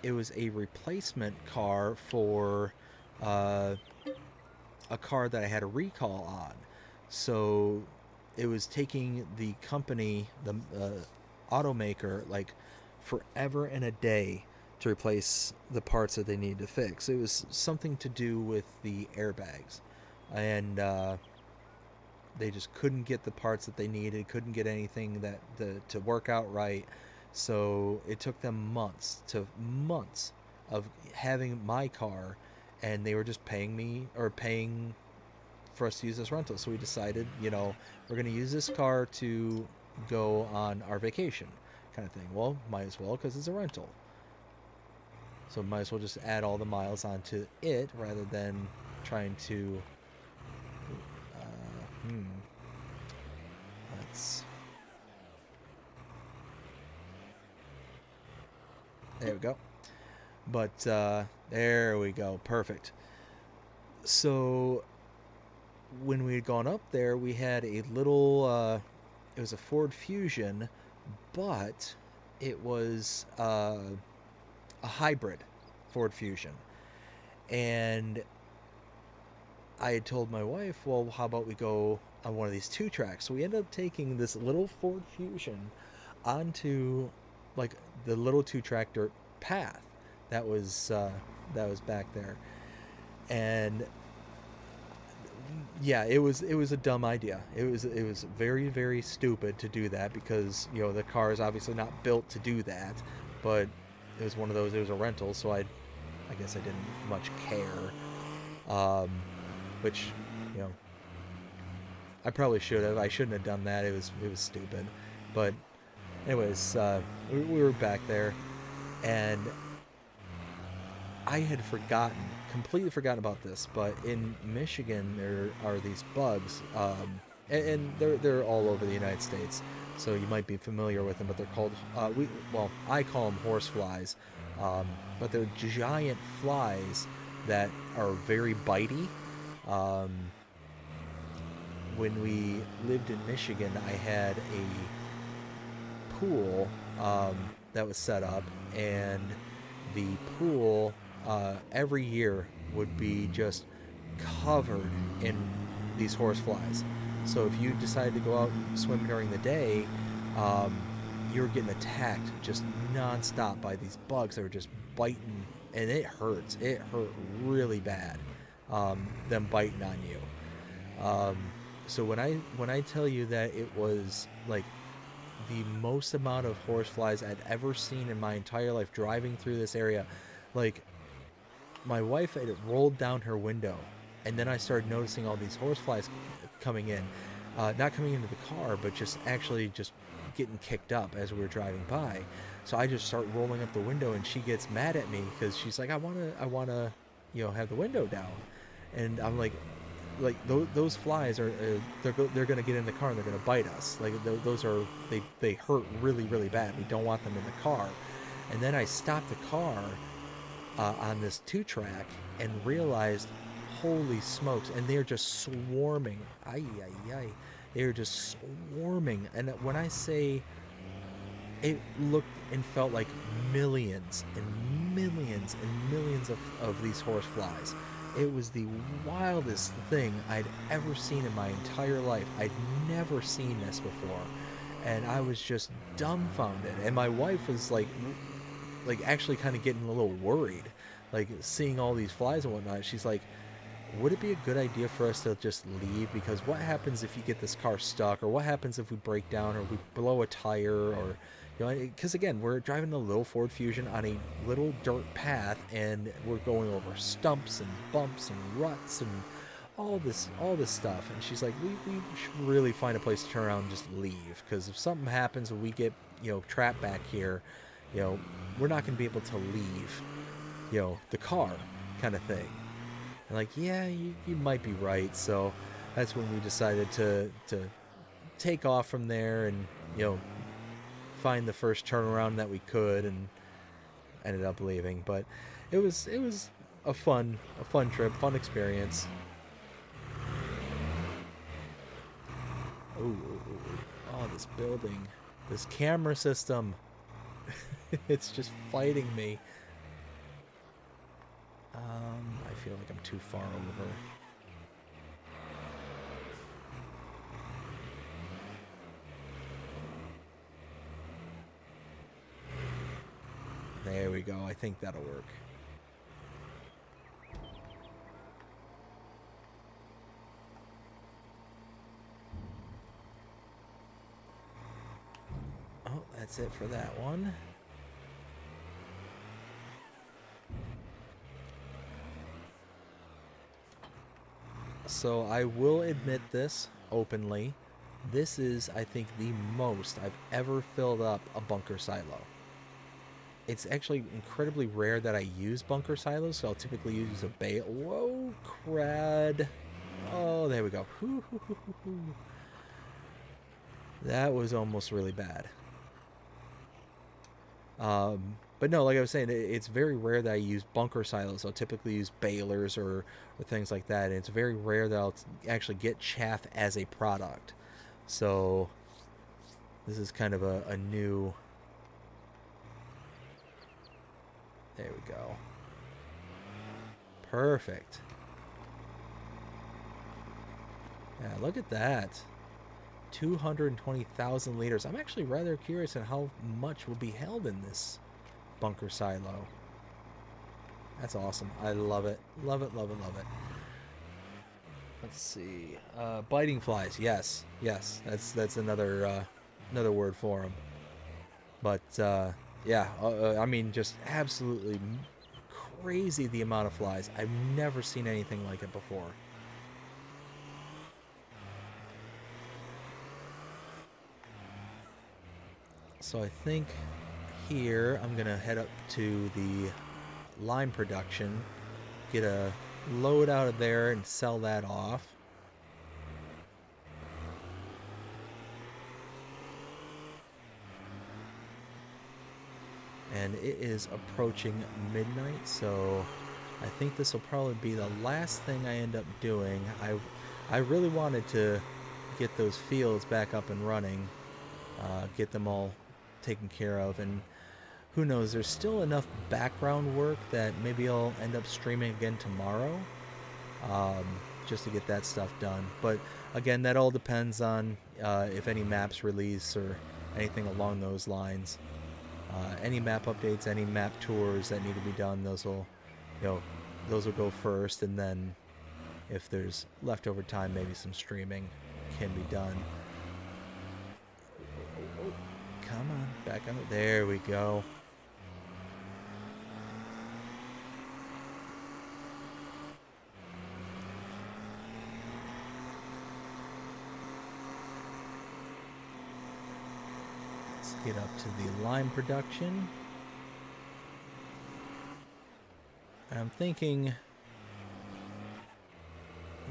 it was a replacement car for a car that I had a recall on. So it was taking the company, the automaker, like forever and a day to replace the parts that they needed to fix. It was something to do with the airbags, and they just couldn't get the parts that they needed, couldn't get anything that to work out right. So it took them months of having my car, and they were just paying for us to use this rental. So we decided, we're going to use this car to go on our vacation kind of thing. Well, might as well, because it's a rental. So might as well just add all the miles onto it rather than trying to let's there we go. But there we go, perfect. So when we had gone up there, we had a little it was a Ford Fusion, but it was a hybrid Ford Fusion. And I had told my wife, well, how about we go on one of these two tracks? So we ended up taking this little Ford Fusion onto like the little two-track dirt path that was back there. And yeah, it was a dumb idea. It was very, very stupid to do that, because the car is obviously not built to do that. But it was one of those. It was a rental, so I guess I didn't much care. Which I probably should have. I shouldn't have done that. It was stupid. But anyways, we were back there, and I had completely forgotten about this, but in Michigan there are these bugs, and they're all over the United States, so you might be familiar with them. But they're called I call them horse flies, but they're giant flies that are very bitey. When we lived in Michigan, I had a pool that was set up, and the pool every year would be just covered in these horse flies. So if you decided to go out and swim during the day, you're getting attacked just nonstop by these bugs that are just biting, and it hurts. It hurt really bad, them biting on you. So when I tell you that it was like the most amount of horseflies I'd ever seen in my entire life driving through this area, like, my wife had rolled down her window, and then I started noticing all these horseflies coming in, not coming into the car, but just actually just getting kicked up as we were driving by. So I just start rolling up the window, and she gets mad at me because she's like, I wanna have the window down. And I'm like, like those flies are they're gonna get in the car and they're gonna bite us. Like those are they hurt really bad. We don't want them in the car. And then I stopped the car on this 2-track and realized, holy smokes! And they're just swarming. Ay ay ay! They're just swarming. And when I say it looked and felt like millions and millions and millions of these horse flies. It was the wildest thing I'd ever seen in my entire life. I'd never seen this before. And I was just dumbfounded. And my wife was like actually kind of getting a little worried, like seeing all these flies and whatnot. She's like, would it be a good idea for us to just leave? Because what happens if you get this car stuck, or what happens if we break down, or we blow a tire, or because again, we're driving a little Ford Fusion on a little dirt path, and we're going over stumps and bumps and ruts and all this stuff. And she's like, we should really find a place to turn around and just leave, because if something happens and we get trapped back here, we're not going to be able to leave the car, kind of thing. And like, yeah, you might be right. So that's when we decided to take off from there and find the first turnaround that we could, and ended up leaving. But it was a fun trip, fun experience. Oh, this building, this camera system, it's just fighting me. I feel like I'm too far over. There we go. I think that'll work. Oh, that's it for that one. So I will admit this openly. This is, I think, the most I've ever filled up a bunker silo. It's actually incredibly rare that I use bunker silos, so I'll typically use a bale. Whoa, crud. Oh, there we go. That was almost really bad. But no, like I was saying, it's very rare that I use bunker silos. I'll typically use balers or things like that. And it's very rare that I'll actually get chaff as a product. So this is kind of a new... There we go. Perfect. Yeah, look at that. 220,000 liters. I'm actually rather curious on how much will be held in this bunker silo. That's awesome. I love it. Love it, love it, love it. Let's see. Biting flies. Yes. Yes. That's another word for them. But yeah, I mean, just absolutely crazy the amount of flies. I've never seen anything like it before. So I think here I'm going to head up to the lime production, get a load out of there and sell that off. And it is approaching midnight, so I think this will probably be the last thing I end up doing. I really wanted to get those fields back up and running, get them all taken care of, and who knows, there's still enough background work that maybe I'll end up streaming again tomorrow, just to get that stuff done. But again, that all depends on if any maps release or anything along those lines. Any map updates, any map tours that need to be done, those will go first, and then if there's leftover time, maybe some streaming can be done. Come on, back on it. There we go. Let's get up to the lime production. And I'm thinking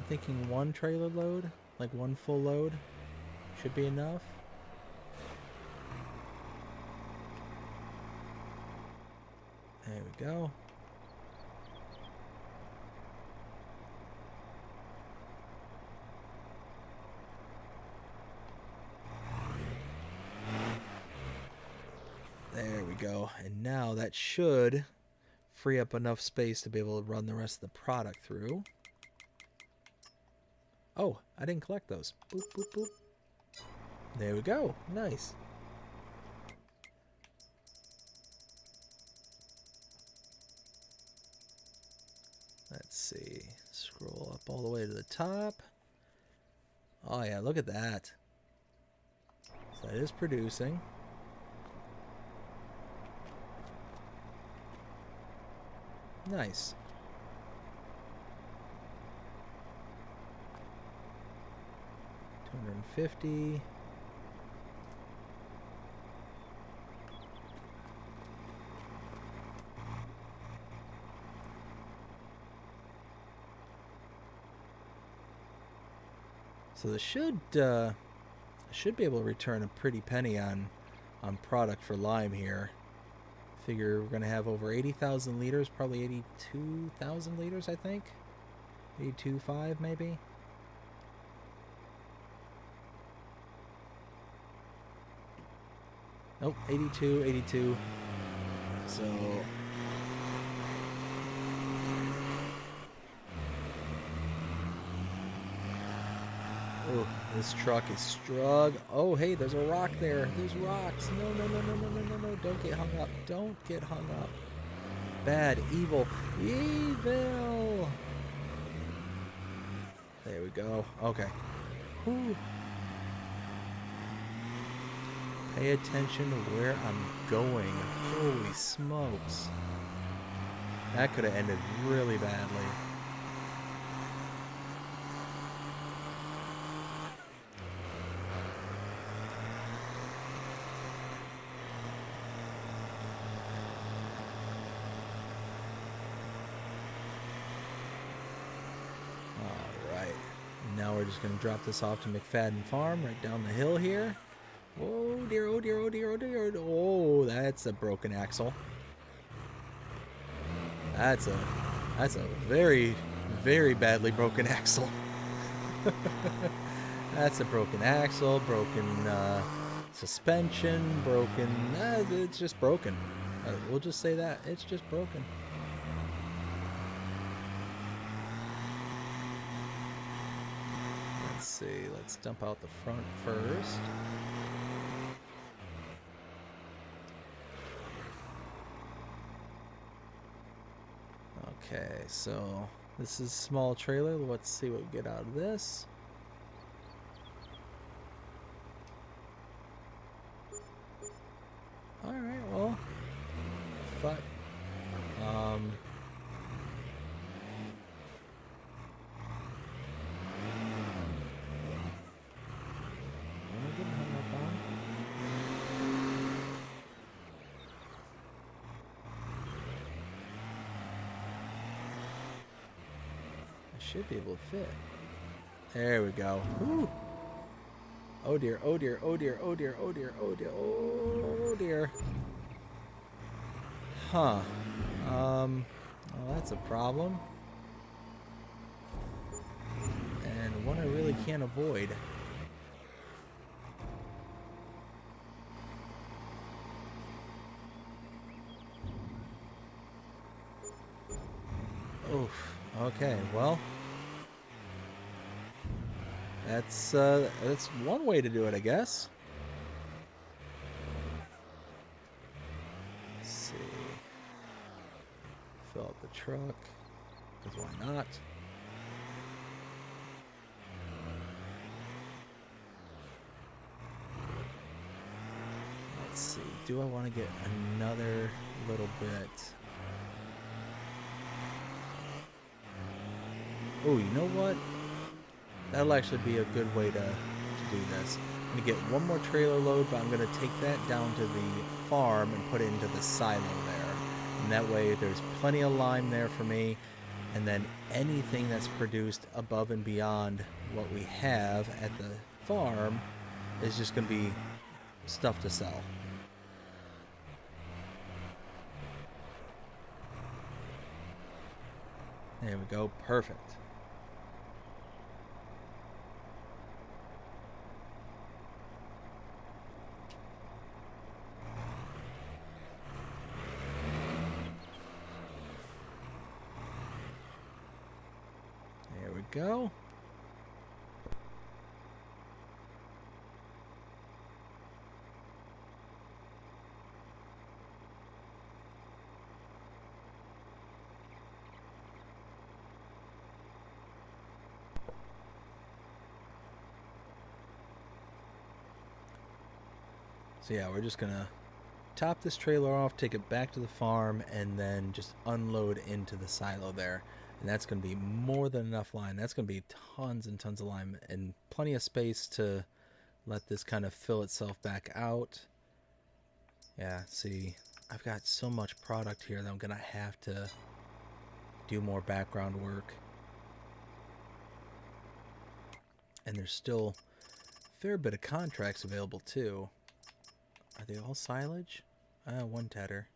thinking one trailer load, like one full load, should be enough. There we go. There we go. And now that should free up enough space to be able to run the rest of the product through. Oh, I didn't collect those. Boop, boop, boop. There we go. Nice. Let's see. Scroll up all the way to the top. Oh yeah, look at that. So that is producing. Nice. $250. So this should be able to return a pretty penny on product for lime here. Figure we're gonna have over 80,000 liters, probably 82,000 liters, I think. 82.5 maybe. Nope, 82. So oh, this truck is struggling. Oh, hey, there's a rock there. There's rocks. No. Don't get hung up. Don't get hung up. Bad, evil. Evil. There we go. Okay. Whew. Pay attention to where I'm going. Holy smokes. That could have ended really badly. Now we're just going to drop this off to McFadden Farm right down the hill here. Oh dear, oh dear, oh dear, oh dear. Oh, that's a broken axle. That's a very, very badly broken axle. That's a broken axle, broken suspension, broken... it's just broken. We'll just say that. It's just broken. Let's see, let's dump out the front first. Okay, so this is small trailer. Let's see what we get out of this. Alright, well, fuck. Should be able to fit. There we go. Woo. Oh dear, oh dear, oh dear, oh dear, oh dear, oh dear, oh dear. Huh. Well, that's a problem. And one I really can't avoid. Oof. Okay, well. That's one way to do it, I guess. Let's see. Fill up the truck. Because why not? Let's see. Do I want to get another little bit? Oh, you know what? That'll actually be a good way to do this. I'm going to get one more trailer load, but I'm going to take that down to the farm and put it into the silo there. And that way there's plenty of lime there for me. and then anything that's produced above and beyond what we have at the farm is just going to be stuff to sell. There we go. Perfect. There we go. So yeah, we're just gonna top this trailer off, take it back to the farm, and then just unload into the silo there. And that's gonna be more than enough line. That's gonna be tons and tons of line and plenty of space to let this kind of fill itself back out. Yeah, see, I've got so much product here that I'm gonna have to do more background work. And there's still a fair bit of contracts available too. Are they all silage? One tedder.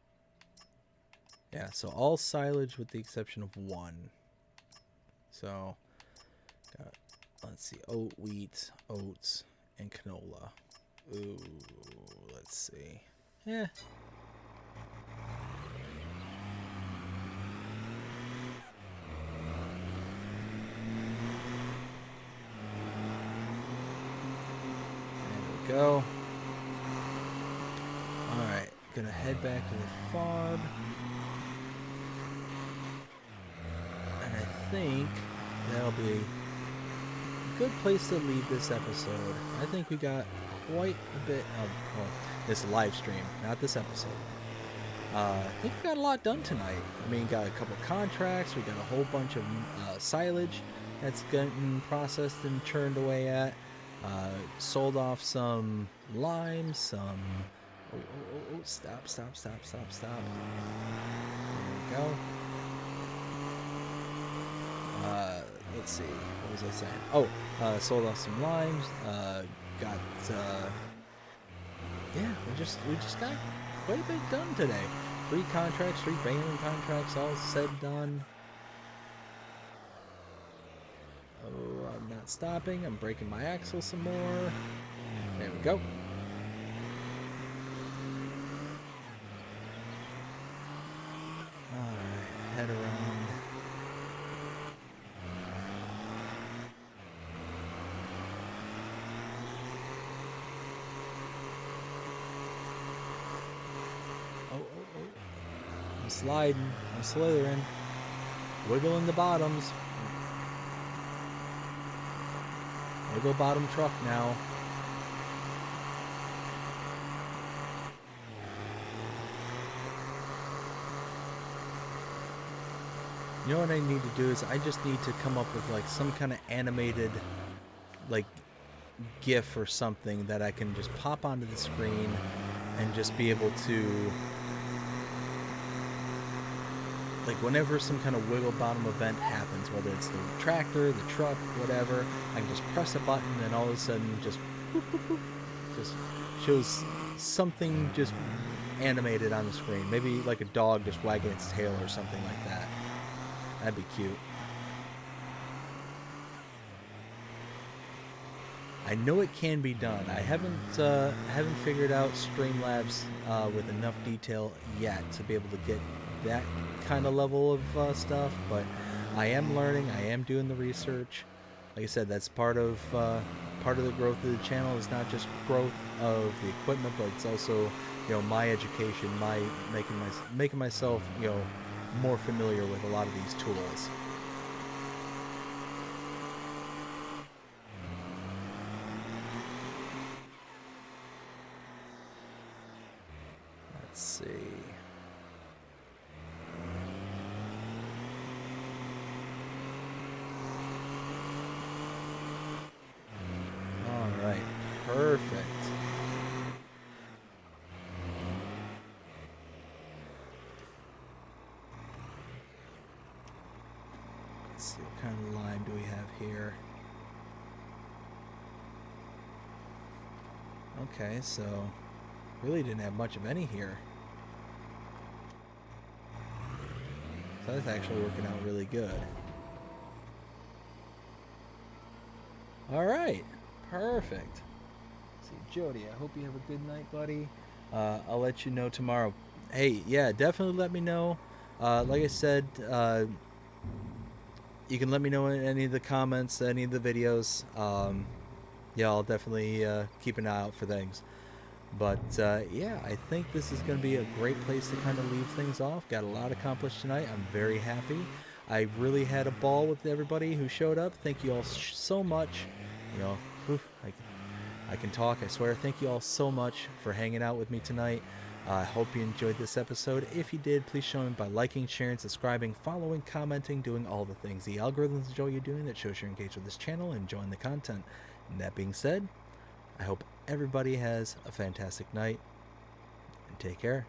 Yeah, so all silage with the exception of one. So, got, let's see, oat, wheat, oats, and canola. Ooh, let's see. Yeah. There we go. Alright, gonna head back to the farm. And I think that'll be a good place to leave this episode. I think we got quite a bit of, well, this live stream, not this episode. I think we got a lot done tonight. I mean, got a couple contracts, we got a whole bunch of silage that's getting processed and churned away at. Sold off some lime, some... Oh, stop. There we go. Let's see, what was I saying? Oh, sold off some limes, got, yeah, we just got quite a bit done today. 3 contracts, 3 baling contracts, all said done. Oh, I'm not stopping, I'm breaking my axle some more. There we go. Alright, head around. Oh. I'm sliding. I'm slithering. Wiggling the bottoms. Wiggle bottom truck now. You know what I need to do is I just need to come up with like some kind of animated like GIF or something that I can just pop onto the screen and just be able to, like, whenever some kind of wiggle bottom event happens, whether it's the tractor, the truck, whatever, I can just press a button and all of a sudden just boop, boop, boop, just shows something just animated on the screen. Maybe like a dog just wagging its tail or something like that. That'd be cute. I know it can be done. I haven't figured out Streamlabs with enough detail yet to be able to get that kind of level of stuff, but I am learning. I am doing the research. Like I said, that's part of the growth of the channel. Is not just growth of the equipment, but it's also, you know, my education, my making myself, you know, more familiar with a lot of these tools. Let's see. All right, perfect. see what kind of lime do we have here. Okay, so really didn't have much of any here. So that's actually working out really good. All right, perfect. Let's see, Jody, I hope you have a good night, buddy. I'll let you know tomorrow. Hey, yeah, definitely let me know. Like I said, you can let me know in any of the comments, any of the videos. Yeah, I'll definitely keep an eye out for things. But yeah, I think this is going to be a great place to kind of leave things off. Got a lot accomplished tonight. I'm very happy. I really had a ball with everybody who showed up. Thank you all so much. You know, I can talk, I swear. Thank you all so much for hanging out with me tonight. I hope you enjoyed this episode. If you did, please show me by liking, sharing, subscribing, following, commenting, doing all the things the algorithms enjoy you doing that shows you're engaged with this channel and enjoying the content. And that being said, I hope everybody has a fantastic night and take care.